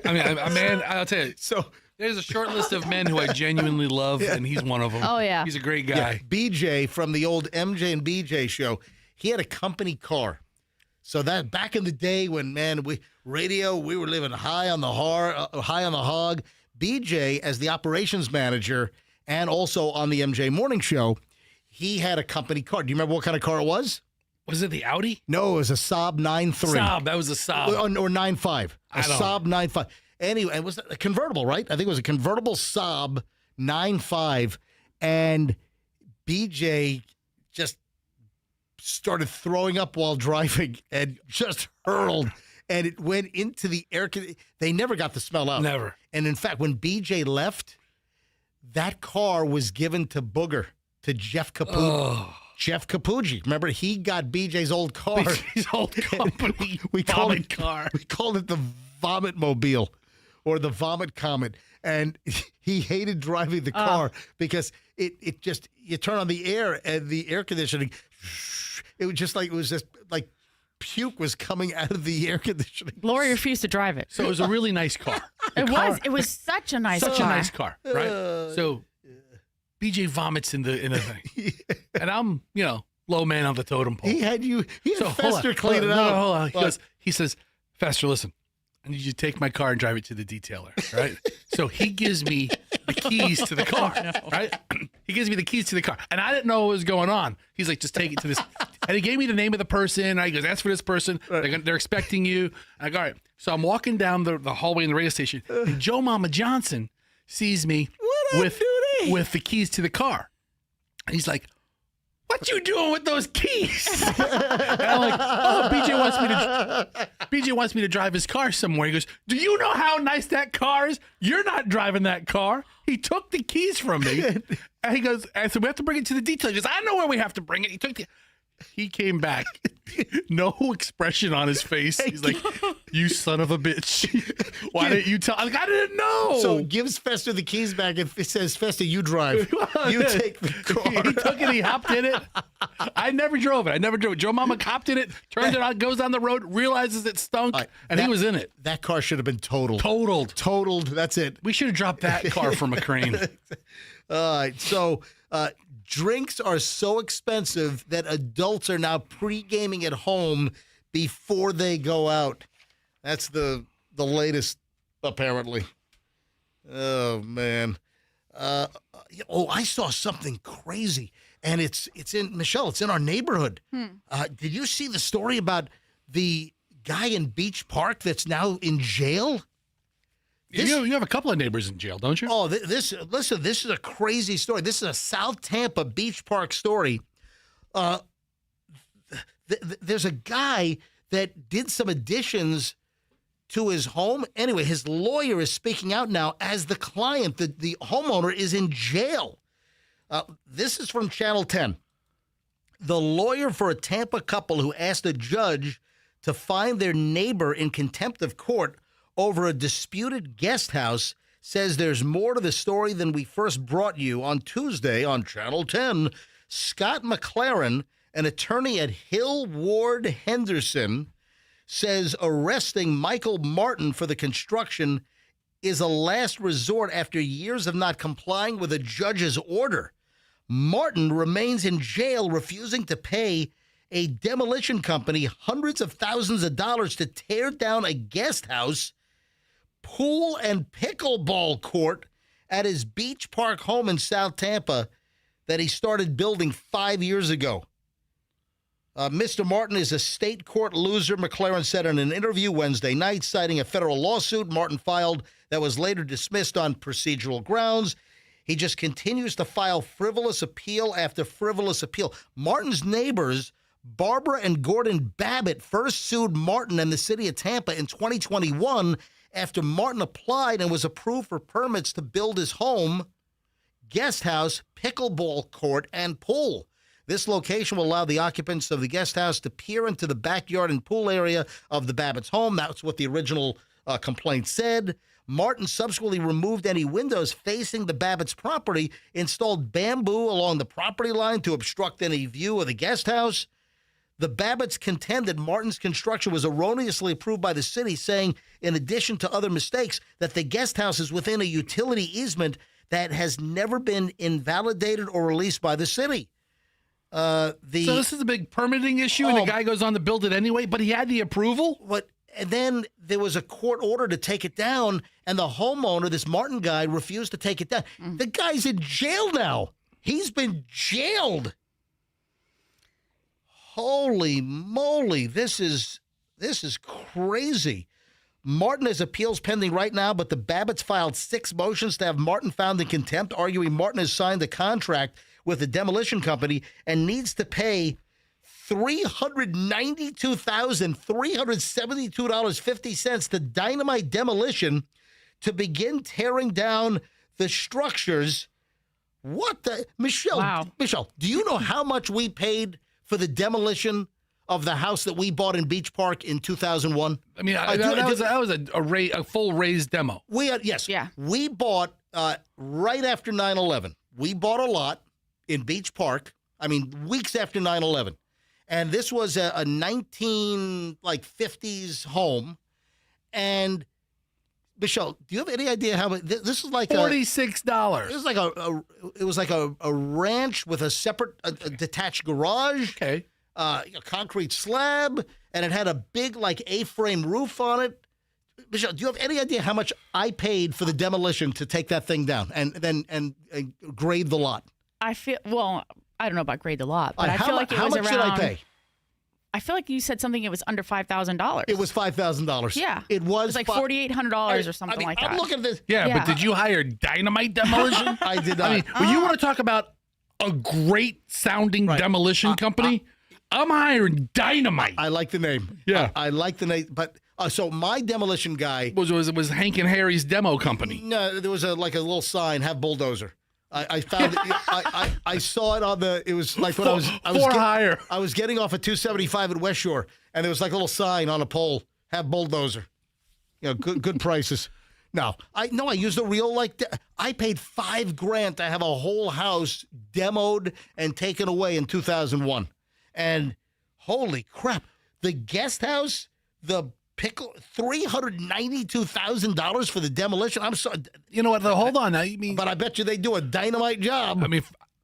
I mean, man, I'll tell you. So there's a short list of men who I genuinely love, and he's one of them. Oh, yeah. He's a great guy. Yeah. BJ from the old MJ and BJ show. He had a company car. So that back in the day when, man, we were living high on the hog. BJ, as the operations manager and also on the MJ Morning Show, he had a company car. Do you remember what kind of car it was? Was it the Audi? No, it was a Saab 9.3. Saab. That was a Saab. Or 9.5. A Saab 9.5. Anyway, it was a convertible, right? I think it was a convertible Saab 9.5. And BJ just started throwing up while driving and just hurled. And it went into the air. They never got the smell out. Never. And in fact, when BJ left, that car was given to Booger, to Jeff Capucci. Oh. Jeff Capucci. Remember, he got BJ's old car. BJ's old company. We called it car. We called it the Vomit Mobile or the Vomit Comet. And he hated driving the car because it just, you turn on the air and the air conditioning, it was just like puke was coming out of the air conditioning. Lori refused to drive it. So it was a really nice car. It was such a nice car. Such a nice car, right? So BJ vomits in the thing. And I'm, low man on the totem pole. He had Fester clean it No, out. hold on. He says, Fester, listen, I need you to take my car and drive it to the detailer, right? So he gives me the keys to the car, right? He gives me the keys to the car. And I didn't know what was going on. He's like, just take it to this. And he gave me the name of the person. He goes, ask for this person. They're expecting you. I go, all right. So I'm walking down the hallway in the radio station. And Joe Mama Johnson sees me with the keys to the car. And he's like, what you doing with those keys? And I'm like, oh, BJ wants me to drive his car somewhere. He goes, do you know how nice that car is? You're not driving that car. He took the keys from me. And he goes, I said, we have to bring it to the detailer. He goes, I know where we have to bring it. He came back. No expression on his face. He's like, you son of a bitch. Why didn't you tell? I didn't know. So gives Fester the keys back and it says, Fester, you drive. You take the car. He took it. He hopped in it. I never drove it. Joe Mama hopped in it, turns it on, goes down the road, realizes it stunk, and he was in it. That car should have been totaled. Totaled. That's it. We should have dropped that car from a crane. All right. So drinks are so expensive that adults are now pre-gaming at home before they go out. That's the latest, apparently. Oh, man. I saw something crazy, and it's in, Michelle, it's in our neighborhood. Did you see the story about the guy in Beach Park that's now in jail? You have a couple of neighbors in jail, don't you? Oh, this is a crazy story. This is a South Tampa Beach Park story. There's a guy that did some additions to his home. Anyway, his lawyer is speaking out now as the client. The homeowner is in jail. This is from Channel 10. The lawyer for a Tampa couple who asked a judge to find their neighbor in contempt of court over a disputed guest house says there's more to the story than we first brought you. On Tuesday on Channel 10, Scott McLaren, an attorney at Hill Ward Henderson, says arresting Michael Martin for the construction is a last resort after years of not complying with a judge's order. Martin remains in jail, refusing to pay a demolition company hundreds of thousands of dollars to tear down a guest house, pool, and pickleball court at his Beach Park home in South Tampa that he started building 5 years ago. Mr. Martin is a state court loser, McLaren said in an interview Wednesday night, citing a federal lawsuit Martin filed that was later dismissed on procedural grounds. He just continues to file frivolous appeal after frivolous appeal. Martin's neighbors, Barbara and Gordon Babbitt, first sued Martin and the city of Tampa in 2021 after Martin applied and was approved for permits to build his home, guest house, pickleball court, and pool. This location will allow the occupants of the guest house to peer into the backyard and pool area of the Babbitt's home. That's what the original complaint said. Martin subsequently removed any windows facing the Babbitt's property, installed bamboo along the property line to obstruct any view of the guest house. The Babbitts contended Martin's construction was erroneously approved by the city, saying, in addition to other mistakes, that the guest house is within a utility easement that has never been invalidated or released by the city. So this is a big permitting issue, and the guy goes on to build it anyway, but he had the approval? And then there was a court order to take it down, and the homeowner, this Martin guy, refused to take it down. The guy's in jail now. He's been jailed. Holy moly, this is crazy. Martin has appeals pending right now, but the Babbitts filed 6 motions to have Martin found in contempt, arguing Martin has signed a contract with the demolition company and needs to pay $392,372.50 to Dynamite Demolition to begin tearing down the structures. What the? Michelle, Wow. Michelle, do you know how much we paid for the demolition of the house that we bought in Beach Park in 2001? I mean, that was a full raised demo. We had, yes. Yeah. We bought right after 9/11. We bought a lot in Beach Park. I mean, weeks after 9/11. And this was a 1950s home. And Michelle, do you have any idea how much this is like? $46. It was like it was like a ranch with a separate a detached garage. Okay. A concrete slab, and it had a big like A-frame roof on it. Michelle, do you have any idea how much I paid for the demolition to take that thing down and then grade the lot? I don't know about grade the lot, but I how feel like it how was much around. did I pay? I feel like you said something. It was under $5,000. It was $5,000. Yeah, it was like $4,800 or something like that. I'm looking at this. Yeah, but did you hire Dynamite Demolition? I did not. I mean, when you want to talk about a great sounding demolition company, I'm hiring Dynamite. I like the name. Yeah, I like the name. But so my demolition guy was Hank and Harry's demo company. No, there was a little sign, have bulldozer. I found it. I saw it on the. It was like when I was hire. I was getting off at 275 at West Shore, and there was like a little sign on a pole, have bulldozer. You know, good prices. No, I used a real I paid $5,000 to have a whole house demoed and taken away in 2001, and holy crap, the guest house, the pickle, $392,000 for the demolition. I'm sorry. You know what? Though, hold on. But I bet you they do a dynamite job. I mean,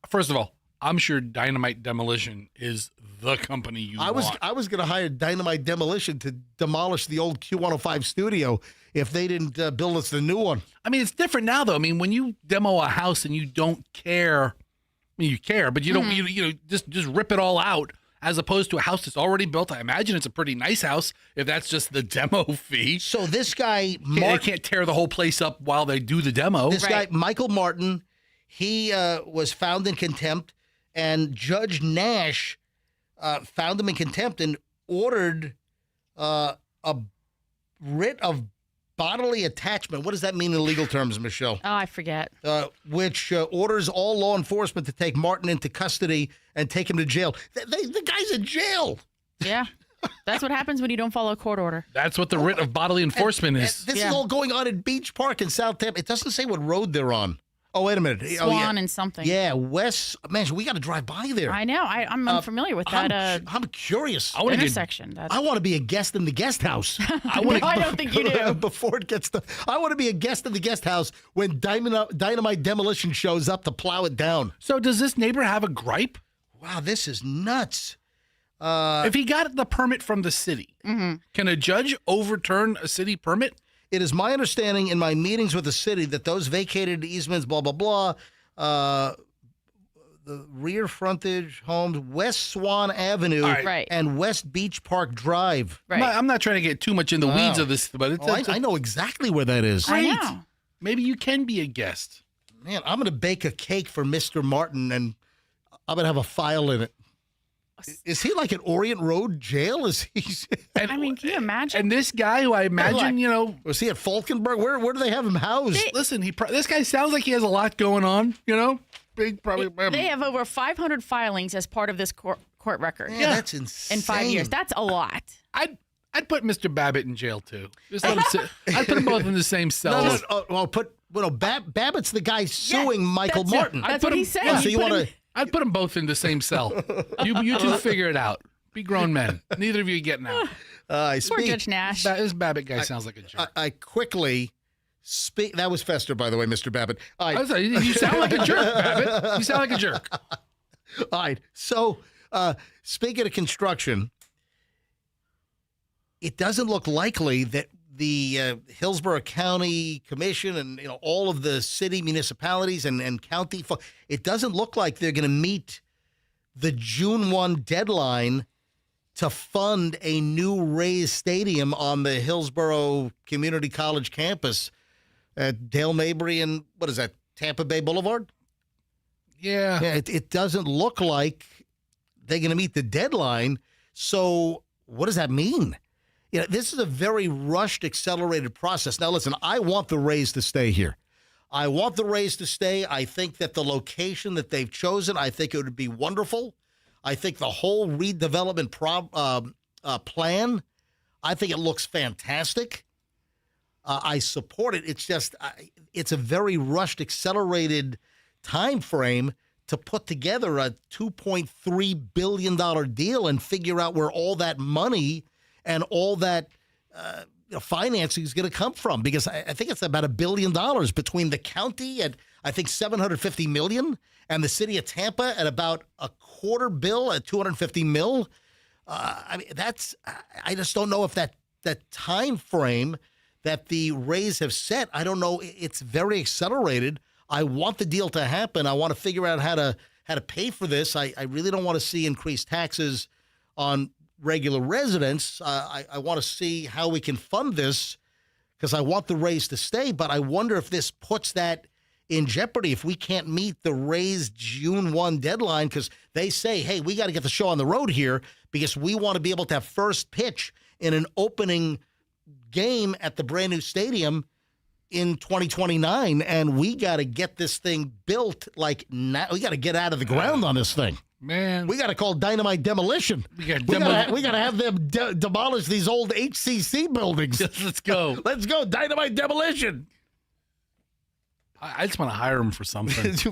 first of all, I'm sure Dynamite Demolition is the company you want. I was going to hire Dynamite Demolition to demolish the old Q105 studio if they didn't build us the new one. I mean, it's different now, though. I mean, when you demo a house and you don't care, I mean, you care, but you don't. You just rip it all out. As opposed to a house that's already built. I imagine it's a pretty nice house if that's just the demo fee. So this guy, they can't tear the whole place up while they do the demo. This guy, Michael Martin, he was found in contempt, and Judge Nash found him in contempt and ordered a writ of bodily attachment. What does that mean in legal terms, Michelle? Oh, I forget. Which orders all law enforcement to take Martin into custody and take him to jail. The guy's in jail. Yeah. That's what happens when you don't follow a court order. That's what the writ of bodily enforcement is. This is all going on in Beach Park in South Tampa. It doesn't say what road they're on. Oh, wait a minute. Swan and something. Yeah, West. Man, we got to drive by there. I know. I'm unfamiliar with that I'm curious. intersection. I want to be a guest in the guest house. I don't think you do. Before it gets to, I want to be a guest in the guest house when Dynamite Demolition shows up to plow it down. So does this neighbor have a gripe? Wow, this is nuts. If he got the permit from the city, can a judge overturn a city permit? It is my understanding in my meetings with the city that those vacated easements, blah, blah, blah, the rear frontage homes, West Swan Avenue and West Beach Park Drive. Right. I'm not trying to get too much in the weeds of this, but I know exactly where that is. I know. Maybe you can be a guest. Man, I'm going to bake a cake for Mr. Martin, and I'm going to have a file in it. Is he like at Orient Road Jail? Is he? I mean, can you imagine? And this guy, who I imagine, was he at Falkenberg? Where do they have him housed? Listen, this guy sounds like he has a lot going on. Big probably. They have over 500 filings as part of this court record. Yeah, that's insane. In 5 years, that's a lot. I'd put Mr. Babbitt in jail too. Just let him sit. I'd put them both in the same cell. Babbitt's the guy suing Michael Martin. That's what he said. Yeah, so you want to? I'd put them both in the same cell. You two figure it out. Be grown men. Neither of you are getting out. Poor Judge Nash. This Babbitt guy sounds like a jerk. I quickly speak. That was Fester, by the way, Mr. Babbitt. You sound like a jerk, Babbitt. You sound like a jerk. All right. So, speaking of construction, it doesn't look likely that the Hillsborough County Commission and all of the city municipalities and county, it doesn't look like they're going to meet the June 1 deadline to fund a new Rays stadium on the Hillsborough Community College campus at Dale Mabry and, what is that, Tampa Bay Boulevard? Yeah. It doesn't look like they're going to meet the deadline. So what does that mean? This is a very rushed, accelerated process. Now, listen, I want the Rays to stay here. I want the Rays to stay. I think that the location that they've chosen, I think it would be wonderful. I think the whole redevelopment plan, I think it looks fantastic. I support it. It's just, it's a very rushed, accelerated time frame to put together a $2.3 billion deal and figure out where all that money and all that financing is going to come from, because I think it's about $1 billion between the county at, I think, $750 million and the city of Tampa at about $250 million at $250 million. I mean, I just don't know if that time frame that the Rays have set, I don't know. It's very accelerated. I want the deal to happen. I want to figure out how to pay for this. I really don't want to see increased taxes on regular residents. I want to see how we can fund this, because I want the Rays to stay. But I wonder if this puts that in jeopardy if we can't meet the Rays June 1 deadline, because they say, hey, we got to get the show on the road here because we want to be able to have first pitch in an opening game at the brand new stadium in 2029, and we got to get this thing built like now. We got to get out of the ground on this thing. Man, we got to call dynamite demolition. We got to have them demolish these old HCC buildings. Let's go. Let's go. Dynamite demolition. I just want to hire him for something. You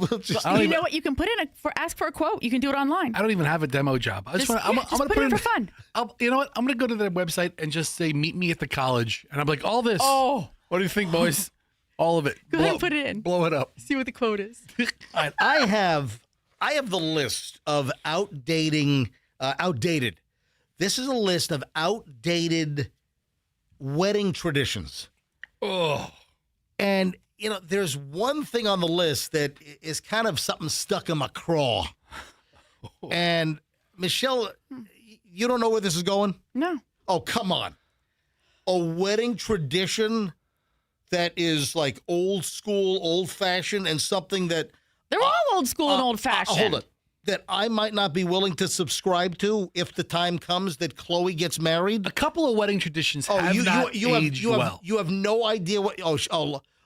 know what? You can put in ask for a quote. You can do it online. I don't even have a demo job. I'm going to put it in for fun. You know what? I'm going to go to their website and just say, meet me at the college. And I'm like, all this. Oh. What do you think, boys? All of it. Go ahead and put it in. Blow it up. See what the quote is. I have the list of outdated. This is a list of outdated wedding traditions. Oh. And there's one thing on the list that is kind of something stuck in my craw. And Michelle, you don't know where this is going? No. Oh, come on. A wedding tradition that is like old school, old fashioned, and something that they're all old school and old fashioned. Hold it. That I might not be willing to subscribe to if the time comes that Chloe gets married. A couple of wedding traditions have not aged well. You have no idea what.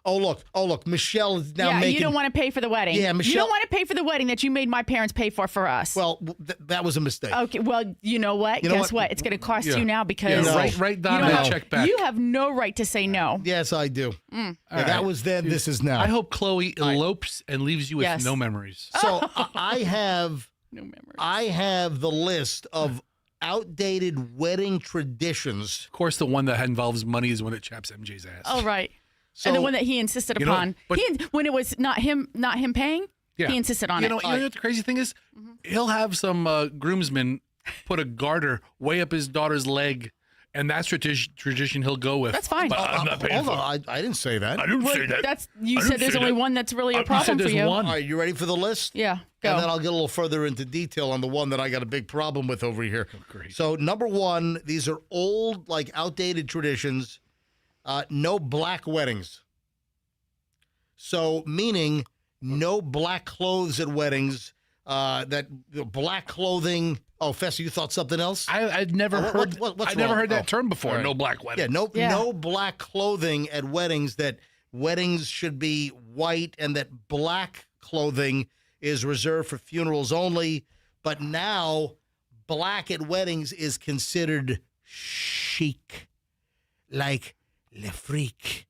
Oh, look. Michelle is now making. You don't want to pay for the wedding. Yeah, Michelle. You don't want to pay for the wedding that you made my parents pay for us. Well, that was a mistake. Okay. Well, you know what? Guess what? It's going to cost you now because write down that check back. You have no right to say no. Yes, I do. Mm. That was then. This is now. I hope Chloe elopes and leaves you with no memories. So I have no memories. I have the list of outdated wedding traditions. Of course, the one that involves money is when it chaps MJ's ass. Oh, right. So, and the one that he insisted upon, when it was not him paying, he insisted on it. You know what the crazy thing is? He'll have some groomsmen put a garter way up his daughter's leg, and that's tradition he'll go with. That's fine. But I'm not paying for it. I didn't say that. I didn't say that. You said there's only one that's really a problem for you. All right, you ready for the list? Yeah, go. And then I'll get a little further into detail on the one that I got a big problem with over here. Oh, great. So number one, these are old, like outdated traditions. No black weddings. So meaning no black clothes at weddings. That black clothing. Oh, Fester, you thought something else? I'd never heard. What's I never wrong? heard that term before. All right. No black wedding. Yeah, no black clothing at weddings. That weddings should be white, and that black clothing is reserved for funerals only. But now, black at weddings is considered chic, like le freak,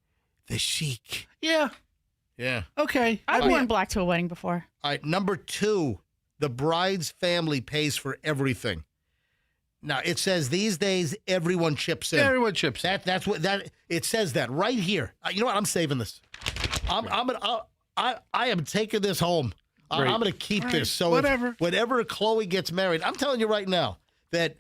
the chic. Yeah. Yeah. Okay. I've worn black to a wedding before. All right. Number two, the bride's family pays for everything. Now it says these days everyone chips in. Everyone chips in. That's what it says that right here. You know what? I'm saving this. I am taking this home. I'm going to keep this. So whenever Chloe gets married, I'm telling you right now that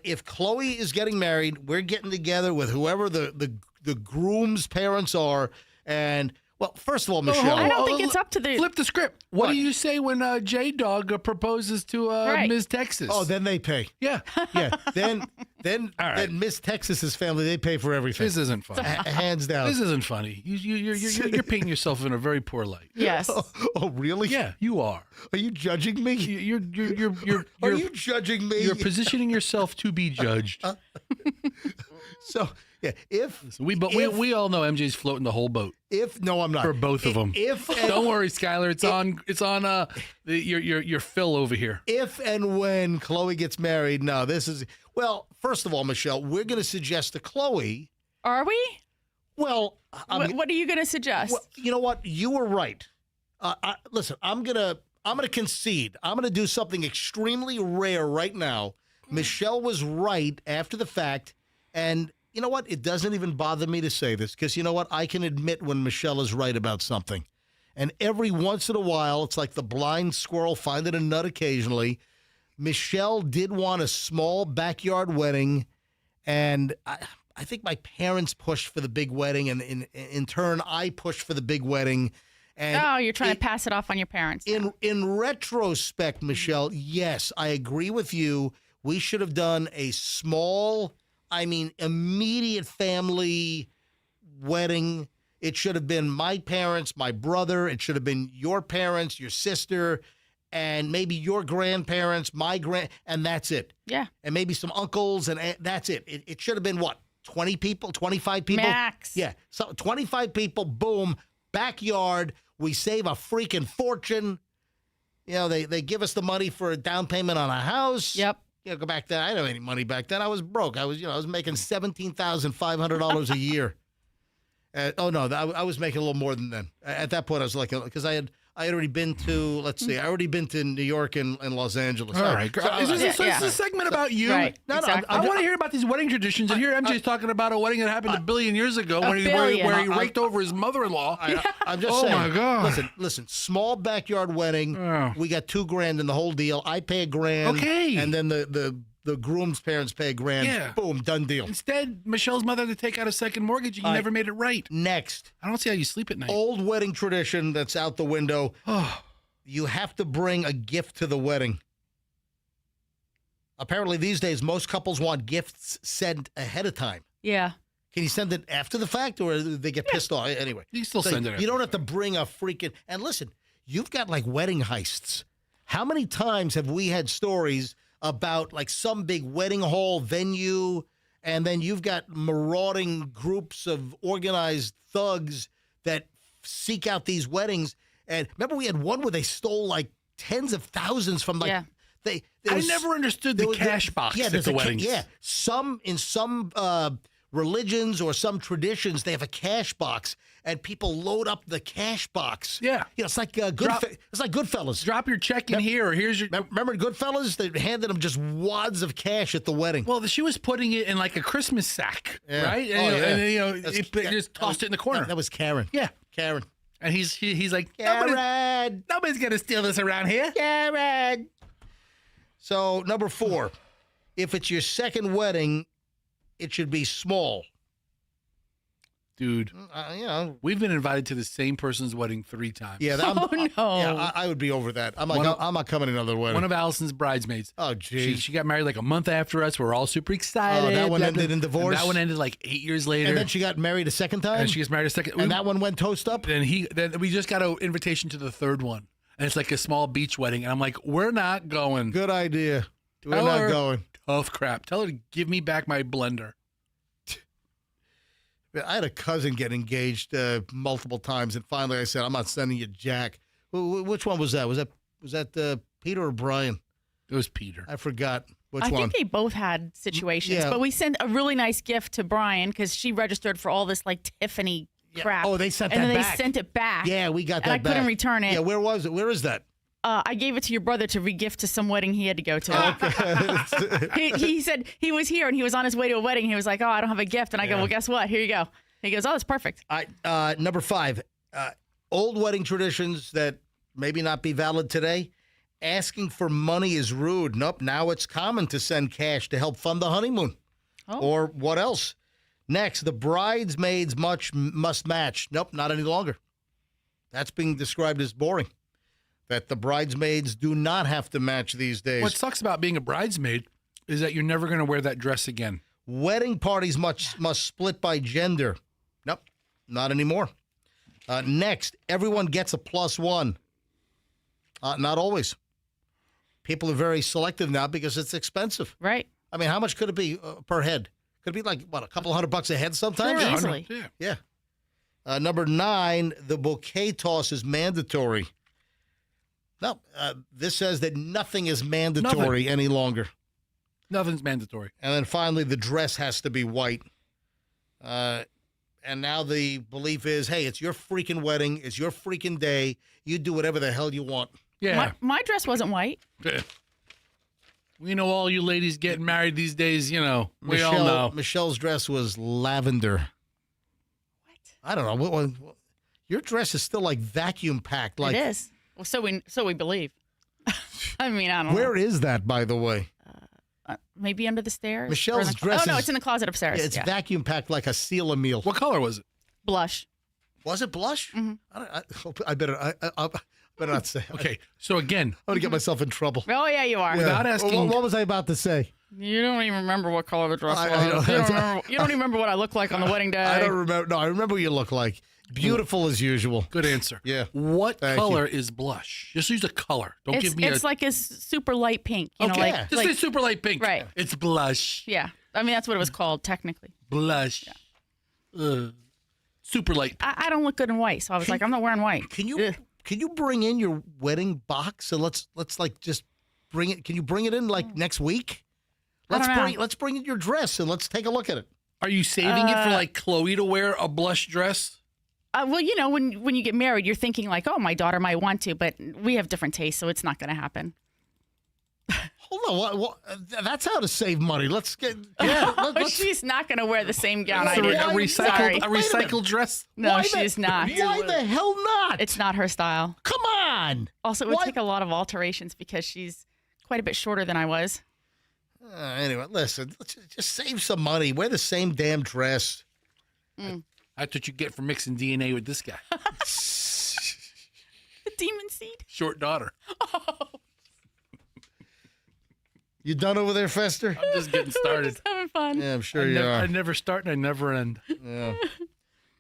if Chloe is getting married, we're getting together with whoever the groom's parents are. And Well, first of all, Michelle. I don't think it's up to the. Flip the script. What do you say when J-Dog proposes to Ms. Texas? Oh, then they pay. Yeah. Yeah. Then Miss Texas's family, they pay for everything. This isn't funny. Hands down. This isn't funny. You're painting yourself in a very poor light. Yes. Oh, really? Yeah, you are. Are you judging me? Are you judging me? You're positioning yourself to be judged. So yeah, we all know MJ's floating the whole boat. No, I'm not. For both of them. Don't worry, Skylar. It's on your Phil over here. If and when Chloe gets married, no, this is first of all, Michelle, we're going to suggest to Chloe. Are we? Well, what are you going to suggest? Well, you know what? You were right. Listen, I'm gonna concede. I'm gonna do something extremely rare right now. Michelle was right after the fact, and you know what? It doesn't even bother me to say this because you know what? I can admit when Michelle is right about something, and every once in a while, it's like the blind squirrel finding a nut occasionally. Michelle did want a small backyard wedding, and I think my parents pushed for the big wedding, and in turn, I pushed for the big wedding. And you're trying to pass it off on your parents. In retrospect, Michelle, yes, I agree with you. We should have done a small, immediate family wedding. It should have been my parents, my brother. It should have been your parents, your sister, and maybe your grandparents, and that's it. Yeah. And maybe some uncles, and that's it. It should have been what? 20 people, 25 people? Max. Yeah. So 25 people, boom, backyard. We save a freaking fortune. You know, they give us the money for a down payment on a house. Yep. Go back then. I didn't have any money back then. I was broke. I was making $17,500 a year. I was making a little more than then. At that point, I was like, because I had already been to, I already been to New York and Los Angeles. All right. Is this a segment about you? Right. No, exactly. I want to hear about these wedding traditions. And here MJ's talking about a wedding that happened a billion years ago where he raked over his mother-in-law. I'm just saying. Oh, my God. Listen, small backyard wedding. We got $2,000 in the whole deal. I pay $1,000. Okay. And then the groom's parents pay $1,000. Yeah. Boom, done deal. Instead, Michelle's mother had to take out a second mortgage and you never made it right. Next. I don't see how you sleep at night. Old wedding tradition that's out the window. You have to bring a gift to the wedding. Apparently, these days, most couples want gifts sent ahead of time. Yeah. Can you send it after the fact, or do they get pissed off? Anyway. You still send it. You don't have to bring a freaking... And listen, you've got, wedding heists. How many times have we had stories about, some big wedding hall venue, and then you've got marauding groups of organized thugs that seek out these weddings? And remember, we had one where they stole tens of thousands from I never understood the cash box at the weddings. In some religions or some traditions, they have a cash box, and people load up the cash box. Yeah, it's like it's like Goodfellas. Drop your check in here, or here's your. Remember Goodfellas? They handed them just wads of cash at the wedding. Well, she was putting it in a Christmas sack, right? And, they just tossed it in the corner. That was Karen. Yeah, Karen. And he's like, Karen, nobody's gonna steal this around here. Karen. So number 4, if it's your second wedding, it should be small. Dude, we've been invited to the same person's wedding 3 times. Yeah, no. Yeah, I would be over that. I'm not coming to another wedding. One of Allison's bridesmaids. Oh, geez. She got married a month after us. We're all super excited. Oh, that one ended in divorce? And that one ended 8 years later. And then she got married a second time? And she gets married a second. And that one went toast up? Then we just got an invitation to the third one. And it's a small beach wedding. And I'm like, we're not going. Good idea. We're not going. Tough crap. Tell her to give me back my blender. I had a cousin get engaged multiple times, and finally I said, "I'm not sending you Jack." Which one was that? Was that Peter or Brian? It was Peter. I forgot which I one. think they both had situations, Yeah. but we sent a really nice gift to Brian because she registered for all this Tiffany crap. Oh, they sent and that then back. they sent it back. Yeah, we got that and back. I couldn't return it. Yeah, where was it? Where is that? I gave it to your brother to regift to some wedding he had to go to. He said he was here and he was on his way to a wedding. He was like, "Oh, I don't have a gift," and I go, "Well, guess what? Here you go." He goes, "Oh, that's perfect." Number 5, old wedding traditions that maybe not be valid today. Asking for money is rude. Nope. Now it's common to send cash to help fund the honeymoon. Oh. Or what else? Next, the bridesmaids must match. Nope, not any longer. That's being described as boring. That the bridesmaids do not have to match these days. What sucks about being a bridesmaid is that you're never going to wear that dress again. Wedding parties must split by gender. Nope, not anymore. Next, everyone gets a +1. Not always. People are very selective now because it's expensive. Right. I mean, how much could it be per head? Could it be like, what, a couple $100 a head sometimes? Sure, easily. Yeah. Number 9, the bouquet toss is mandatory. No, this says that nothing is mandatory any longer. Nothing's mandatory. And then finally, the dress has to be white. And now the belief is, hey, it's your freaking wedding. It's your freaking day. You do whatever the hell you want. Yeah. My dress wasn't white. We know all you ladies getting married these days, we all know. Michelle's dress was lavender. What? I don't know. What, your dress is still like vacuum packed. Like, it is. Well, so we believe. I mean, I don't know. Where is that, by the way? Maybe under the stairs. Michelle's dress. Oh no, is, it's in the closet upstairs. Yeah, it's vacuum packed like a seal a meal. What color was it? Blush. Was it blush? Mm-hmm. I better not say. Okay, so again, I'm gonna get myself in trouble. Oh yeah, you are. Without asking, what was I about to say? You don't even remember what color the dress was. You don't even remember what I looked like on the wedding day. I don't remember. No, I remember what you look like. Beautiful as usual. Good answer. Yeah. What color is blush? Just use a color. Don't give me It's like a super light pink. You know, just say super light pink. Right. It's blush. Yeah. I mean, that's what it was called technically. Blush. Yeah. Super light. I don't look good in white, so I was like, I'm not wearing white. Can you bring in your wedding box and let's like just bring it? Can you bring it in like next week? Let's bring in your dress and let's take a look at it. Are you saving it for like Chloe to wear a blush dress? Well, you know, when you get married, you're thinking like, oh, my daughter might want to, but we have different tastes, so it's not going to happen. Hold on, that's how to save money. Let's get. She's not going to wear the same gown I A did. recycled dress? No, she's not. Why the hell not? It's not her style. Come on. Also, it would take a lot of alterations because she's quite a bit shorter than I was. Anyway, listen, let's just save some money. Wear the same damn dress. That's what you get for mixing DNA with this guy. The demon seed. Short daughter. You done over there, Fester? I'm just getting started. Just having fun. Yeah, I'm sure you are. I never start and I never end. Yeah.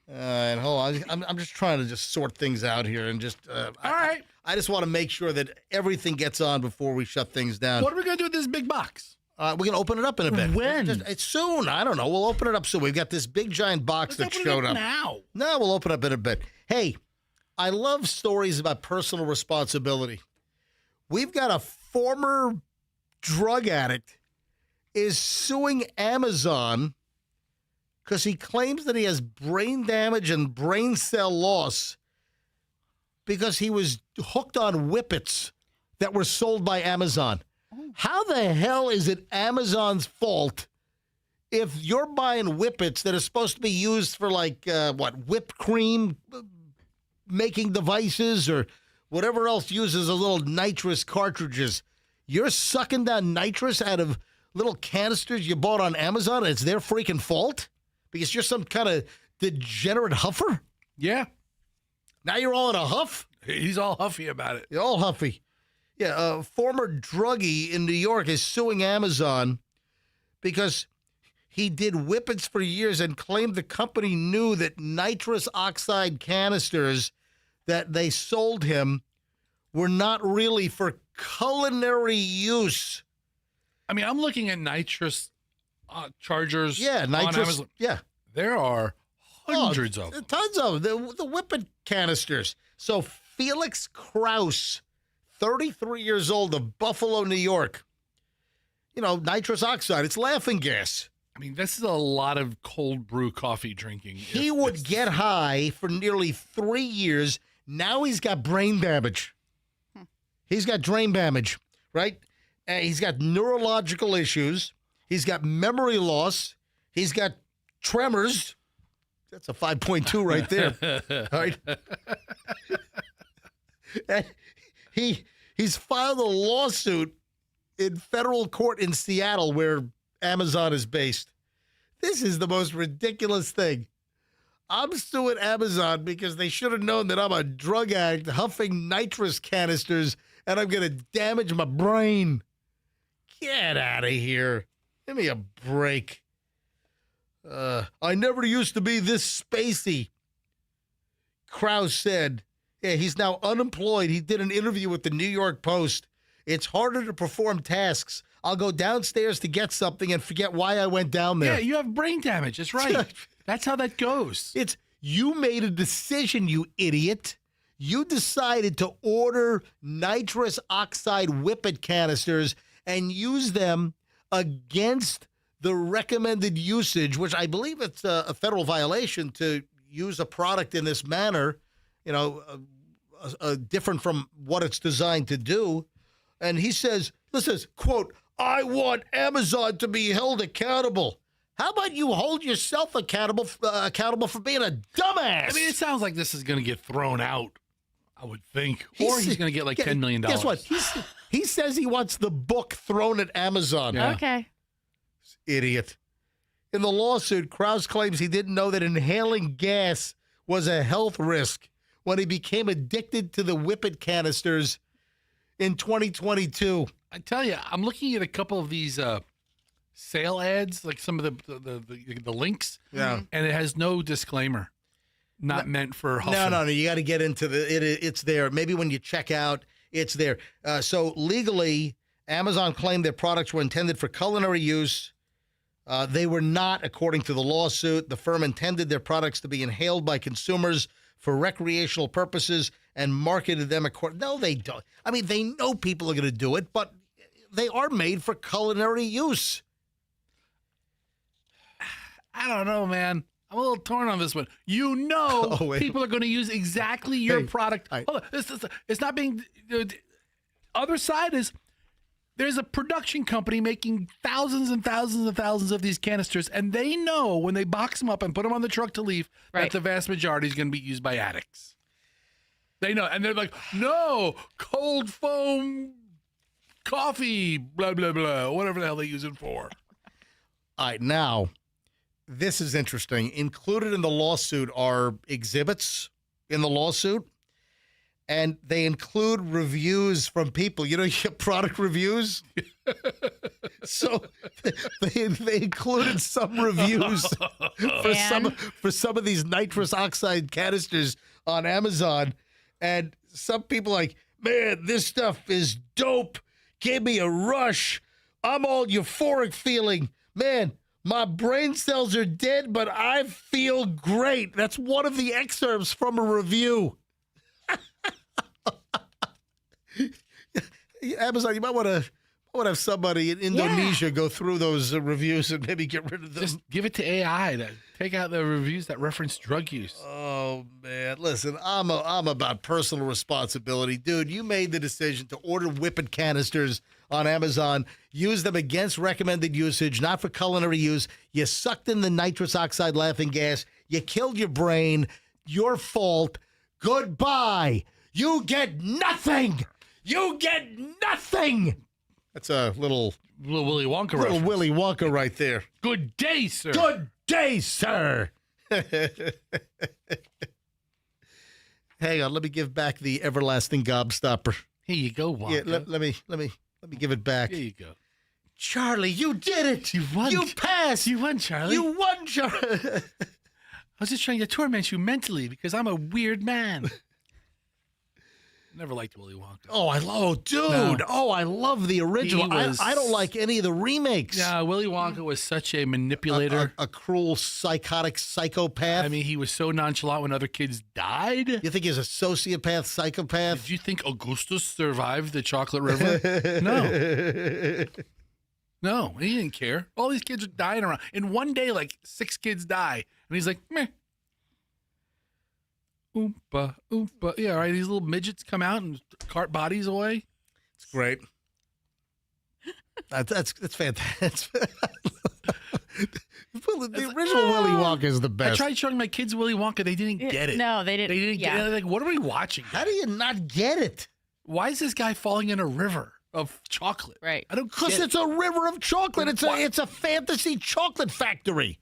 And hold on, I'm just trying to just sort things out here and just. All right. I just want to make sure that everything gets on before we shut things down. What are we gonna do with this big box? We're going to open it up in a bit. When? It's soon. I don't know. We'll open it up soon. We've got this big, giant box that showed up. Now. No, we'll open it up in a bit. Hey, I love stories about personal responsibility. We've got a former drug addict is suing Amazon because he claims that he has brain damage and brain cell loss because he was hooked on whippets that were sold by Amazon. How the hell is it Amazon's fault if you're buying whippets that are supposed to be used for like, whipped cream making devices or whatever else uses a little nitrous cartridges? You're sucking down nitrous out of little canisters you bought on Amazon and it's their freaking fault? Because you're some kind of degenerate huffer? Yeah. Now you're all in a huff? He's all huffy about it. You're all huffy. Yeah, a former druggie in New York is suing Amazon because he did whippets for years and claimed the company knew that nitrous oxide canisters that they sold him were not really for culinary use. I mean, I'm looking at nitrous chargers. Yeah, nitrous. On Amazon. Yeah. There are hundreds of them. Tons of them. The whippet canisters. So Felix Krause, 33 years old of Buffalo, New York. You know, nitrous oxide, it's laughing gas. I mean, this is a lot of cold brew coffee drinking. He would get high for nearly 3 years. Now he's got brain damage. He's got brain damage, right? He's got neurological issues. He's got memory loss. He's got tremors. That's a 5.2 right there. All right. He's filed a lawsuit in federal court in Seattle where Amazon is based. This is the most ridiculous thing. I'm suing Amazon because they should have known that I'm a drug addict huffing nitrous canisters and I'm going to damage my brain. Get out of here. Give me a break. I never used to be this spacey. Krause said, yeah, he's now unemployed. He did an interview with the New York Post. It's harder to perform tasks. I'll go downstairs to get something and forget why I went down there. Yeah, you have brain damage. That's right. That's how that goes. It's you made a decision, you idiot. You decided to order nitrous oxide whippet canisters and use them against the recommended usage, which I believe it's a federal violation to use a product in this manner, different from what it's designed to do. And he says, listen, quote, I want Amazon to be held accountable. How about you hold yourself accountable for being a dumbass? I mean, it sounds like this is going to get thrown out, I would think. Or he's going to get like $10 million. Guess what? He says he wants the book thrown at Amazon. Yeah. Okay. Idiot. In the lawsuit, Krause claims he didn't know that inhaling gas was a health risk when he became addicted to the whippet canisters in 2022. I tell you, I'm looking at a couple of these sale ads, like some of the links, Yeah. and it has no disclaimer. Not meant for huffing. No. You got to get into it's there. Maybe when you check out, it's there. So legally, Amazon claimed their products were intended for culinary use. They were not, according to the lawsuit. The firm intended their products to be inhaled by consumers for recreational purposes and marketed them according. No, they don't. I mean, they know people are going to do it, but they are made for culinary use. I don't know, man. I'm a little torn on this one. People are going to use exactly your product. Hold on. It's not being. The other side is there's a production company making thousands and thousands and thousands of these canisters, and they know when they box them up and put them on the truck to leave that the vast majority is going to be used by addicts. They know, and they're like, no, cold foam coffee, blah, blah, blah, whatever the hell they use it for. All right, now, this is interesting. Included in the lawsuit are exhibits in the lawsuit, and they include reviews from people. You know, you get product reviews. So they included some reviews for some of these nitrous oxide canisters on Amazon, and some people like, man, this stuff is dope. Gave me a rush. I'm all euphoric feeling. Man, my brain cells are dead, but I feel great. That's one of the excerpts from a review. Amazon, you might want to have somebody in Indonesia go through those reviews and maybe get rid of them. Just give it to AI to take out the reviews that reference drug use. Oh, man. Listen, I'm about personal responsibility. Dude, you made the decision to order whippet canisters on Amazon, use them against recommended usage, not for culinary use. You sucked in the nitrous oxide laughing gas. You killed your brain. Your fault. Goodbye. You get nothing. You get nothing. That's a little Willy Wonka little reference. Willy Wonka right there. Good day, sir. Good day, sir. Hang on, let me give back the everlasting gobstopper. Here you go, Wonka. Yeah, let me give it back. Here you go. Charlie, you did it. You won. You passed. You won, Charlie. You won, Charlie. I was just trying to torment you mentally because I'm a weird man. Never liked Willy Wonka. I love the original. I don't like any of the remakes. Yeah, Willy Wonka was such a manipulator. A cruel, psychotic psychopath. I mean, he was so nonchalant when other kids died. You think he's a sociopath, psychopath? Did you think Augustus survived the Chocolate River? No. No, he didn't care. All these kids are dying around. In one day, like 6 kids die. And he's like, meh. Oompa, oompa. Yeah, right. These little midgets come out and cart bodies away. It's great. That's fantastic. The original Willy Wonka is the best. I tried showing my kids Willy Wonka. They didn't get it. No, they didn't. They didn't get it. They're like, what are we watching? How do you not get it? Why is this guy falling in a river of chocolate? Right. I don't Because it's a river of chocolate. It's a fantasy chocolate factory.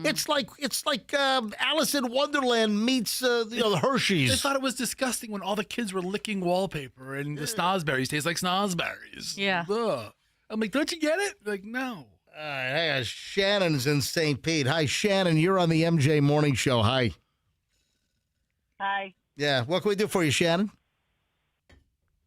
It's like Alice in Wonderland meets the Hershey's. They thought it was disgusting when all the kids were licking wallpaper and the snozberries taste like snozberries. Yeah. Ugh. I'm like, don't you get it? Like, no. All right, Shannon's in St. Pete. Hi, Shannon. You're on the MJ Morning Show. Hi. Hi. Yeah. What can we do for you, Shannon?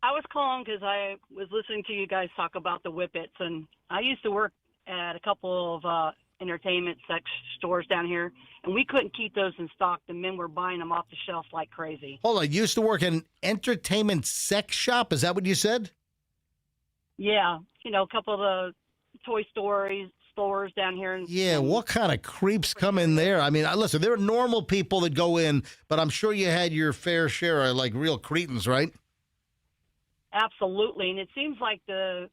I was calling because I was listening to you guys talk about the whippets, and I used to work at a couple of entertainment sex stores down here, and we couldn't keep those in stock. The men were buying them off the shelf like crazy. Hold on. You used to work in an entertainment sex shop. Is that what you said? Yeah, a couple of the Toy stores down here. Yeah, what kind of creeps come in there? I mean, listen, there are normal people that go in, but I'm sure you had your fair share of like real cretins, right? Absolutely, and it seems like the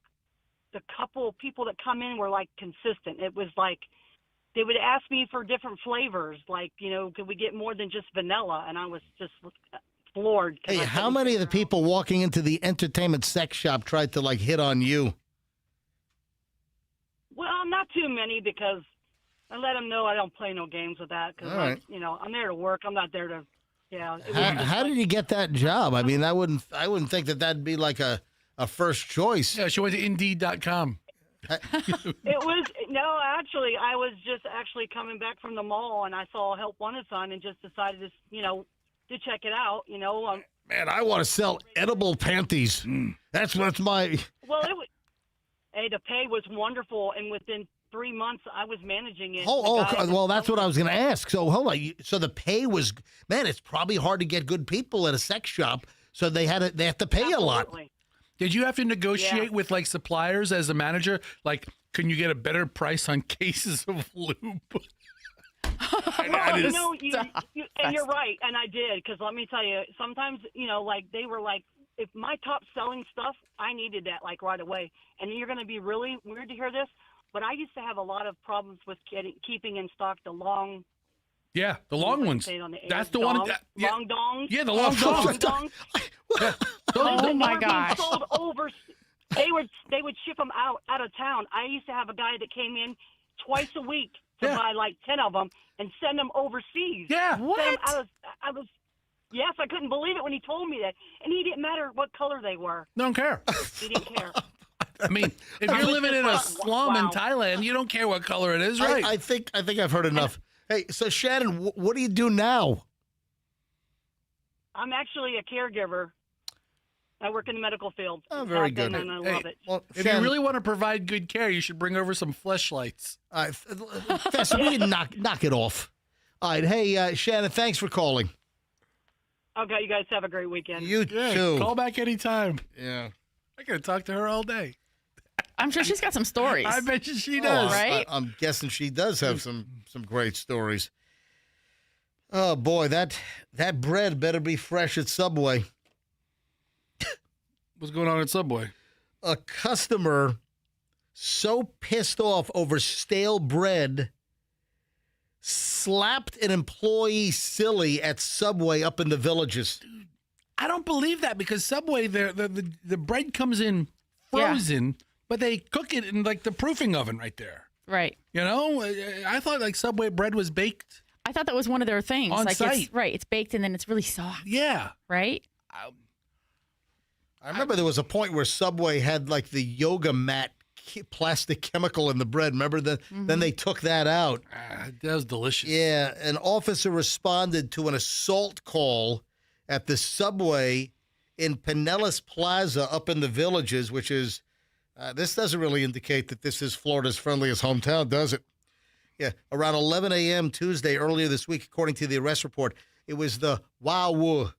couple of people that come in were like consistent. It was like they would ask me for different flavors, like could we get more than just vanilla? And I was just floored. Hey, how many of the people walking into the entertainment sex shop tried to like hit on you? Well, not too many, because I let them know I don't play no games with that. Because right. I'm there to work. I'm not there to. Yeah. How did you get that job? I mean, I wouldn't think that'd be like a first choice. Yeah, she went to Indeed.com. It was actually, I was just actually coming back from the mall, and I saw Help Wanted sign, and just decided to check it out. Man, I want to sell edible panties. That's my. Well, the pay was wonderful, and within 3 months, I was managing it. Well, that's what I was going to ask. So hold on. So the pay was, man, it's probably hard to get good people at a sex shop. So they have to pay a lot. Did you have to negotiate with like suppliers as a manager? Like, can you get a better price on cases of lube? Well, and you're right, and I did, because let me tell you, sometimes, like they were like, if my top selling stuff, I needed that like right away. And you're going to be really weird to hear this, but I used to have a lot of problems with keeping in stock the long. Yeah, the long ones. That's the one. Long dongs. Yeah, the long dongs. Oh my gosh. They would ship them out of town. I used to have a guy that came in twice a week to buy like 10 of them and send them overseas. Yeah. What? Yes, I couldn't believe it when he told me that. And he didn't matter what color they were. Don't care. He didn't care. I mean, if you're living in a slum in Thailand, you don't care what color it is, right? I think I've heard enough. Hey, so Shannon, what do you do now? I'm actually a caregiver. I work in the medical field. Oh, very good. And I love it. Well, if you really want to provide good care, you should bring over some fleshlights. Fess, we can knock it off. All right. Hey, Shannon, thanks for calling. Okay, you guys have a great weekend. You too. Call back anytime. Yeah. I could talk to her all day. I'm sure she's got some stories. I bet you she does. Right? I'm guessing she does have some great stories. Oh, boy, that bread better be fresh at Subway. What's going on at Subway? A customer so pissed off over stale bread slapped an employee silly at Subway up in the Villages. Dude, I don't believe that, because Subway, the bread comes in frozen, but they cook it in like the proofing oven right there. Right. I thought like Subway bread was baked. I thought that was one of their things. On like site. It's baked and then it's really soft. Yeah. Right? I remember there was a point where Subway had like the yoga mat plastic chemical in the bread. Remember that? Mm-hmm. Then they took that out. That was delicious. Yeah, an officer responded to an assault call at the Subway in Pinellas Plaza up in the Villages, which is, this doesn't really indicate that this is Florida's friendliest hometown, does it? Yeah, around 11 a.m. Tuesday, earlier this week, according to the arrest report, it was the Wawa.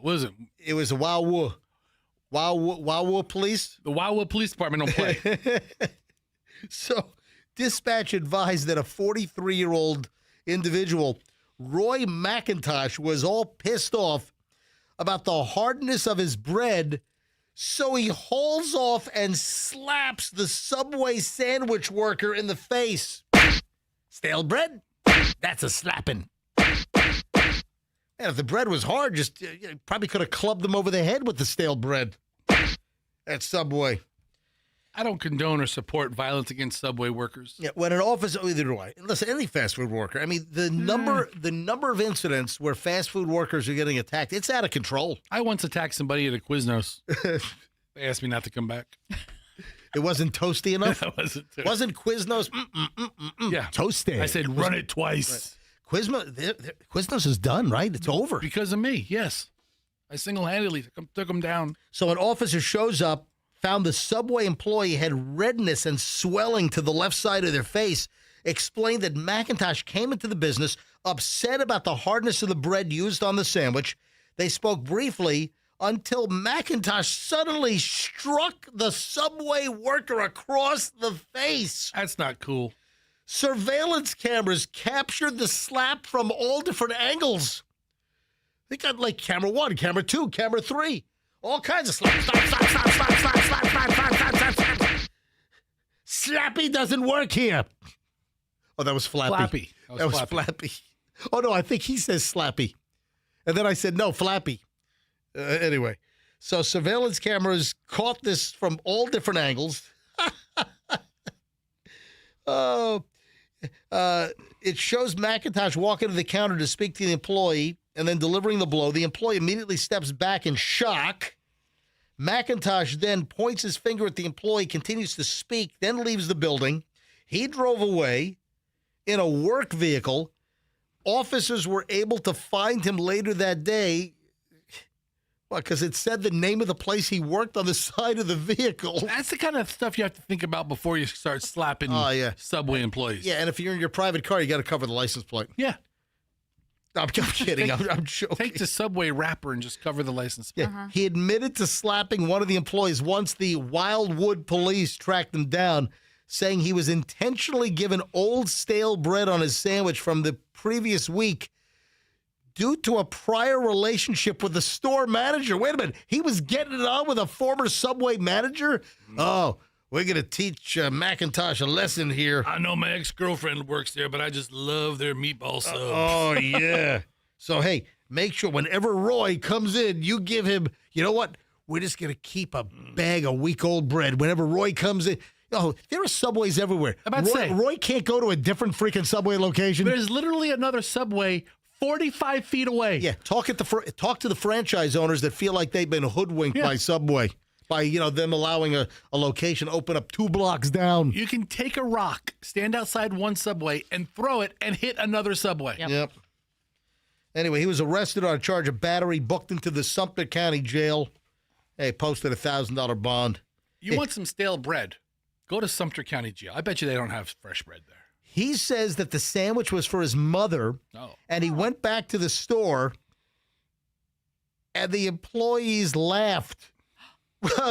What is it? It was the Wawa police. The Wawa Police Department don't play. So, dispatch advised that a 43-year-old individual, Roy McIntosh, was all pissed off about the hardness of his bread, so he hauls off and slaps the Subway sandwich worker in the face. Stale bread? That's a slapping. And if the bread was hard, just probably could have clubbed them over the head with the stale bread at Subway. I don't condone or support violence against Subway workers. Yeah, when an office, either do I. Listen, any fast food worker. I mean, the number of incidents where fast food workers are getting attacked, it's out of control. I once attacked somebody at a Quiznos. They asked me not to come back. It wasn't toasty enough? Wasn't Quiznos? Yeah. Toasty. I said, run it twice. Right. Quiznos is done, right? It's over. Because of me, yes. I single-handedly took them down. So an officer shows up, found the Subway employee had redness and swelling to the left side of their face, explained that McIntosh came into the business upset about the hardness of the bread used on the sandwich. They spoke briefly until McIntosh suddenly struck the Subway worker across the face. That's not cool. Surveillance cameras captured the slap from all different angles. They got like camera 1, camera 2, camera 3. All kinds of slaps. Slappy doesn't work here. Oh, that was Flappy. That was Flappy. Oh, no, I think he says Slappy. And then I said, no, Flappy. Anyway, so surveillance cameras caught this from all different angles. It shows McIntosh walking to the counter to speak to the employee and then delivering the blow. The employee immediately steps back in shock. McIntosh then points his finger at the employee, continues to speak, then leaves the building. He drove away in a work vehicle. Officers were able to find him later that day. Well, because it said the name of the place he worked on the side of the vehicle. That's the kind of stuff you have to think about before you start slapping Subway employees. Yeah, and if you're in your private car, you got to cover the license plate. Yeah. I'm kidding. I'm joking. Take the Subway wrapper and just cover the license plate. Yeah. He admitted to slapping one of the employees once the Wildwood police tracked him down, saying he was intentionally given old stale bread on his sandwich from the previous week due to a prior relationship with the store manager. Wait a minute. He was getting it on with a former Subway manager? Oh, we're going to teach McIntosh a lesson here. I know my ex-girlfriend works there, but I just love their meatball subs. Oh, yeah. So, hey, make sure whenever Roy comes in, you give him, you know what? We're just going to keep a bag of week-old bread. Whenever Roy comes in, oh, there are Subways everywhere. Roy can't go to a different freaking Subway location. There's literally another Subway 45 feet away. Yeah, talk to the franchise owners that feel like they've been hoodwinked by Subway, by them allowing a location open up 2 blocks down. You can take a rock, stand outside one Subway, and throw it and hit another Subway. Yep. Anyway, he was arrested on a charge of battery, booked into the Sumter County Jail. Hey, posted a $1,000 bond. You want some stale bread? Go to Sumter County Jail. I bet you they don't have fresh bread there. He says that the sandwich was for his mother, and he went back to the store, and the employees laughed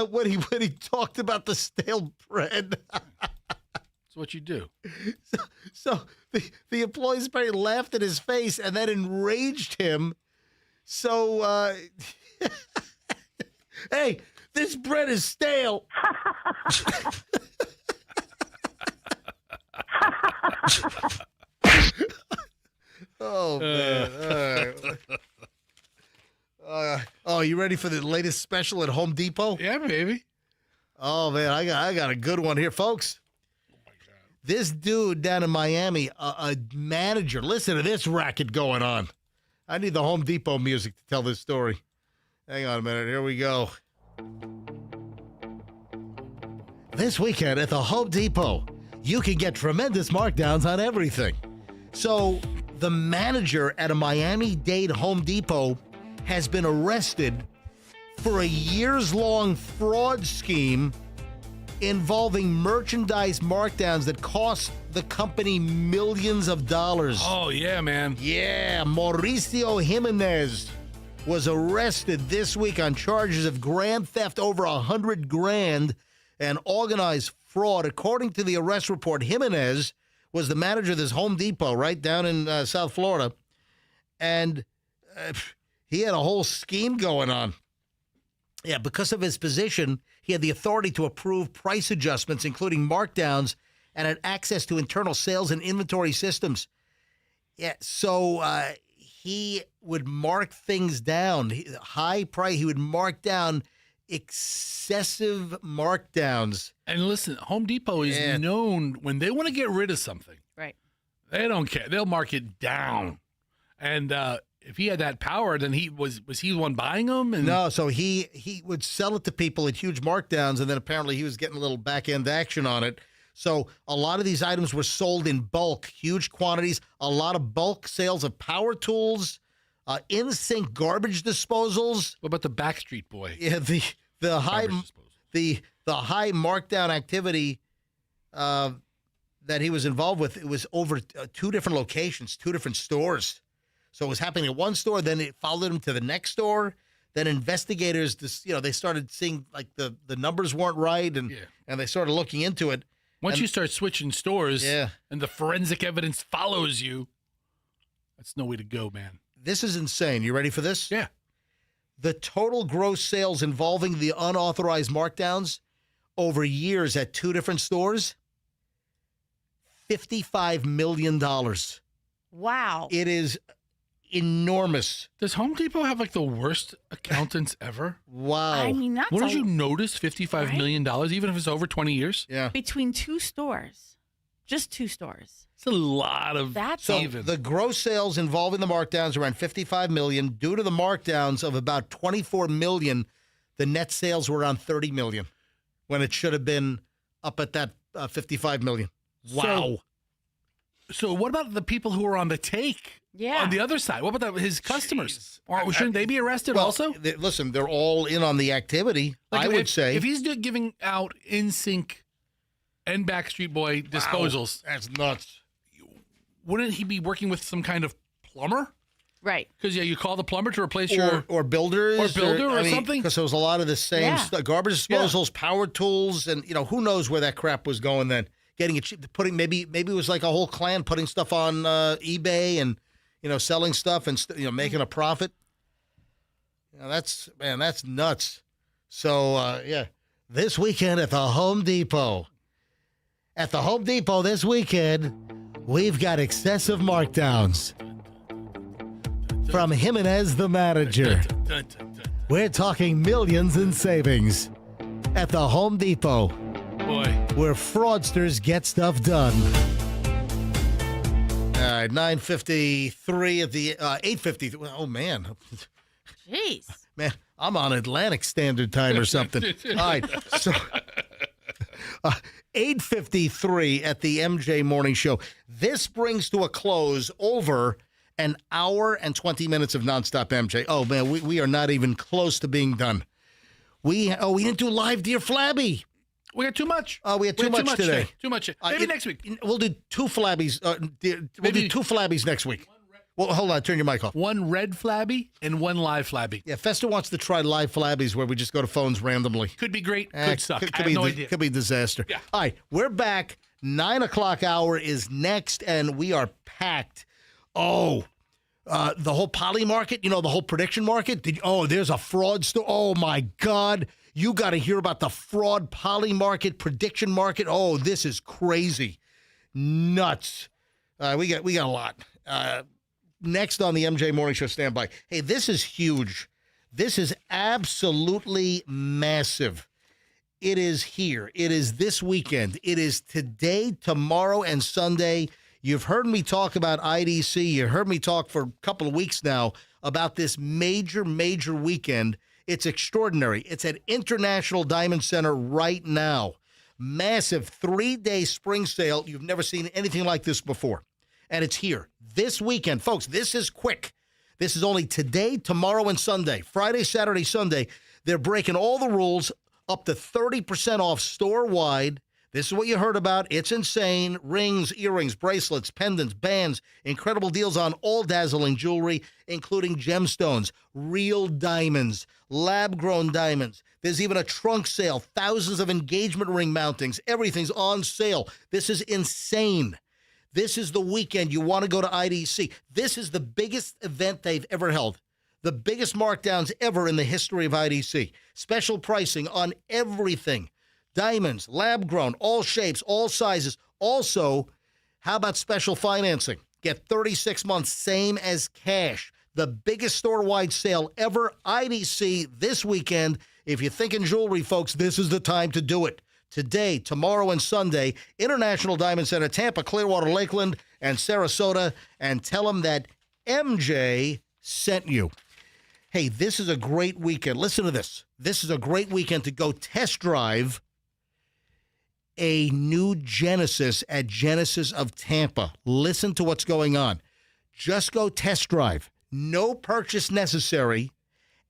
when he talked about the stale bread. That's what you do. So the employees apparently laughed at his face, and that enraged him. So, hey, this bread is stale. Oh, man. All right. Oh, you ready for the latest special at Home Depot? Yeah, baby. Oh, man, I got a good one here, folks. Oh, my God. This dude down in Miami, a manager, listen to this racket going on. I need the Home Depot music to tell this story. Hang on a minute. Here we go. This weekend at the Home Depot, you can get tremendous markdowns on everything. So the manager at a Miami-Dade Home Depot has been arrested for a years-long fraud scheme involving merchandise markdowns that cost the company millions of dollars. Oh, yeah, man. Yeah, Mauricio Jimenez was arrested this week on charges of grand theft over $100,000 and organized fraud. According to the arrest report, Jimenez was the manager of this Home Depot right down in South Florida, and he had a whole scheme going on. Yeah, because of his position, he had the authority to approve price adjustments, including markdowns, and had access to internal sales and inventory systems. Yeah, so he would mark things down. High price, he would mark down excessive markdowns. And listen, Home Depot is known when they want to get rid of something. Right. They don't care. They'll mark it down. And if he had that power, then was he the one buying them? And No, so he would sell it to people at huge markdowns, and then apparently he was getting a little back end action on it. So a lot of these items were sold in bulk, huge quantities, a lot of bulk sales of power tools, in-sink garbage disposals. What about the Backstreet Boy? Yeah, the high markdown activity that he was involved with. It was over 2 different locations, 2 different stores. So it was happening at one store, then it followed him to the next store. Then investigators, they started seeing like the numbers weren't right, and they started looking into it. Once you start switching stores, and the forensic evidence follows you, that's no way to go, man. This is insane. You ready for this? Yeah. The total gross sales involving the unauthorized markdowns over years at 2 different stores, $55 million. Wow. It is enormous. Does Home Depot have like the worst accountants ever? Wow. I mean, that's Wouldn't you notice $55 Right? million, even if it's over 20 years? Yeah. between 2 stores. Just 2 stores. It's a lot of That's So even. the gross sales involving the markdowns around $55 million. Due to the markdowns of about $24 million, the net sales were around $30 million when it should have been up at that $55 million. Wow. So what about the people who are on the take? Yeah. On the other side, what about his customers? Or shouldn't they be arrested also? Listen, they're all in on the activity, Like I would say. if he's giving out in-sync and Backstreet Boy disposals, that's nuts. Wouldn't he be working with some kind of plumber? Right. Because you call the plumber to replace your or builders or builder or something. Because there was a lot of the same stuff, garbage disposals, power tools, and who knows where that crap was going then. Getting it cheap, maybe it was like a whole clan putting stuff on eBay and selling stuff and making a profit. That's nuts. So this weekend at the Home Depot. At the Home Depot this weekend, we've got excessive markdowns. From Jimenez, the manager. We're talking millions in savings. At the Home Depot. Boy. Where fraudsters get stuff done. All right, 9:53 at the 8:53. Oh man, Jeez. Man, I'm on Atlantic Standard Time or something. All right, so 8:53 at the MJ Morning Show. This brings to a close over an hour and 20 minutes of nonstop MJ. Oh man, we are not even close to being done. We didn't do live Dear Flabby. We got too much. We had too much today. Too much. Maybe next week. We'll do 2 Flabbies. We'll do 2 Flabbies next week. Well, hold on. Turn your mic off. 1 red Flabby and 1 live Flabby. Yeah, Fester wants to try live Flabbies where we just go to phones randomly. Could be great. Could suck. I have no idea. Could be disaster. Yeah. All right, we're back. 9 o'clock hour is next, and we are packed. Oh, the whole poly market, the whole prediction market. There's a fraud store. Oh, my God. You got to hear about the fraud poly market, prediction market. Oh, this is crazy. Nuts. We got a lot. Next on the MJ Morning Show, stand by. Hey, this is huge. This is absolutely massive. It is here. It is this weekend. It is today, tomorrow, and Sunday. You've heard me talk about IDC. You heard me talk for a couple of weeks now about this major, major weekend. It's extraordinary. It's at International Diamond Center right now. Massive 3-day spring sale. You've never seen anything like this before. And it's here this weekend. Folks, this is quick. This is only today, tomorrow, and Sunday. Friday, Saturday, Sunday. They're breaking all the rules, up to 30% off store-wide. This is what you heard about. It's insane. Rings, earrings, bracelets, pendants, bands. Incredible deals on all dazzling jewelry, including gemstones, real diamonds, lab-grown diamonds. There's even a trunk sale. Thousands of engagement ring mountings. Everything's on sale. This is insane. This is the weekend you want to go to IDC. This is the biggest event they've ever held. The biggest markdowns ever in the history of IDC. Special pricing on everything. Diamonds, lab-grown, all shapes, all sizes. Also, how about special financing? Get 36 months, same as cash. The biggest store-wide sale ever. IDC this weekend If you're thinking jewelry, folks, this is the time to do it. Today, tomorrow, and Sunday, International Diamond Center, Tampa, Clearwater, Lakeland, and Sarasota, and tell them that MJ sent you. Hey, this is a great weekend. Listen to this. This is a great weekend to go test drive a new Genesis at Genesis of Tampa. Listen to what's going on. Just go test drive. No purchase necessary,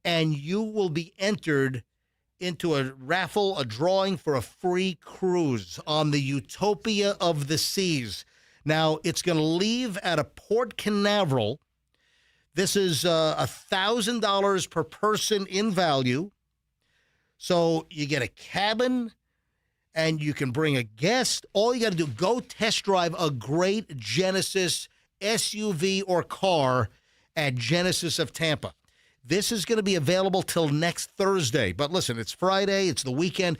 and you will be entered into a raffle, a drawing for a free cruise on the Utopia of the Seas. Now, it's going to leave at a Port Canaveral. This is $1,000 per person in value. So you get a cabin, and you can bring a guest. All you got to do, go test drive a great Genesis SUV or car at Genesis of Tampa. This is going to be available till next Thursday. But listen, it's Friday. It's the weekend.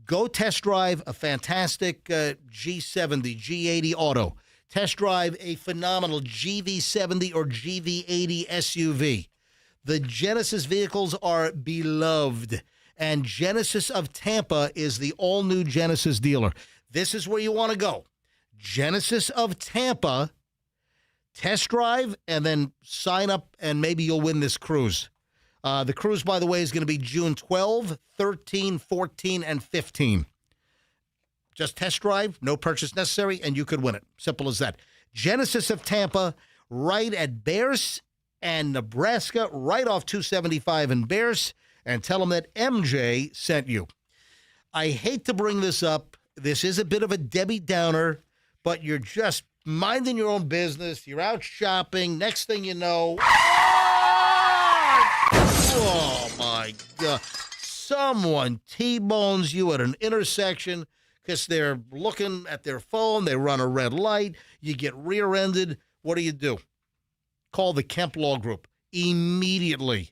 Go test drive a fantastic G70, G80 auto. Test drive a phenomenal GV70 or GV80 SUV. The Genesis vehicles are beloved, and Genesis of Tampa is the all-new Genesis dealer. This is where you want to go. Genesis of Tampa, test drive, and then sign up, and maybe you'll win this cruise. The cruise, by the way, is going to be June 12, 13, 14, and 15. Just test drive, no purchase necessary, and you could win it. Simple as that. Genesis of Tampa, right at Bears and Nebraska, right off 275 in Bears, and tell them that MJ sent you. I hate to bring this up. This is a bit of a Debbie Downer, but you're just minding your own business. You're out shopping. Next thing you know, oh, my God. Someone T-bones you at an intersection because they're looking at their phone. They run a red light. You get rear-ended. What do? Call the Kemp Law Group immediately.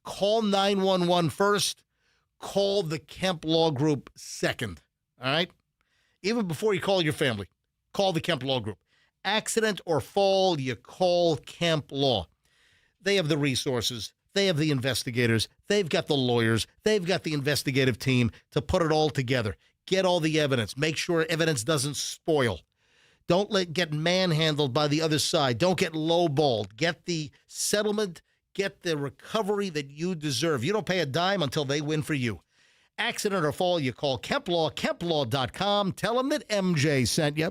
Call 911 first. Call the Kemp Law Group second. All right? Even before you call your family, call the Kemp Law Group. Accident or fall, you call Kemp Law. They have the resources. They have the investigators. They've got the lawyers. They've got the investigative team to put it all together. Get all the evidence. Make sure evidence doesn't spoil. Don't get manhandled by the other side. Don't get lowballed. Get the settlement. Get the recovery that you deserve. You don't pay a dime until they win for you. Accident or fall, you call Kemp Law, KempLaw.com. Tell them that MJ sent you.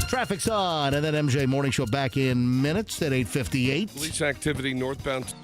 Traffic's on, and then MJ Morning Show back in minutes at 8:58. Police activity northbound.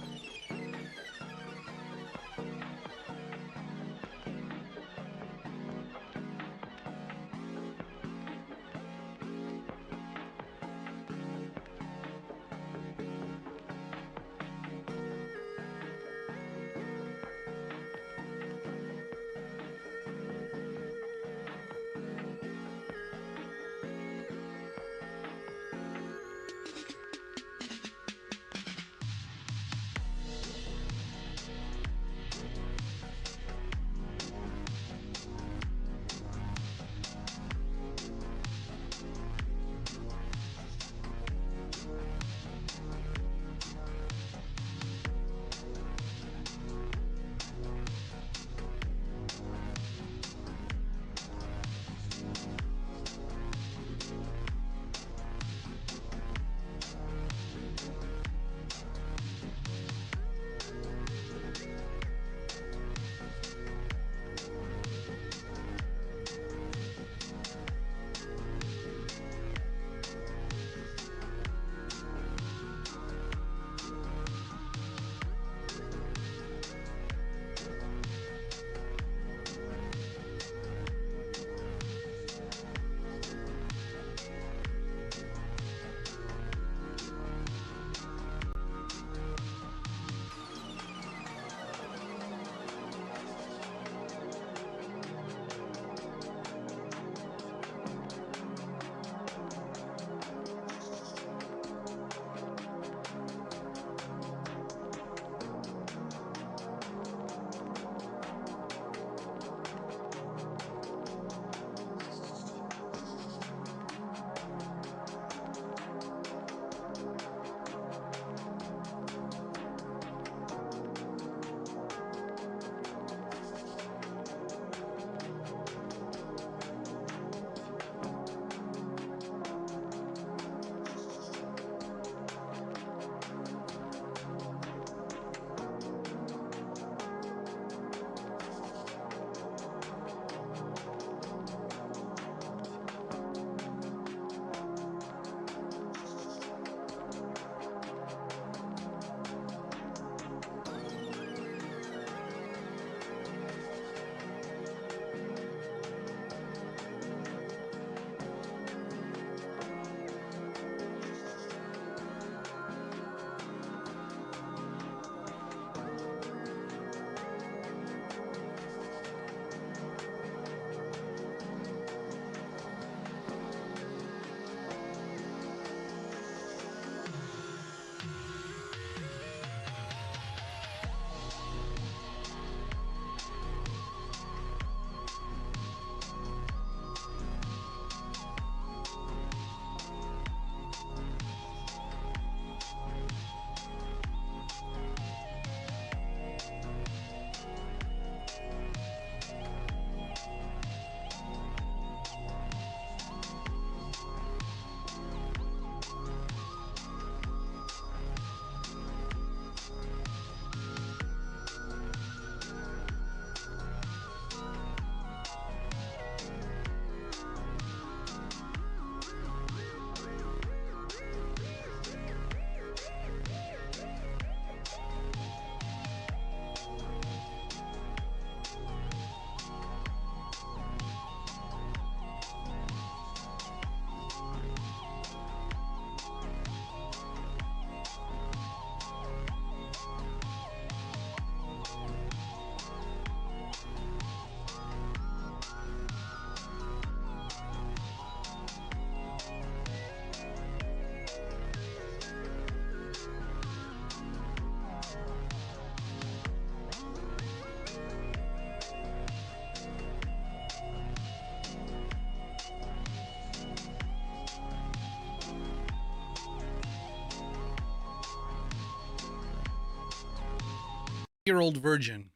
year-old virgin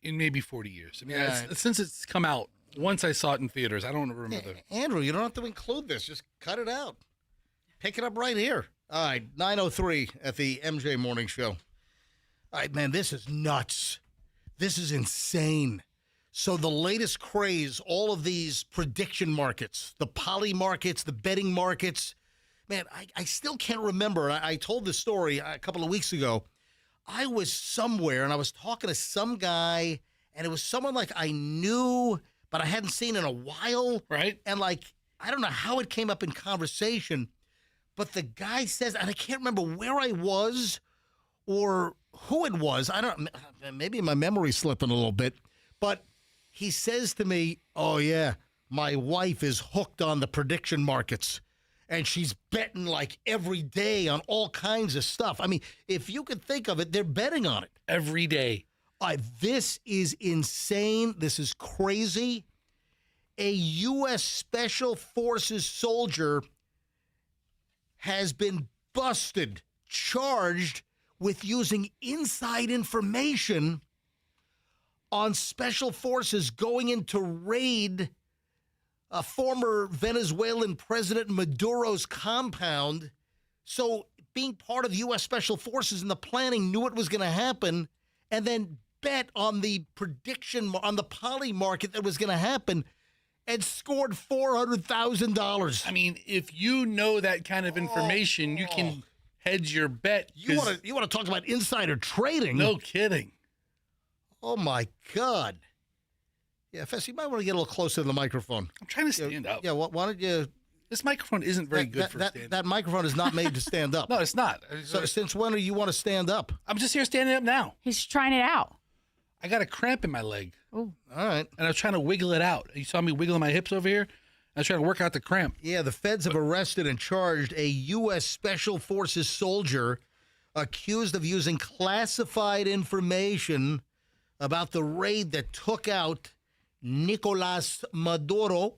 in maybe 40 years. I mean, Yeah. since it's come out, once I saw it in theaters, I don't remember. Andrew, you don't have to include this. Just cut it out. Pick it up right here. All right, 9:03 at the MJ Morning Show. All right, man, this is nuts. This is insane. So the latest craze, all of these prediction markets, the poly markets, the betting markets, man, I still can't remember. I told this story a couple of weeks ago. I was somewhere, and I was talking to some guy, and it was someone like I knew, but I hadn't seen in a while. Right. And, like, I don't know how it came up in conversation, but the guy says, and I can't remember where I was or who it was. I don't, maybe my memory's slipping a little bit, but he says to me, oh, yeah, my wife is hooked on the prediction markets, and she's betting like every day on all kinds of stuff. I mean, if you could think of it, they're betting on it. Every day. This is insane. This is crazy. A U.S. Special Forces soldier has been busted, charged with using inside information on Special Forces going in to raid a former Venezuelan President Maduro's compound. So being part of U.S. Special Forces in the planning, knew it was going to happen, and then bet on the prediction, on the poly market that was going to happen, and scored $400,000. I mean, if you know that kind of information, you can hedge your bet. You want to talk about insider trading? No kidding. Oh, my God. Yeah, Fess, you might want to get a little closer to the microphone. I'm trying to stand up. Yeah, why don't you... This microphone isn't very good for standing. That microphone is not made to stand up. No, it's not. So since when do you want to stand up? I'm just here standing up now. He's trying it out. I got a cramp in my leg. Oh. All right. And I was trying to wiggle it out. You saw me wiggling my hips over here? I was trying to work out the cramp. Yeah, the feds have arrested and charged a U.S. Special Forces soldier accused of using classified information about the raid that took out Nicolas Maduro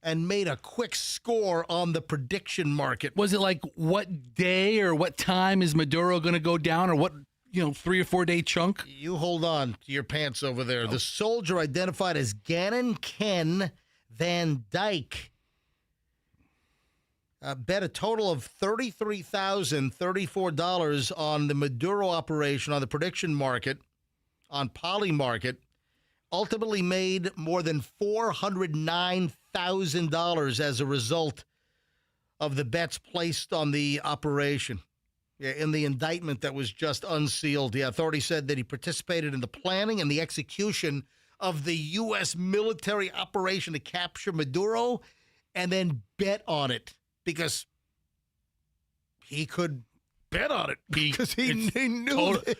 and made a quick score on the prediction market. Was it like what day or what time is Maduro going to go down, or what, 3 or 4 day chunk? You hold on to your pants over there. The soldier, identified as Gannon Ken Van Dyke, bet a total of $33,034 on the Maduro operation on the prediction market, on poly market, ultimately made more than $409,000 as a result of the bets placed on the operation. Yeah, in the indictment that was just unsealed, the authorities said that he participated in the planning and the execution of the U.S. military operation to capture Maduro, and then bet on it because he could bet on it because he knew it.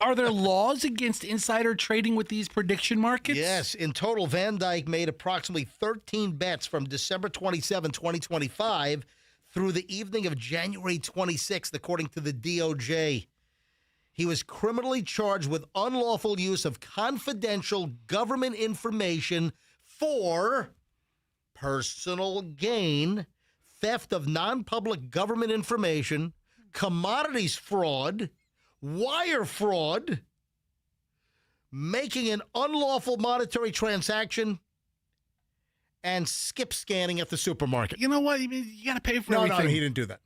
Are there laws against insider trading with these prediction markets? Yes. In total, Van Dyke made approximately 13 bets from December 27, 2025 through the evening of January 26th, according to the DOJ. He was criminally charged with unlawful use of confidential government information for personal gain, theft of non-public government information, commodities fraud, wire fraud, making an unlawful monetary transaction, and skip scanning at the supermarket. You know what? You got to pay for everything. No, he didn't do that.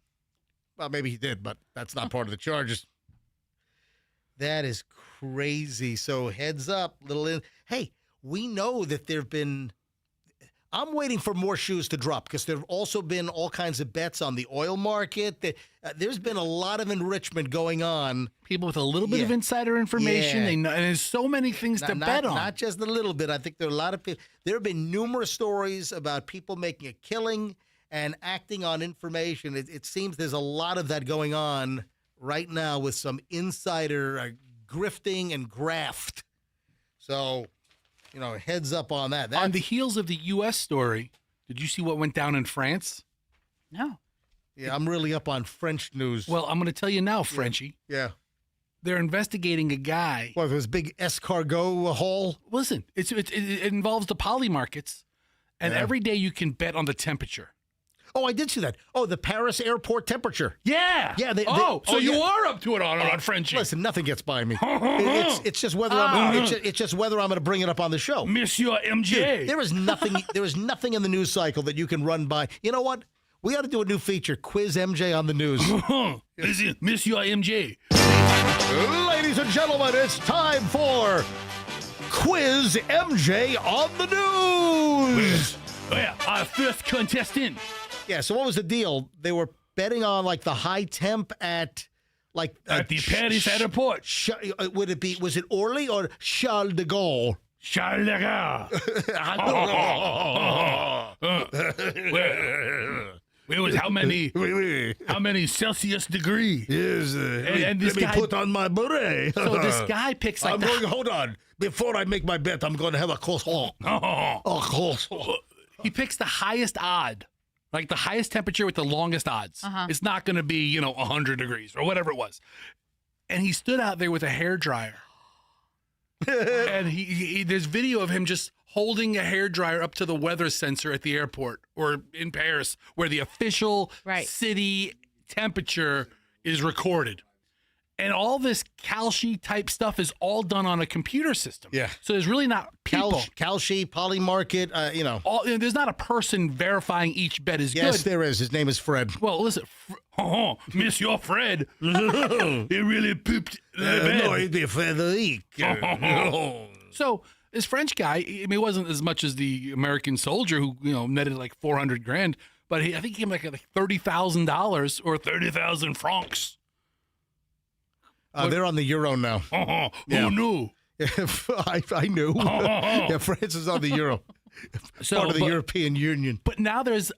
Well, maybe he did, but that's not part of the charges. That is crazy. So heads up, hey, we know that there have been... I'm waiting for more shoes to drop because there have also been all kinds of bets on the oil market. There's been a lot of enrichment going on. People with a little bit of insider information. Yeah. They know, and there's so many things to bet on. Not just a little bit. I think there are a lot of people. There have been numerous stories about people making a killing and acting on information. It seems there's a lot of that going on right now with some insider grifting and graft. So... heads up on that. On the heels of the U.S. story, did you see what went down in France? No. Yeah, I'm really up on French news. Well, I'm going to tell you now, Frenchie. Yeah. They're investigating a guy. What, this big escargot haul? Listen, it involves the poly markets, and every day you can bet on the temperature. Oh, I did see that. Oh, the Paris airport temperature. Yeah. Yeah. So you yeah. are up to it on Frenchie. Listen, nothing gets by me. It's just whether it's just whether I'm going to bring it up on the show. Monsieur MJ. Dude, there is nothing in the news cycle that you can run by. You know what? We ought to do a new feature, Quiz MJ on the news. Monsieur MJ. Ladies and gentlemen, it's time for Quiz MJ on the news. Well, our first contestant. Yeah, so what was the deal? They were betting on like the high temp at like at the Paris airport. Was it Orly or Charles de Gaulle? Charles de Gaulle. It was how many Celsius degree? Yes, and this let me guy, put on my beret. So this guy picks like hold on. Before I make my bet, I'm going to have a croissant. He picks the highest odd, like the highest temperature with the longest odds. It's not going to be, 100 degrees or whatever it was. And he stood out there with a hairdryer. And there's video of him just holding a hairdryer up to the weather sensor at the airport or in Paris where the official city temperature is recorded. And all this Calci type stuff is all done on a computer system. Yeah. So there's really not people. Calci, Polymarket, There's not a person verifying each bet is good. Yes, there is. His name is Fred. Well, listen, Monsieur Fred. He really pooped the bed. No, it'd be Frederic. So this French guy, I mean, it wasn't as much as the American soldier who, netted like $400,000, but I think he came like $30,000 or 30,000 francs. They're on the euro now. Who knew? I knew. Yeah, France is on the euro. Part of the European Union. But now this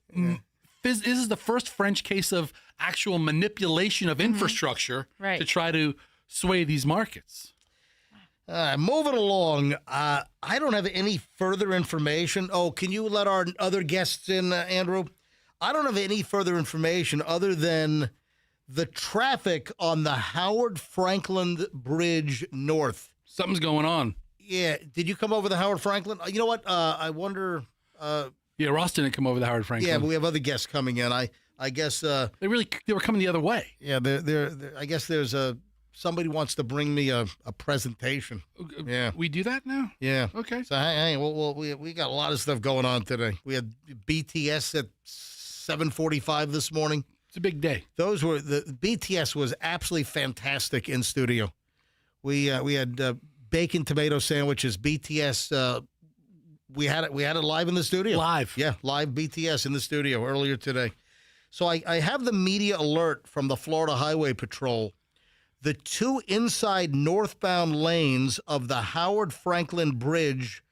is the first French case of actual manipulation of infrastructure to try to sway these markets. Moving along, I don't have any further information. Oh, can you let our other guests in, Andrew? I don't have any further information other than the traffic on the Howard Franklin Bridge North. Something's going on. Yeah. Did you come over the Howard Franklin? You know what? I wonder. Yeah, Ross didn't come over the Howard Franklin. Yeah, but we have other guests coming in. I guess they were coming the other way. Yeah, I guess there's somebody wants to bring me a presentation. Yeah, we do that now. Yeah. Okay. So hey, we got a lot of stuff going on today. We had BTS at 7:45 this morning. It's a big day. The BTS was absolutely fantastic in studio. We had bacon tomato sandwiches. BTS. We had it live in the studio. Live. Yeah, live BTS in the studio earlier today. So I have the media alert from the Florida Highway Patrol. The two inside northbound lanes of the Howard Franklin Bridge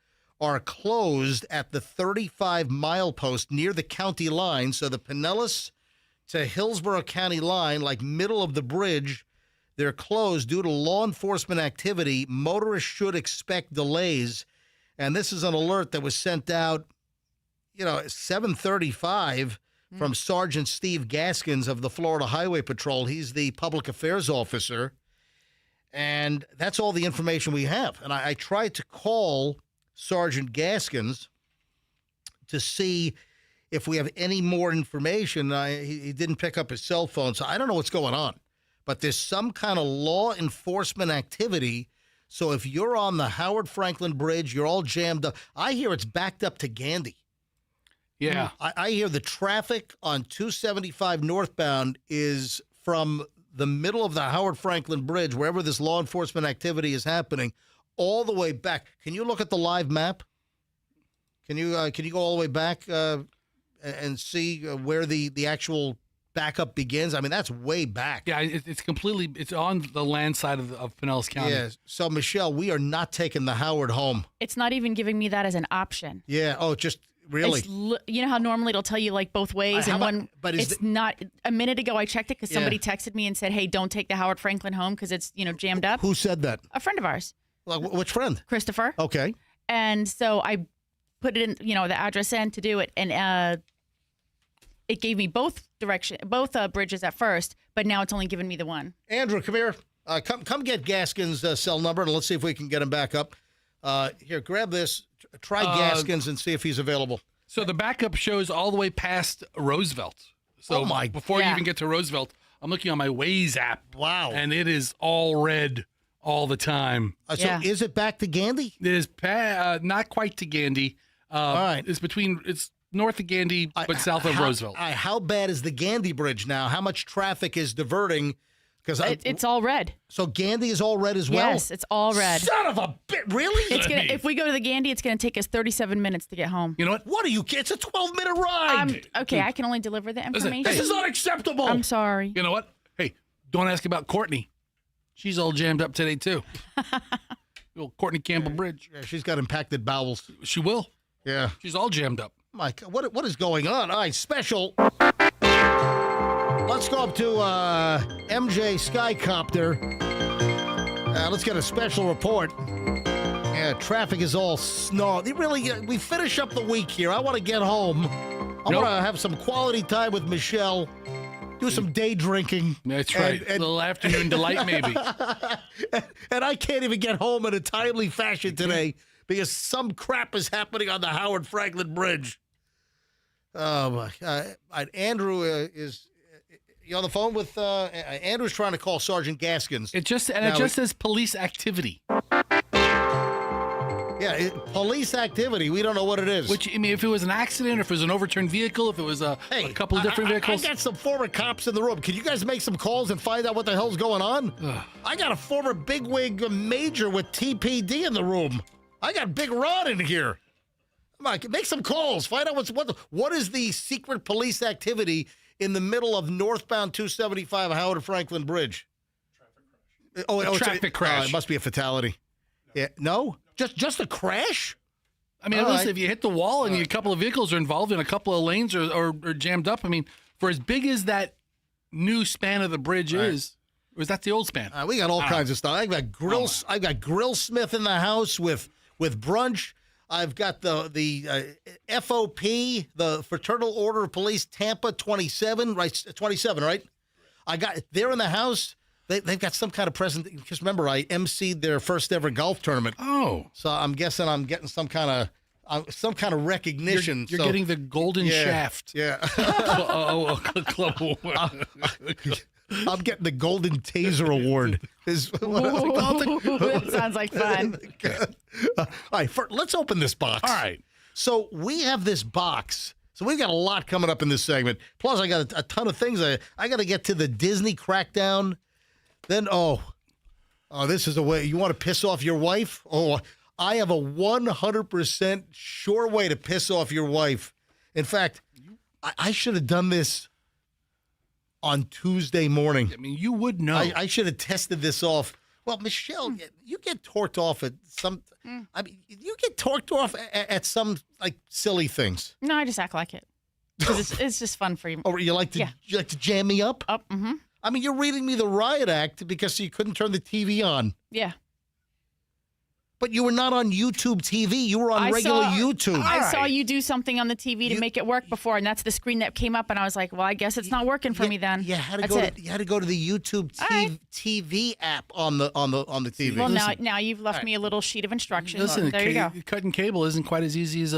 are closed at the 35 milepost near the county line. So the Pinellas to Hillsborough County line, like middle of the bridge, they're closed due to law enforcement activity. Motorists should expect delays. And this is an alert that was sent out, at 7:35 from Sergeant Steve Gaskins of the Florida Highway Patrol. He's the public affairs officer. And that's all the information we have. And I tried to call Sergeant Gaskins to see if we have any more information. He didn't pick up his cell phone, so I don't know what's going on. But there's some kind of law enforcement activity. So if you're on the Howard Franklin Bridge, you're all jammed up. I hear it's backed up to Gandy. Yeah. I hear the traffic on 275 northbound is from the middle of the Howard Franklin Bridge, wherever this law enforcement activity is happening, all the way back. Can you look at the live map? Can you go all the way back and see where the actual backup begins? I mean, that's way back. Yeah, it's on the land side of Pinellas County. Yeah. So, Michelle, we are not taking the Howard home. It's not even giving me that as an option. Yeah. Oh, just really? You know how normally it'll tell you like both ways, but it's not. A minute ago, I checked it because somebody texted me and said, "Hey, don't take the Howard Franklin home because it's jammed up." Who said that? A friend of ours. Like, which friend? Christopher. Okay. And so I put it in, the address in to do it, and it gave me both bridges at first, but now it's only given me the one. Andrew, come here. Come get Gaskins' cell number, and let's see if we can get him back up. Here, grab this. Try Gaskins and see if he's available. So the backup shows all the way past Roosevelt. So before you even get to Roosevelt, I'm looking on my Waze app. Wow. And it is all red all the time. So is it back to Gandy? It is not quite to Gandy. All right. It's north of Gandy, but south of Roosevelt. How bad is the Gandy Bridge now? How much traffic is diverting? Because it's all red. So Gandy is all red as well? Yes, it's all red. Son of a bit, really? If we go to the Gandy, it's going to take us 37 minutes to get home. You know what? What are you? It's a 12-minute ride. Okay, I can only deliver the information. This is unacceptable. I'm sorry. You know what? Hey, don't ask about Courtney. She's all jammed up today, too. Old Courtney Campbell Bridge. Yeah, she's got impacted bowels. She will. Yeah. She's all jammed up. Mike, what is going on? All right, special. Let's go up to MJ Skycopter. Let's get a special report. Yeah, traffic is all snarled. We finish up the week here. I want to get home. I want to have some quality time with Michelle. Do some day drinking. That's right. A little afternoon delight, maybe. And I can't even get home in a timely fashion today because some crap is happening on the Howard Franklin Bridge. Oh, my God. Andrew is... You on the phone with Andrew's trying to call Sergeant Gaskins. It just says police activity. Yeah, police activity. We don't know what it is. Which, I mean, if it was an accident, if it was an overturned vehicle, if it was a couple of different vehicles. I got some former cops in the room. Can you guys make some calls and find out what the hell's going on? I got a former bigwig major with TPD in the room. I got Big Ron in here. Come on, make some calls. Find out what is the secret police activity in the middle of northbound 275 Howard Franklin Bridge. Traffic crash. It must be a fatality. Yeah, no, just a crash. I mean, listen, if you hit the wall and a couple of vehicles are involved and a couple of lanes are jammed up, I mean, for as big as that new span of the bridge is, or is that the old span? We got all kinds of stuff. I've got Grillsmith in the house with brunch. I've got the FOP, the Fraternal Order of Police, Tampa 27, right? 27, right? They're in the house. They've got some kind of present. Because remember, I emceed their first ever golf tournament. Oh, so I'm guessing I'm getting some kind of recognition. You're getting the golden shaft. Yeah. Club award. I'm getting the Golden Taser Award. That sounds like fun. All right, let's open this box. All right. So we have this box. So we've got a lot coming up in this segment. Plus, I got a ton of things. I got to get to the Disney crackdown. Then, this is a way. You want to piss off your wife? Oh, I have a 100% sure way to piss off your wife. In fact, I should have done this on Tuesday morning. I mean, you would know. I should have tested this off. Well, Michelle, you get torqued off at some. I mean, you get torqued off at some like silly things. No, I just act like it because it's just fun for you. Oh, you like to jam me up? Mm-hmm. I mean, you're reading me the riot act because you couldn't turn the TV on. Yeah. But you were not on YouTube TV. You were on regular YouTube. I saw you do something on the TV to make it work before, and that's the screen that came up, and I was like, well, I guess it's not working for me then. You had to go to the YouTube TV app on the TV. Well, now you've left me a little sheet of instructions. Listen, there you go. Cutting cable isn't quite as easy as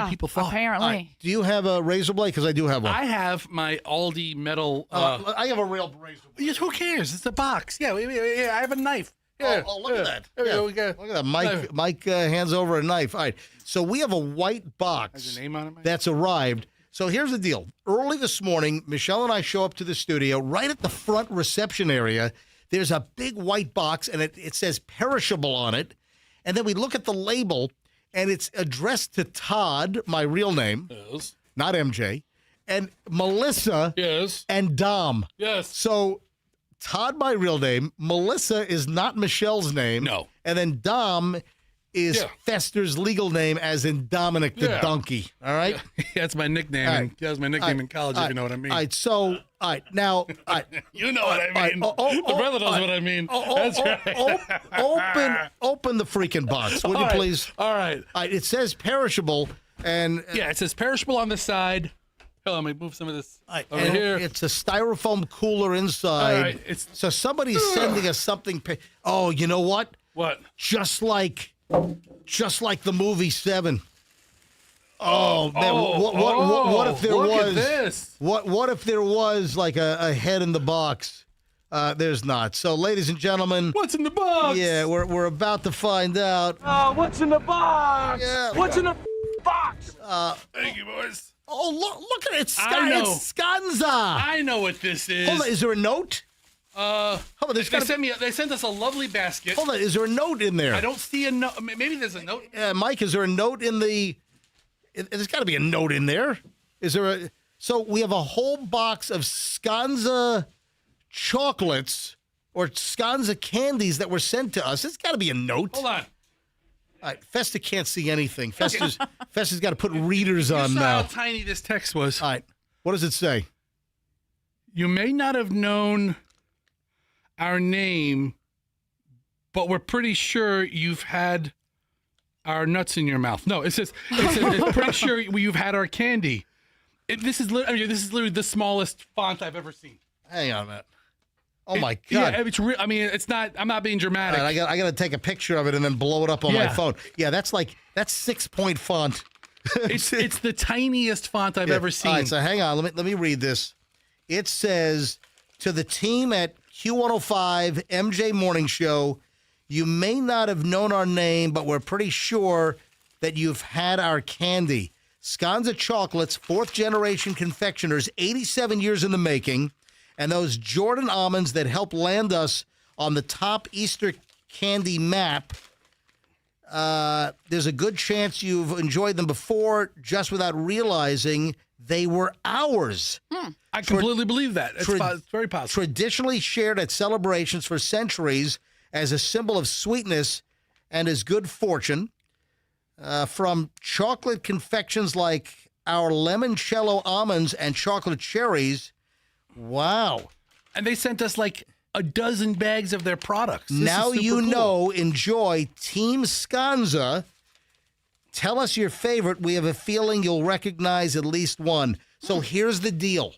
people thought. Apparently. Do you have a razor blade? Because I do have one. I have my Aldi metal. I have a real razor blade. Who cares? It's a box. Yeah, I have a knife. Yeah. Oh, look at that. There we go. Look at that. Mike hands over a knife. All right. So we have a white box Has your name on it, Mike? that's arrived. So here's the deal. Early this morning, Michelle and I show up to the studio. Right at the front reception area, there's a big white box, and it says perishable on it. And then we look at the label, and it's addressed to Todd, my real name, not MJ, and Melissa, and Dom. Yes. So Todd, my real name. Melissa is not Michelle's name. No. And then Dom is Fester's legal name, as in Dominic the Donkey. All right? That's my nickname. That was my nickname in college, if you know what I mean. All right. So, now. You know what I mean. The brother knows what I mean. That's right. Open the freaking box, would you please? All right. It says perishable. And it says perishable on the side. Let me move some of this over here. It's a styrofoam cooler inside. All right, so somebody's sending us something. Oh, you know what? What? Just like the movie 7. Oh man! What if there look was? at this. What if there was like a head in the box? There's not. So, ladies and gentlemen, what's in the box? Yeah, we're about to find out. Oh, what's in the box? Yeah. What's in the box? Thank you, boys. Oh, look at it! I know. It's Scanza. I know what this is. Hold on, is there a note? Hold on, they sent us a lovely basket. Hold on, is there a note in there? I don't see a note. Maybe there's a note. Mike, is there a note in the? There's got to be a note in there. Is there a? So we have a whole box of Scanza chocolates or Scanza candies that were sent to us. There's got to be a note. Hold on. All right, Festa can't see anything. Festa's got to put readers on You saw now. how tiny this text was. All right, what does it say? You may not have known our name, but we're pretty sure you've had our nuts in your mouth. No, it says it's pretty sure you've had our candy. This is literally the smallest font I've ever seen. Hang on a minute. Oh my God! Yeah, it's real. I mean, it's not. I'm not being dramatic. All right, I got to take a picture of it and then blow it up on my phone. Yeah, that's 6-point font. It's the tiniest font I've ever seen. All right, so hang on. Let me read this. It says, to the team at Q105 MJ Morning Show, you may not have known our name, but we're pretty sure that you've had our candy. Scanza Chocolates, 4th generation confectioners, 87 years in the making. And those Jordan almonds that helped land us on the top Easter candy map, there's a good chance you've enjoyed them before just without realizing they were ours. I completely believe that. It's very possible. Traditionally shared at celebrations for centuries as a symbol of sweetness and as good fortune. From chocolate confections like our limoncello almonds and chocolate cherries. Wow. And they sent us like a dozen bags of their products. Now you know, enjoy Team Scanza. Tell us your favorite. We have a feeling you'll recognize at least one. So here's the deal.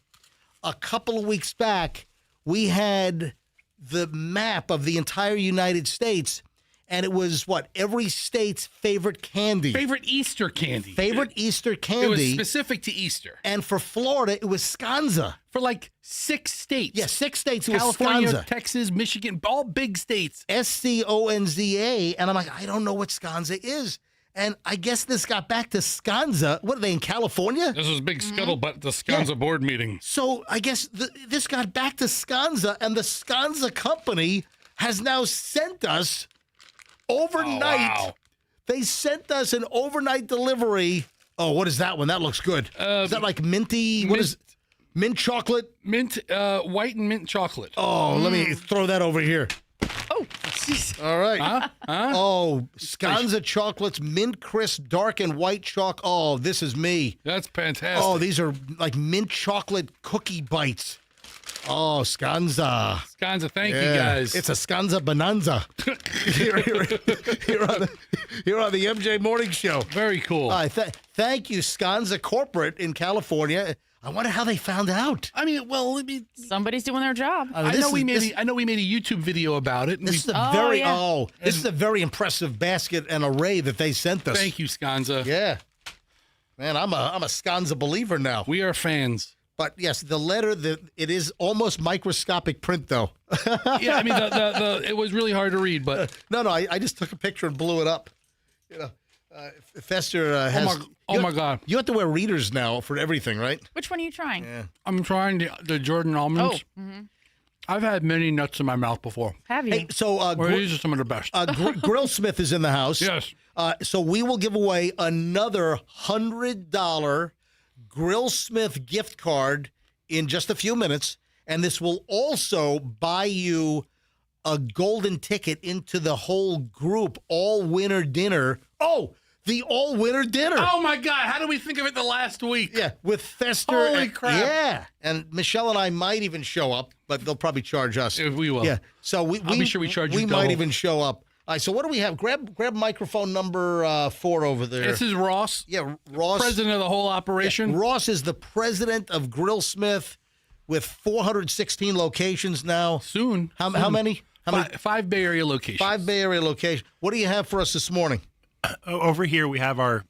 A couple of weeks back, we had the map of the entire United States, and it was every state's favorite candy. Favorite Easter candy. Favorite Easter candy. It was specific to Easter. And for Florida, it was Scanza. For like 6 states. Yeah, 6 states. It California, was Scanza. Texas, Michigan, all big states. Sconza. And I'm like, I don't know what Scanza is. And I guess this got back to Scanza. What are they, in California? This was big scuttlebutt at the Scanza board meeting. So I guess this got back to Scanza, and the Scanza company has now sent us overnight. Oh, wow. They sent us an overnight delivery. Oh, what is that one? That looks good. Is that like minty? What is mint chocolate? Mint, white and mint chocolate. Oh, let me throw that over here. Oh, jeez. All right. Huh? Oh, Scanza chocolates, mint crisp, dark and white choc. Oh, this is me. That's fantastic. Oh, these are like mint chocolate cookie bites. Oh, Scanza. Scanza, thank you guys. It's a Scanza bonanza here on the MJ Morning Show. Very cool. Thank you, Scanza Corporate in California. I wonder how they found out. I mean, somebody's doing their job. I know we made a YouTube video about it. This is a very impressive basket and array that they sent us. Thank you, Scanza. Yeah, man, I'm a Scanza believer now. We are fans. But yes, the letter, it is almost microscopic print, though. Yeah, I mean, it was really hard to read, but no, I just took a picture and blew it up. You know, Fester has. Oh my God! You have to wear readers now for everything, right? Which one are you trying? Yeah. I'm trying the Jordan almonds. Oh. Mm-hmm. I've had many nuts in my mouth before. Have you? Hey, so these are some of the best. Grillsmith is in the house. Yes. So we will give away another $100 Grillsmith gift card in just a few minutes, and this will also buy you a golden ticket into the whole group all-winter dinner. Oh, the all-winter dinner. Oh, my God. How did we think of it the last week? Yeah, with Fester. Holy crap. Yeah, and Michelle and I might even show up, but they'll probably charge us. We will. Yeah, so I'll be sure we charge you We double. might even show up. All right, so what do we have? Grab microphone number 4 over there. This is Ross. Yeah, Ross. President of the whole operation. Yeah, Ross is the president of Grillsmith with 416 locations now. Soon. How many? Five Bay Area locations. 5 Bay Area locations. What do you have for us this morning? Over here we have our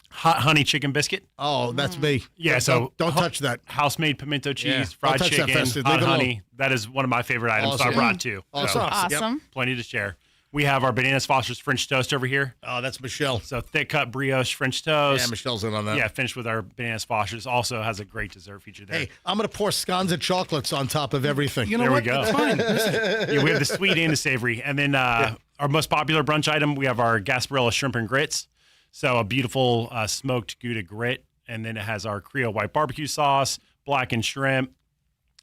hot honey chicken biscuit. Oh, that's me. Yeah, don't touch that. House-made pimento cheese, Yeah, fried don't touch that, chicken, Festus. hot Leave it alone. honey. That is one of my favorite items. So I Awesome. brought two. Awesome. Awesome. Plenty to share. We have our Bananas Foster's French toast over here. Oh, that's Michelle. So thick cut brioche French toast. Yeah, Michelle's in on that. Yeah, finished with our Bananas Foster's. Also has a great dessert feature there. Hey, I'm going to pour scones and chocolates on top of everything. You know There what? we go. It's fine. Yeah, we have the sweet and the savory. And then our most popular brunch item, we have our Gasparilla shrimp and grits. So a beautiful smoked Gouda grit. And then it has our Creole white barbecue sauce, blackened shrimp,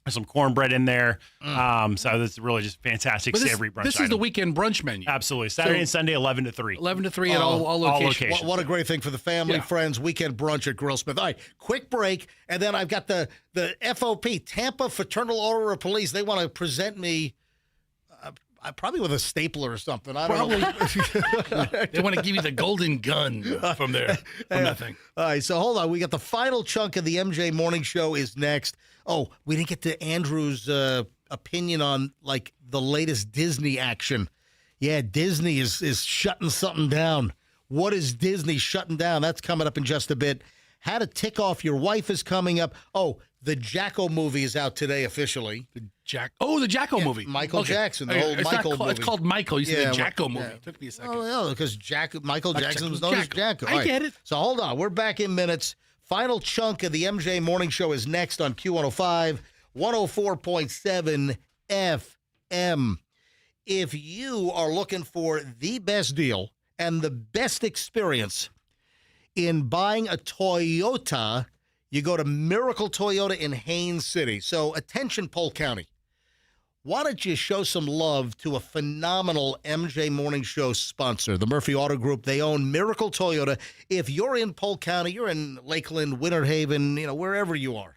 some cornbread in there. So this is really just fantastic But savory brunch this is the weekend brunch menu. Absolutely. Saturday and Sunday, 11 to 3. 11 to 3 at all locations. What a great thing for the family, friends, weekend brunch at Grillsmith. All right, quick break, and then I've got the FOP, Tampa Fraternal Order of Police. They want to present me probably with a stapler or something. I don't know. They want to give you the golden gun from that thing. All right, so hold on. We got the final chunk of the MJ Morning Show is next. Oh, we didn't get to Andrew's opinion on, like, the latest Disney action. Yeah, Disney is shutting something down. What is Disney shutting down? That's coming up in just a bit. How to Tick Off Your Wife is coming up. Oh, the Jacko movie is out today officially. The Jacko movie. Michael Jackson, the old It's Michael not called, movie. It's called Michael. You said the Jacko movie. yeah. It took me a second. Oh, yeah, because Michael Jackson was known as Jacko. I All right. get it. So hold on. We're back in minutes. Final chunk of the MJ Morning Show is next on Q105, 104.7 FM. If you are looking for the best deal and the best experience in buying a Toyota, you go to Miracle Toyota in Haines City. So attention, Polk County. Why don't you show some love to a phenomenal MJ Morning Show sponsor, the Murphy Auto Group. They own Miracle Toyota. If you're in Polk County, you're in Lakeland, Winter Haven, wherever you are,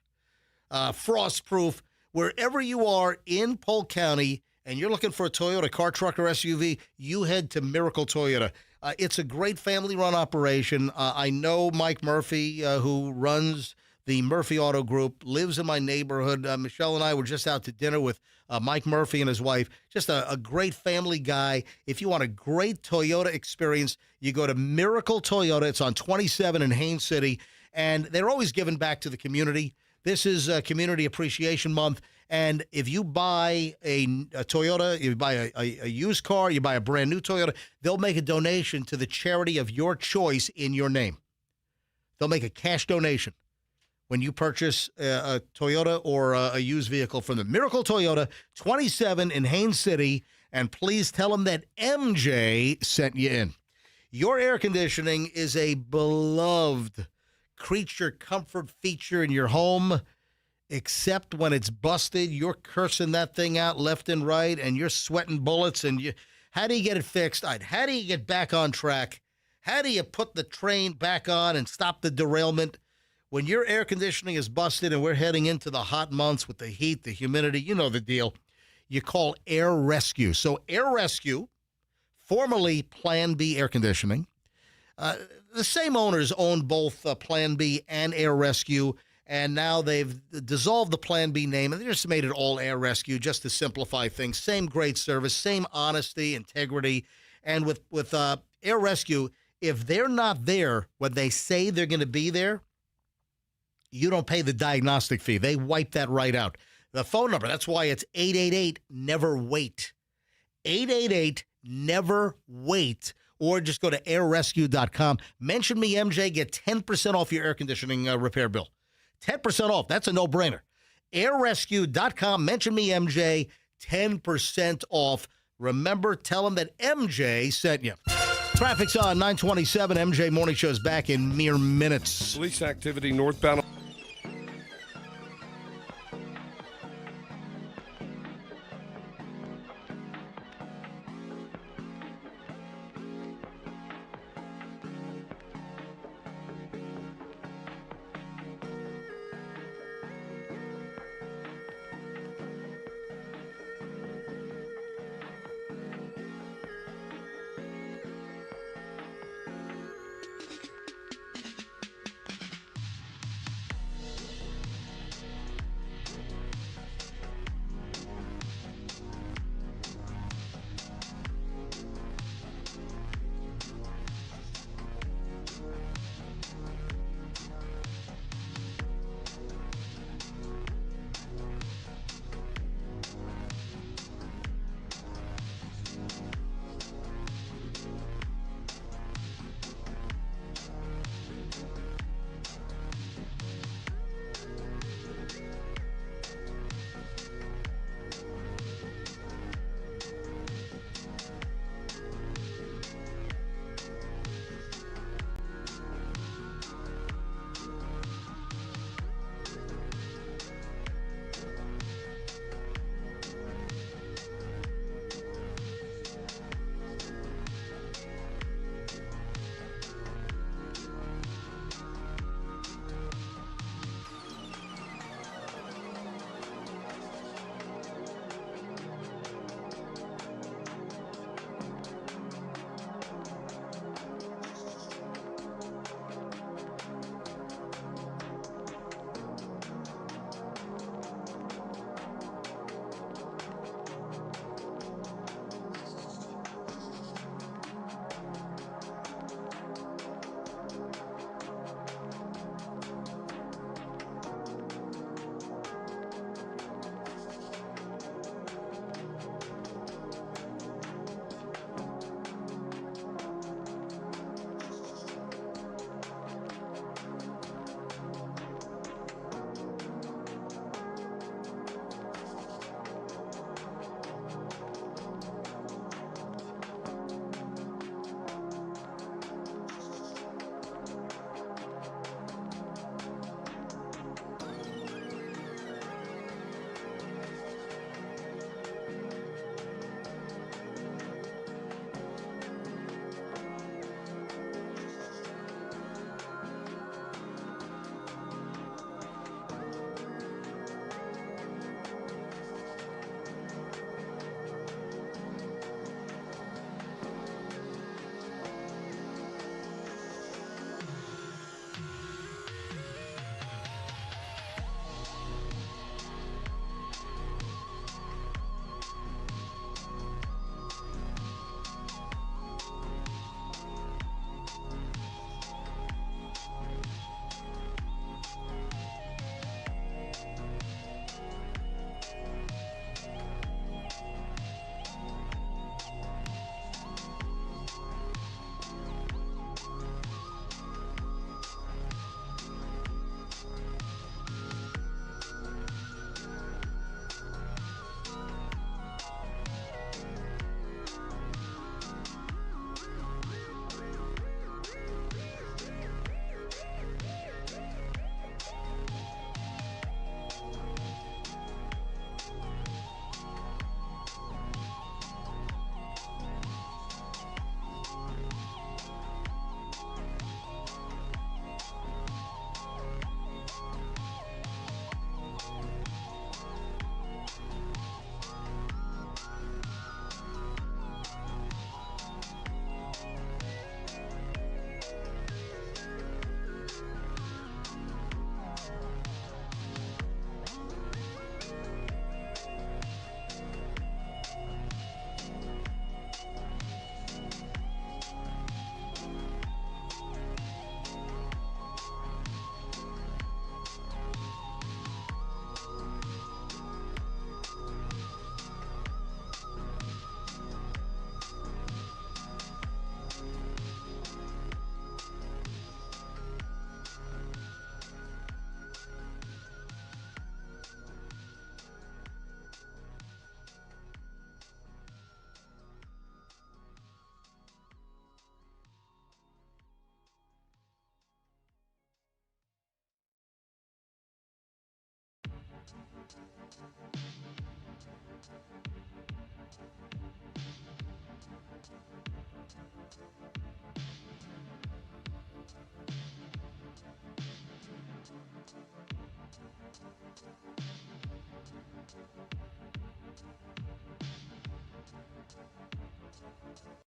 Frostproof, wherever you are in Polk County, and you're looking for a Toyota car, truck, or SUV, you head to Miracle Toyota. It's a great family-run operation. I know Mike Murphy, who runs the Murphy Auto Group, lives in my neighborhood. Michelle and I were just out to dinner with Mike Murphy and his wife. Just a great family guy. If you want a great Toyota experience, you go to Miracle Toyota. It's on 27 in Haines City, and they're always giving back to the community. This is Community Appreciation Month, and if you buy a Toyota, you buy a used car, you buy a brand new Toyota, they'll make a donation to the charity of your choice in your name. They'll make a cash donation when you purchase a Toyota or a used vehicle from the Miracle Toyota, 27 in Haines City, and please tell them that MJ sent you in. Your air conditioning is a beloved creature comfort feature in your home, except when it's busted. You're cursing that thing out left and right, and you're sweating bullets. And how do you get it fixed? How do you get back on track? How do you put the train back on and stop the derailment? When your air conditioning is busted and we're heading into the hot months with the heat, the humidity, you know the deal. You call Air Rescue. So Air Rescue, formerly Plan B Air Conditioning, the same owners own both Plan B and Air Rescue, and now they've dissolved the Plan B name, and they just made it all Air Rescue just to simplify things. Same great service, same honesty, integrity. And with Air Rescue, if they're not there when they say they're going to be there, you don't pay the diagnostic fee. They wipe that right out. The phone number, that's why it's 888-NEVER-WAIT. 888-NEVER-WAIT. Or just go to airrescue.com. Mention me, MJ. Get 10% off your air conditioning repair bill. 10% off. That's a no-brainer. Airrescue.com. Mention me, MJ. 10% off. Remember, tell them that MJ sent you. Traffic's on 927. MJ Morning Show is back in mere minutes. Police activity northbound.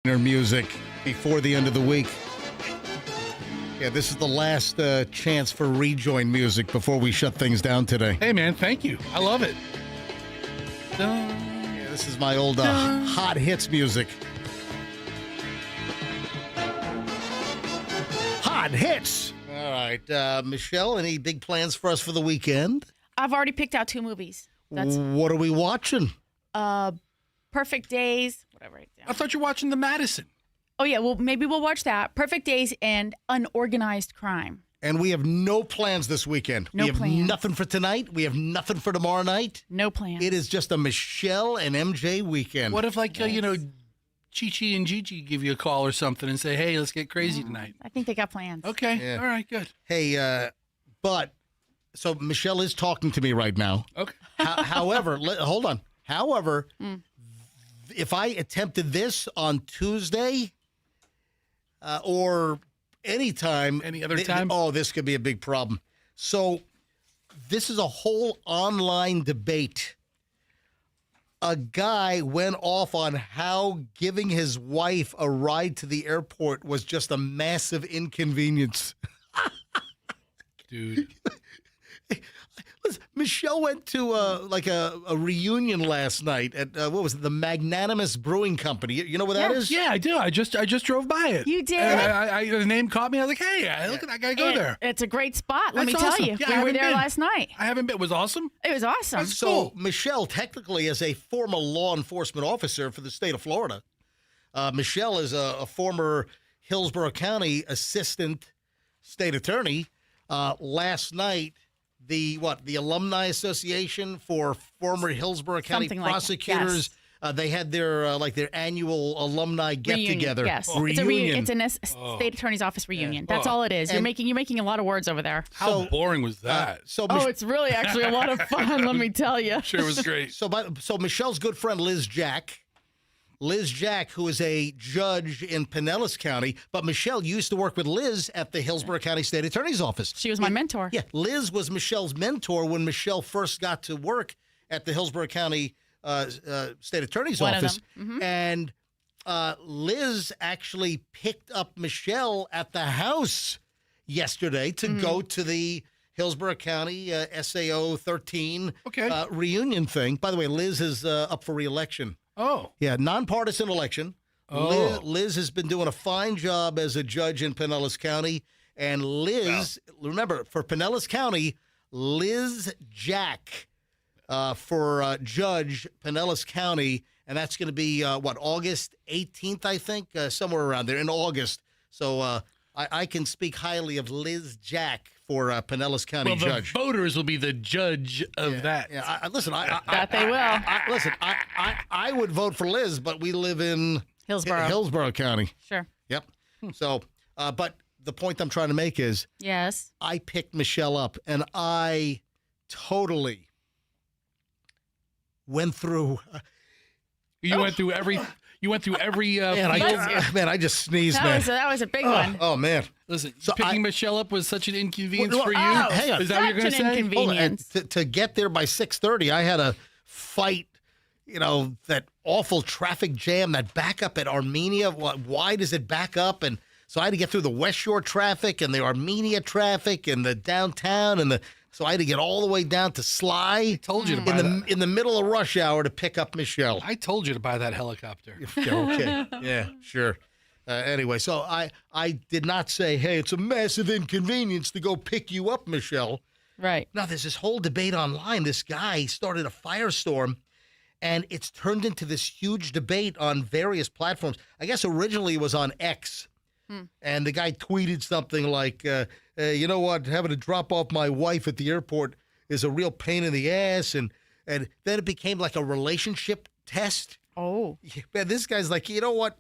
Music before the end of the week. Yeah, this is the last chance for rejoin music before we shut things down today. Hey, man, thank you. I love it. Yeah, this is my old hot hits music. Hot hits. All right, Michelle, any big plans for us for the weekend? I've already picked out 2 movies. What are we watching? Perfect Days. Whatever. I thought you were watching The Madison. Oh, yeah. Well, maybe we'll watch that. Perfect Days and Unorganized Crime. And we have no plans this weekend. No we have plans. nothing for tonight. We have nothing for tomorrow night. No plans. It is just a Michelle and MJ weekend. What if, like, Chi-Chi and Gigi give you a call or something and say, hey, let's get crazy tonight? I think they got plans. Okay. Yeah. All right, good. Hey, so Michelle is talking to me right now. Okay. However, hold on. However, if I attempted this on Tuesday or any other time, this could be a big problem. So this is a whole online debate. A guy went off on how giving his wife a ride to the airport was just a massive inconvenience. Dude. Listen, Michelle went to a reunion last night at what was it, the Magnanimous Brewing Company. You know what that is? Yeah, I do. I just drove by it. You did? And the name caught me. I was like, hey, look at that guy go there. It's a great spot. Let me That's tell awesome. you. Yeah, we were there last night. I haven't been. It was awesome. It was awesome. So Michelle, technically, as a former law enforcement officer for the state of Florida, Michelle is a former Hillsborough County assistant state attorney. Last night, the Alumni Association for former Hillsborough County Something like that, prosecutors. They had their annual alumni get together. Yes, reunion. It's a state attorney's office reunion. That's all it is. You're making a lot of words over there. How boring was that? It's really actually a lot of fun. Let me tell you. Sure, it was great. So Michelle's good friend Liz Jack, who is a judge in Pinellas County, but Michelle used to work with Liz at the Hillsborough County State Attorney's Office. She was my mentor. Yeah, Liz was Michelle's mentor when Michelle first got to work at the Hillsborough County State Attorney's Office. And Liz actually picked up Michelle at the house yesterday to go to the Hillsborough County SAO 13 reunion thing. By the way, Liz is up for re-election. Oh. Yeah, nonpartisan election. Liz has been doing a fine job as a judge in Pinellas County. And Liz, remember, for Pinellas County, Liz Jack for Judge Pinellas County. And that's going to be, August 18th, I think, somewhere around there in August. So I can speak highly of Liz Jack for Pinellas County judge. The voters will be the judge of that. Yeah, listen, they will. I would vote for Liz, but we live in Hillsborough County. Sure. Yep. So, but the point I'm trying to make is, yes, I picked Michelle up, and I totally went through. You went through every. You went through every. Man, I just sneezed, That was a big one. Oh man! Listen, picking Michelle up was such an inconvenience for you. Hang on. Is that what you're going to say? Inconvenience. To get there by 6:30, I had to fight. That awful traffic jam, that backup at Armenia. Why does it back up? And so I had to get through the West Shore traffic and the Armenia traffic and the downtown so I had to get all the way down to Sly. I told you to buy that. In the middle of rush hour to pick up Michelle. I told you to buy that helicopter. Okay. Yeah, sure. Anyway, so I did not say, hey, it's a massive inconvenience to go pick you up, Michelle. Right. Now, there's this whole debate online. This guy started a firestorm, and it's turned into this huge debate on various platforms. I guess originally it was on X. And the guy tweeted something like, you know what, having to drop off my wife at the airport is a real pain in the ass. And then it became like a relationship test. Oh. Man, this guy's like, you know what,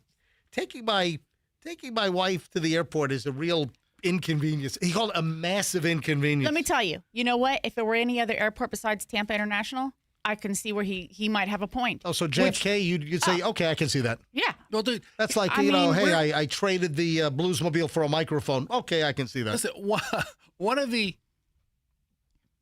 taking my wife to the airport is a real inconvenience. He called it a massive inconvenience. Let me tell you, you know what? If it were any other airport besides Tampa International, I can see where he might have a point. Oh, so JFK, you'd say, okay, I can see that. Yeah. Well, dude, that's like, I traded the Bluesmobile for a microphone. Okay, I can see that. Listen, one of the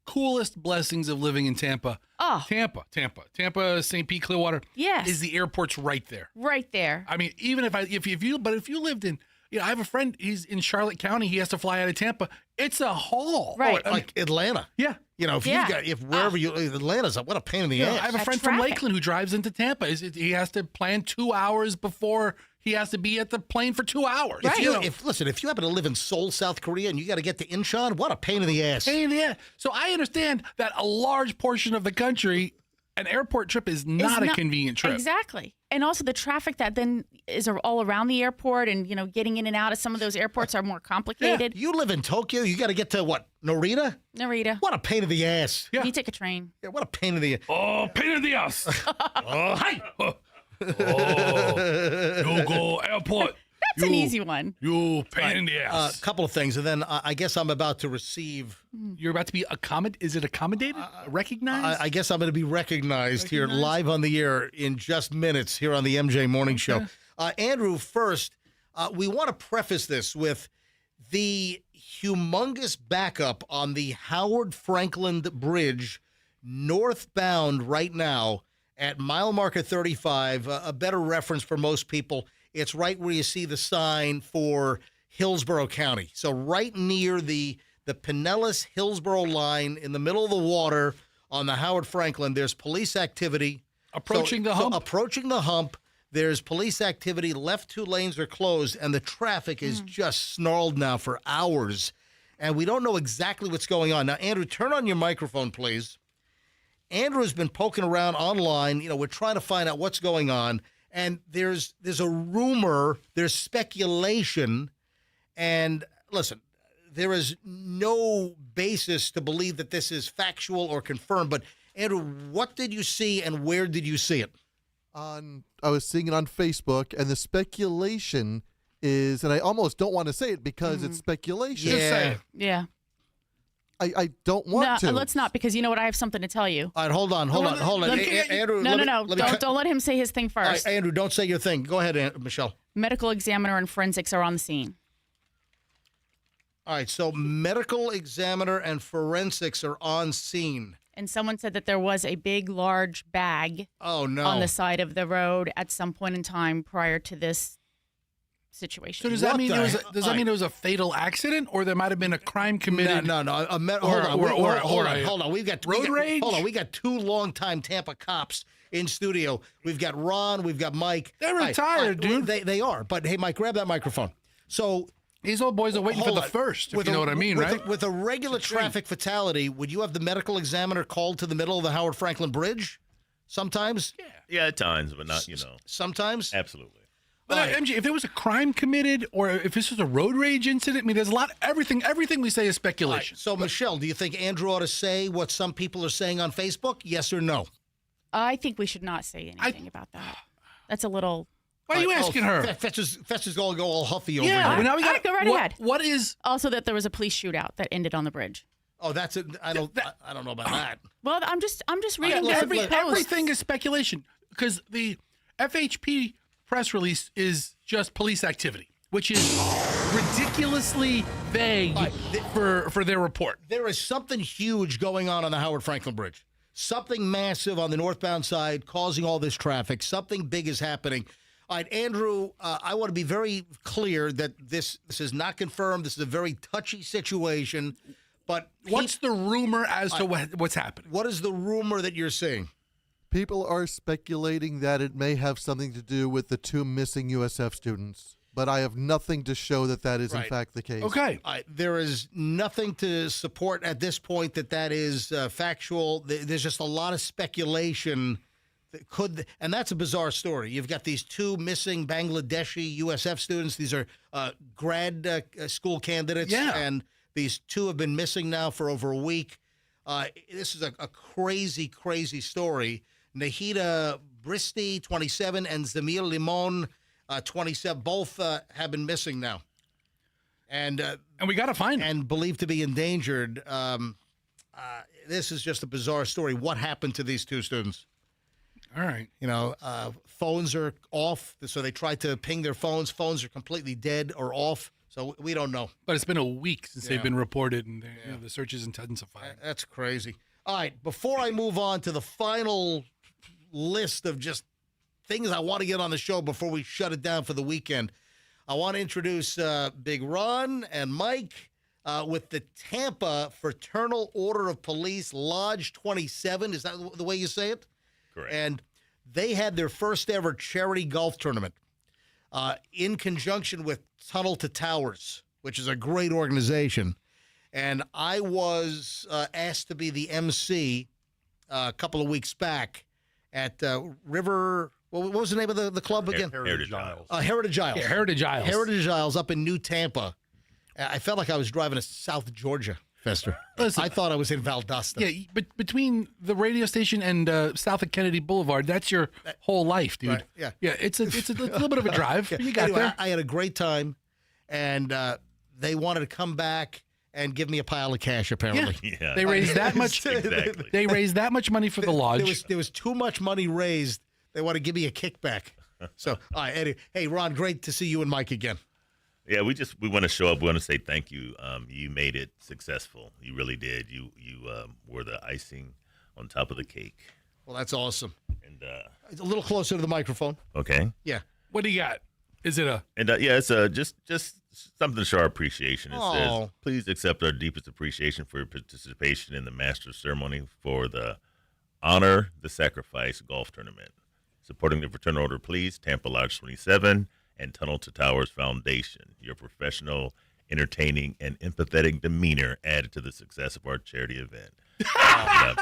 coolest blessings of living in Tampa. Oh. Tampa, St. Pete, Clearwater. Yes. Is the airport's right there. Right there. I mean, even if you lived in, I have a friend, he's in Charlotte County, he has to fly out of Tampa. It's a haul. Right. Like Atlanta. Yeah. If wherever Atlanta's what a pain in the ass. I have a friend from Lakeland who drives into Tampa. He has to plan 2 hours before he has to be at the plane for 2 hours. If you happen to live in Seoul, South Korea, and you got to get to Incheon, what a pain in the ass. So I understand that a large portion of the country, an airport trip is not a convenient trip. Exactly. And also the traffic that then is all around the airport and, getting in and out of some of those airports are more complicated. You live in Tokyo, you got to get to what? Narita? What a pain in the ass. You take a train. Yeah, what a pain in the ass. Oh, pain in the ass. Hi. You go airport. That's an easy one. You pain in the ass. A couple of things, and then I guess I'm about to receive. You're about to be Is it accommodated? Recognized? I guess I'm going to be recognized here live on the air in just minutes here on the MJ Morning Show. Andrew, first, we want to preface this with the humongous backup on the Howard Franklin Bridge northbound right now at mile marker 35, a better reference for most people. It's right where you see the sign for Hillsborough County. So right near the Pinellas-Hillsborough line in the middle of the water on the Howard Franklin, there's police activity. Approaching the hump. Approaching the hump. There's police activity. Left 2 lanes are closed, and the traffic is just snarled now for hours. And we don't know exactly what's going on. Now, Andrew, turn on your microphone, please. Andrew's been poking around online. We're trying to find out what's going on. And there's a rumor, there's speculation, and listen, there is no basis to believe that this is factual or confirmed. But Andrew, what did you see and where did you see it? I was seeing it on Facebook, and the speculation is, and I almost don't want to say it because it's speculation. Just say it. Yeah. I don't want to. Let's not, because you know what? I have something to tell you. All right, hold on. Andrew, No. Don't let him say his thing first. All right, Andrew, don't say your thing. Go ahead, Michelle. Medical examiner and forensics are on the scene. All right, so medical examiner and forensics are on scene. And someone said that there was a big, large bag on the side of the road at some point in time prior to this situation. So does that mean it was a fatal accident, or there might have been a crime committed? No. Hold on. We've got road rage. Hold on. We got 2 longtime Tampa cops in studio. We've got Ron. We've got Mike. They're retired, dude. They are. But hey, Mike, grab that microphone. So these old boys are waiting for the first. If you know what I mean, right? With a regular traffic fatality, would you have the medical examiner called to the middle of the Howard Franklin Bridge? Sometimes. Yeah, at times, but not. Sometimes. Absolutely. But MJ, if there was a crime committed, or if this was a road rage incident, I mean, there's a lot. Everything we say is speculation. Right. So, Michelle, do you think Andrew ought to say what some people are saying on Facebook? Yes or no? I think we should not say anything about that. That's a little. Why are you asking her? Fetcher's going to go all huffy over here. Yeah, now we got go right ahead. What is also that there was a police shootout that ended on the bridge? Oh, that's it. I don't know about that. Well, I'm just reading everything is speculation, because the FHP press release is just police activity, which is ridiculously vague for their report. There is something huge going on the Howard Franklin Bridge. Something massive on the northbound side causing all this traffic. Something big is happening. All right, Andrew, I want to be very clear that this is not confirmed. This is a very touchy situation. But what's the rumor as to what's happening? What is the rumor that you're seeing? People are speculating that it may have something to do with the 2 missing USF students, but I have nothing to show that is in fact the case. Okay. There is nothing to support at this point that is factual. There's just a lot of speculation that and that's a bizarre story. You've got these 2 missing Bangladeshi USF students. These are grad school candidates, and these 2 have been missing now for over a week. This is a crazy, crazy story. Nahida Bristi, 27, and Zamil Limon, 27, both have been missing now. And we got to find them. And believed to be endangered. This is just a bizarre story. What happened to these 2 students? All right. Phones are off, so they tried to ping their phones. Phones are completely dead or off. So we don't know. But it's been a week since Yeah. they've been reported, and the search is intensifying. That's crazy. All right, before I move on to the final list of just things I want to get on the show before we shut it down for the weekend, I want to introduce Big Ron and Mike with the Tampa Fraternal Order of Police Lodge 27. Is that the way you say it? Correct. And they had their first ever charity golf tournament in conjunction with Tunnel to Towers, which is a great organization. And I was asked to be the MC a couple of weeks back at River. What was the name of the club again? Heritage Isles. Heritage Isles. Yeah, Heritage Isles. Heritage Isles up in New Tampa. I felt like I was driving to South Georgia, Fester. Listen, I thought I was in Valdosta. Yeah, but between the radio station and south of Kennedy Boulevard, that's your whole life, dude. Right, yeah. Yeah, it's a little bit of a drive. You got Anyway, there. I had a great time, and they wanted to come back and give me a pile of cash, apparently. Yeah. They raised that much. Exactly. They raised that much money for the lodge. There was too much money raised. They want to give me a kickback. So, all right, Eddie. Hey, Ron, great to see you and Mike again. Yeah, we want to show up. We want to say thank you. You made it successful. You really did. You were the icing on top of the cake. Well, that's awesome. And It's a little closer to the microphone. okay. Yeah. What do you got? Is it a? And it's just something to show our appreciation. It says, Oh. please accept our deepest appreciation for your participation in the Masters ceremony for the Honor the Sacrifice golf tournament. Supporting the Fraternal Order, please, Tampa Lodge 27 and Tunnel to Towers Foundation. Your professional, entertaining, and empathetic demeanor added to the success of our charity event. I'm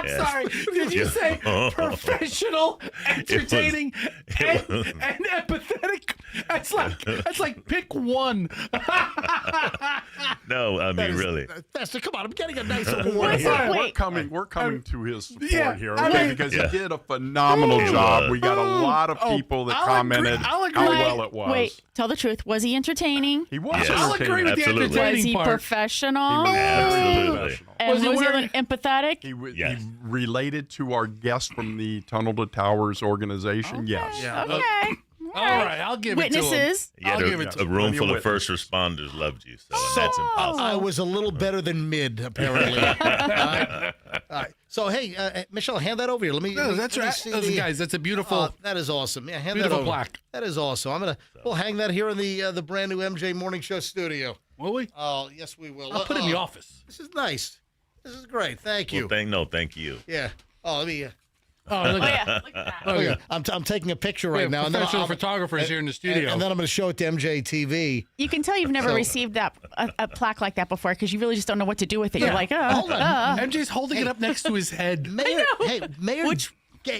Yes. sorry. Did you say professional, entertaining, and empathetic? That's like pick one. No, I mean, really. Fester, come on. I'm getting a nice award here. We're coming to his support yeah, here, I okay? mean- Because Yeah. he did a phenomenal He job. was. We got a lot of people that commented I'll agree. how well it was. Wait, tell the truth. Was he entertaining? He was Yes. I'll agree entertaining. with the Absolutely. entertaining Was he part. professional? Absolutely. And Was he was he wearing- empathetic? Yes. He related to our guest from the Tunnel to Towers organization. Yes. Yeah. Okay. All right, I'll give it to him. Witnesses? Yeah, I'll give it to a him. room full of Witness. first responders loved you, so and that's impossible. I was a little better than mid, apparently. All right. So, hey, Michelle, hand that over here. Let me. No, that's let me right. see Listen, the- guys, that's a beautiful. That is awesome. Yeah, hand Beautiful that over. plaque. That is awesome. We'll hang that here in the brand new MJ Morning Show studio. Will we? Oh, yes, we will. I'll put it in the office. This is nice. This is great. Thank you. Well, thank you. Yeah. Oh, let me. Oh, look at that. Look at that. Look at I'm taking a picture We right have now. professional photographers here in the studio. And then I'm going to show it to MJ TV. You can tell you've never So- received a plaque like that before because you really just don't know what to do with it. Yeah. You're like, Hold on. MJ's holding it up next to his head. Mayor, hey, Mayor,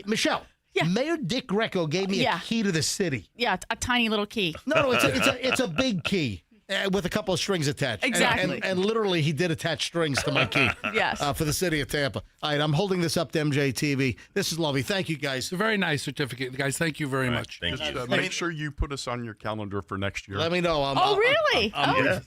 Michelle. Yeah. Mayor Dick Greco gave me Yeah. a key to the city. yeah, a tiny little key. No, it's a big key with a couple of strings attached. Exactly. And literally, he did attach strings to my key. Yes. For the city of Tampa. All right, I'm holding this up to MJ TV. This is lovely. Thank you, guys. It's a very nice certificate, guys. Thank you very much. Thank Just, you. make sure you put us on your calendar for next year. Let me know. Oh, really?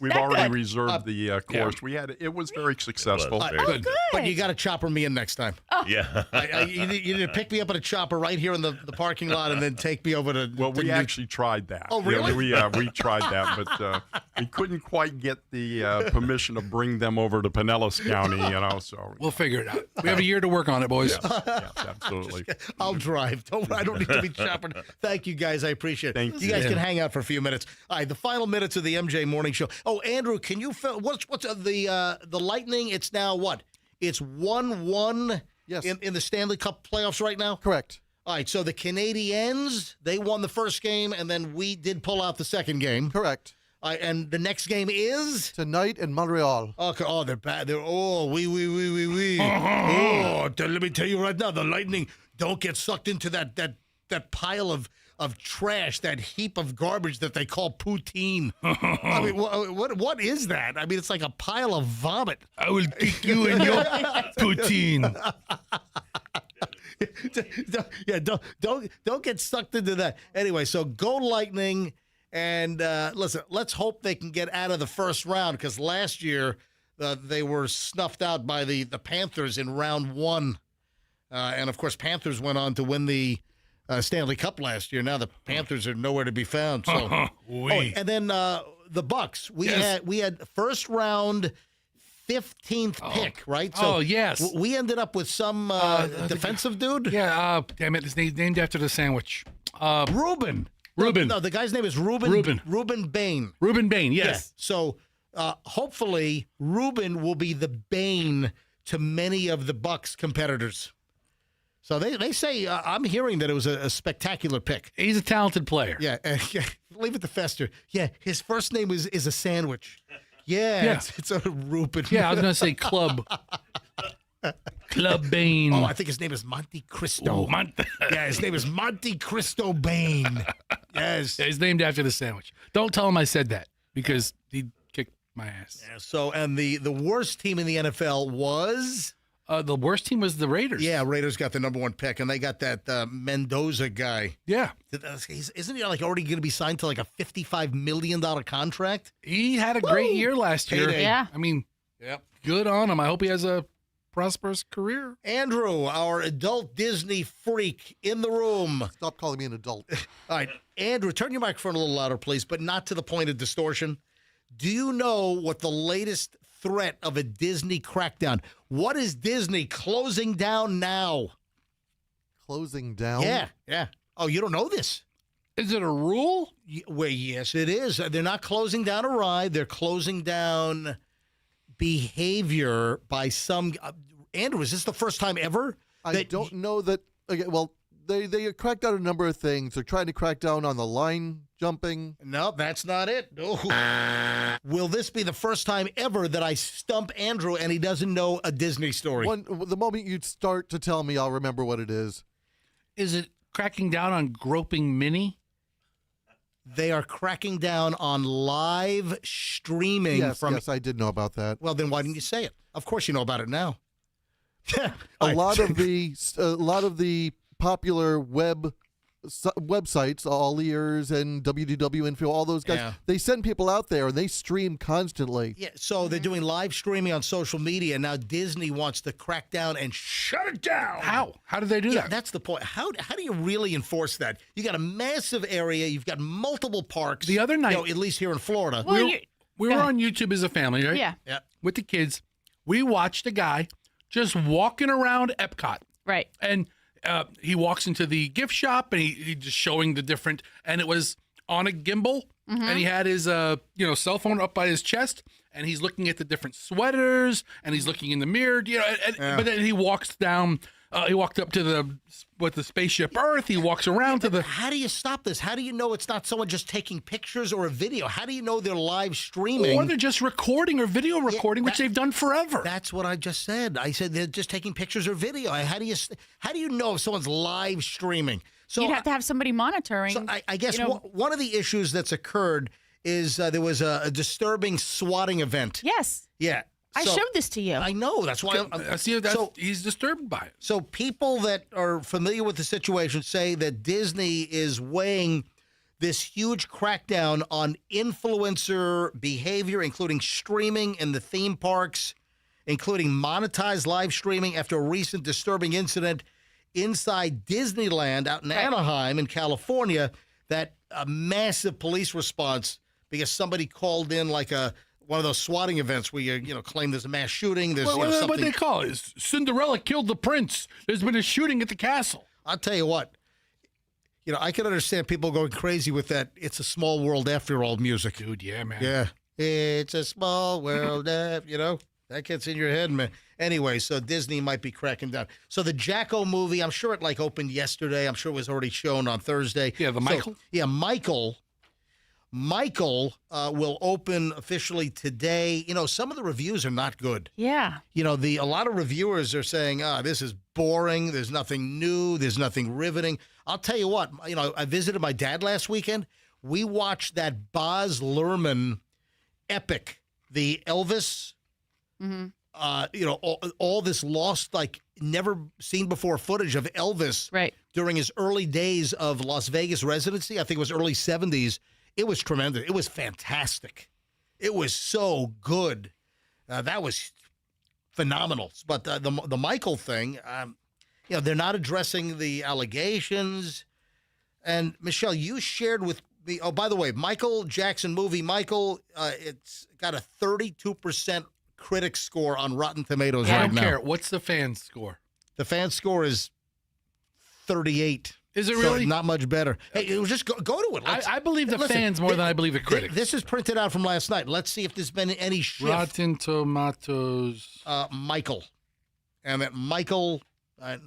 We've that already good. reserved the course. It was very successful. Very good. Good. But you got to chopper me in next time. Yeah. You need to pick me up at a chopper right here in the parking lot and then take me over to. Well, to we New- actually tried that. Oh, really? Yeah, we tried that, but we couldn't quite get the permission to bring them over to Pinellas County. So We'll figure it out. We have a year to work on it, boys. yes, absolutely. I'll drive. I don't need to be chopping. Thank you, guys. I appreciate it. Thank you you. guys can hang out for a few minutes. All right, the final minutes of the MJ Morning Show. Oh, Andrew, can you fill what's the Lightning? It's now what? It's 1-1 Yes. in the Stanley Cup playoffs right now? Correct. All right, so the Canadiens, they won the first game, and then we did pull out the second game. Correct. And the next game is Tonight in Montreal. okay. Oh, they're bad. They're we. Oh, let me tell you right now, the Lightning don't get sucked into that pile of trash, that heap of garbage that they call poutine. I mean, what is that? I mean, it's like a pile of vomit. I will kick you in your poutine. Yeah, don't get sucked into that. Anyway, so go Lightning. And listen, let's hope they can get out of the first round because last year they were snuffed out by the Panthers in round one. And, of course, Panthers went on to win the Stanley Cup last year. Now the Panthers are nowhere to be found. So, and then the Bucks. We Yes. had first round 15th pick, right? Oh, yes. We ended up with some defensive dude. Yeah, damn it. His name's named after the sandwich. Reuben. Reuben. No, the guy's name is Reuben. Reuben Bain. Reuben Bain, yes. Yeah. So hopefully Reuben will be the bane to many of the Bucks competitors. So they say, I'm hearing that it was a spectacular pick. He's a talented player. Yeah. Leave it to Fester. Yeah. His first name is a sandwich. Yeah. It's a Reuben. Yeah, I was going to say Club. Club Bain. Oh, I think his name is Monte Cristo. Yeah, his name is Monte Cristo Bain. Yes. Yeah, he's named after the sandwich. Don't tell him I said that because he'd kick my ass. Yeah, so, and the worst team in the NFL was? The worst team was the Raiders. Yeah, Raiders got the number 1 pick, and they got that Mendoza guy. Yeah. Isn't he like already going to be signed to like a $55 million contract? He had a great year last year. Payday. Yeah. I mean, Yep. good on him. I hope he has a prosperous career. Andrew, our adult Disney freak in the room. Stop calling me an adult. All right, Andrew, turn your microphone a little louder, please, but not to the point of distortion. Do you know what the latest threat of a Disney crackdown? What is Disney closing down now? Closing down? Yeah. Oh, you don't know this? Is it a rule? Well, yes, it is. They're not closing down a ride. They're closing down behavior by some. Andrew, is this the first time ever? I don't know that. Okay, well, they cracked down a number of things. They're trying to crack down on the line jumping. No, that's not it. No. Will this be the first time ever that I stump Andrew and he doesn't know a Disney story? The moment you start to tell me, I'll remember what it is. Is it cracking down on groping Minnie? They are cracking down on live streaming. Yes, I did know about that. Well, then why didn't you say it? Of course you know about it now. A lot of the popular websites, All Ears and WDW Info, all those guys, they send people out there and they stream constantly. Yeah, so they're doing live streaming on social media. Now Disney wants to crack down and shut it down. How? How do they do that? That's the point. How do you really enforce that? You got a massive area. You've got multiple parks. The other night, at least here in Florida. Well, we were on YouTube as a family, right? Yeah. With the kids. We watched a guy just walking around Epcot. Right. And he walks into the gift shop and he just showing the different, and it was on a gimbal, and he had his cell phone up by his chest, and he's looking at the different sweaters, and he's looking in the mirror, but then he walks down. He walked up to the spaceship Earth. He walks around to the. How do you stop this? How do you know it's not someone just taking pictures or a video? How do you know they're live streaming? Or they're just recording or video recording, which they've done forever. That's what I just said. I said they're just taking pictures or video. How do you know if someone's live streaming? So you'd have to have somebody monitoring. So I guess one of the issues that's occurred is there was a disturbing swatting event. Yes. Yeah. I showed this to you. I know. That's why he's disturbed by it. So people that are familiar with the situation say that Disney is weighing this huge crackdown on influencer behavior, including streaming in the theme parks, including monetized live streaming after a recent disturbing incident inside Disneyland out in Anaheim in California. That a massive police response because somebody called in like one of those swatting events where you claim there's a mass shooting. There's something. What they call it is Cinderella killed the prince. There's been a shooting at the castle. I'll tell you what. I can understand people going crazy with that "It's a Small World After All" music. Dude, yeah, man. Yeah. It's a small world, that gets in your head, man. Anyway, so Disney might be cracking down. So the Jacko movie, I'm sure it opened yesterday. I'm sure it was already shown on Thursday. Yeah, Michael. Michael will open officially today. Some of the reviews are not good. Yeah. A lot of reviewers are saying, this is boring. There's nothing new. There's nothing riveting. I'll tell you what, I visited my dad last weekend. We watched that Baz Luhrmann epic, the Elvis, all this lost, never seen before footage of Elvis during his early days of Las Vegas residency. I think it was early 70s. It was tremendous. It was fantastic. It was so good. That was phenomenal. But the Michael thing, they're not addressing the allegations. And Michelle, you shared with By the way, Michael Jackson movie, Michael, it's got a 32% critic score on Rotten Tomatoes I right don't now. care. What's the fan score? The fan score is 38. Is it So really? not much better. Hey, just go to it. I believe the fans more than I believe the critics. This is printed out from last night. Let's see if there's been any shift. Rotten Tomatoes. Michael. And that Michael,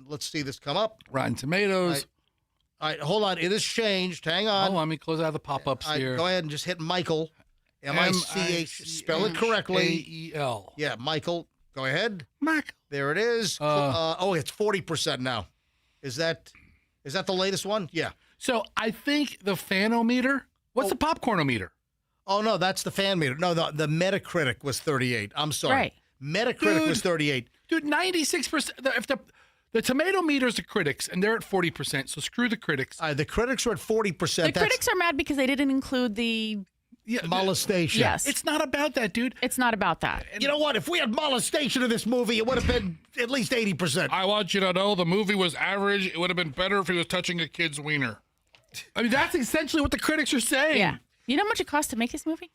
let's see this come up. Rotten Tomatoes. All right, hold on. It has changed. Hang on. Oh, let me close out the pop-ups All right, here. go ahead and just hit Michael. M-I-C-H. Spell it correctly. A-E-L. Yeah, Michael. Go ahead. Michael. There it is. It's 40% now. Is that the latest one? Yeah. So I think the fanometer. What's the popcornometer? Oh, no, that's the fan meter. No, the Metacritic was 38. I'm sorry. Right. Metacritic was 38. Dude, 96%. If the tomato meter is the critics, and they're at 40%, so screw the critics. The critics are at 40%. The critics are mad because they didn't include the molestation. Yes. It's not about that, dude. It's not about that. You know what? If we had molestation in this movie, it would have been at least 80%. I want you to know the movie was average. It would have been better if he was touching a kid's wiener. I mean, that's essentially what the critics are saying. Yeah. You know how much it cost to make this movie?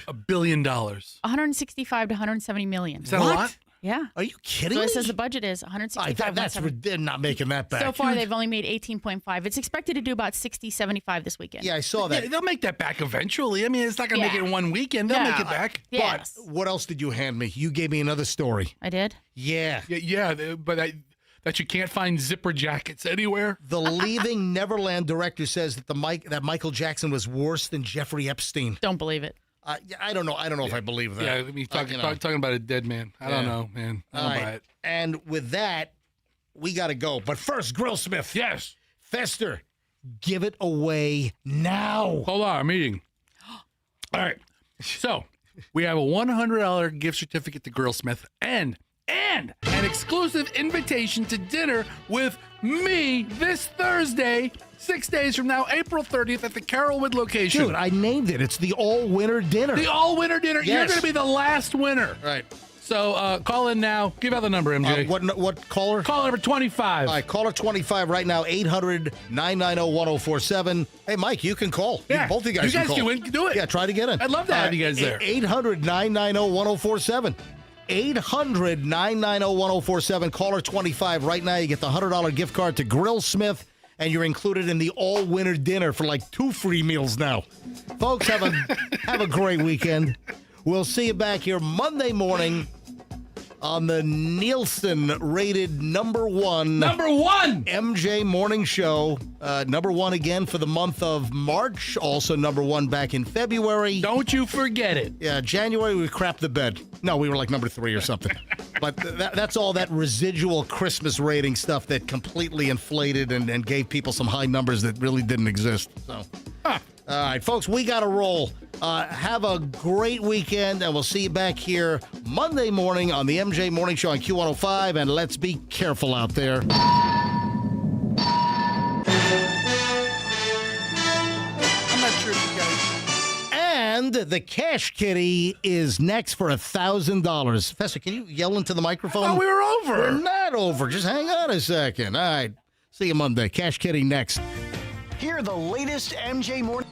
$1 billion. 165 to 170 million. Is that a lot? Yeah. Are you kidding So me? it says the budget is 165. They're not making that back. So far, they've only made 18.5. It's expected to do about 60, 75 this weekend. Yeah, I saw that. Yeah, they'll make that back eventually. I mean, it's not going to make it in one weekend. They'll make it back. Yes. But what else did you hand me? You gave me another story. I did? Yeah. But that you can't find zipper jackets anywhere. The Leaving Neverland director says that Michael Jackson was worse than Jeffrey Epstein. Don't believe it. I don't know. I don't know if I believe that. Yeah, I mean, talking about a dead man. I don't know, man. I don't buy it. And with that, we got to go. But first, Grillsmith. Yes. Fester, give it away now. Hold on, I'm eating. All right. So we have a $100 gift certificate to Grillsmith and an exclusive invitation to dinner with me this Thursday, 6 days from now, April 30th at the Carrollwood location. Dude, I named it. It's the all-winner dinner. The all-winner dinner. Yes. You're going to be the last winner. Right. So call in now. Give out the number, MJ. What caller? Caller number 25. All right, caller 25 right now, 800-990-1047. Hey, Mike, you can call. Yeah. Both of you guys can call. Do it. Yeah, try to get in. I'd love to have you guys there. 800-990-1047. 800-990-1047. Caller 25 right now. You get the $100 gift card to Grillsmith, and you're included in the all-winner dinner for like 2 free meals now. Folks, have a great weekend. We'll see you back here Monday morning on the Nielsen-rated number one MJ Morning Show. Number one again for the month of March. Also number one back in February. Don't you forget it. Yeah, January we crapped the bed. No, we were like number 3 or something. But that's all that residual Christmas rating stuff that completely inflated and gave people some high numbers that really didn't exist. So, all right, folks, we got to roll. Have a great weekend, and we'll see you back here Monday morning on the MJ Morning Show on Q105, and let's be careful out there. I'm not sure if you guys... And the Cash Kitty is next for $1,000. Fester, can you yell into the microphone? Oh, we were over. We're not over. Just hang on a second. All right. See you Monday. Cash Kitty next. Hear the latest MJ Morning.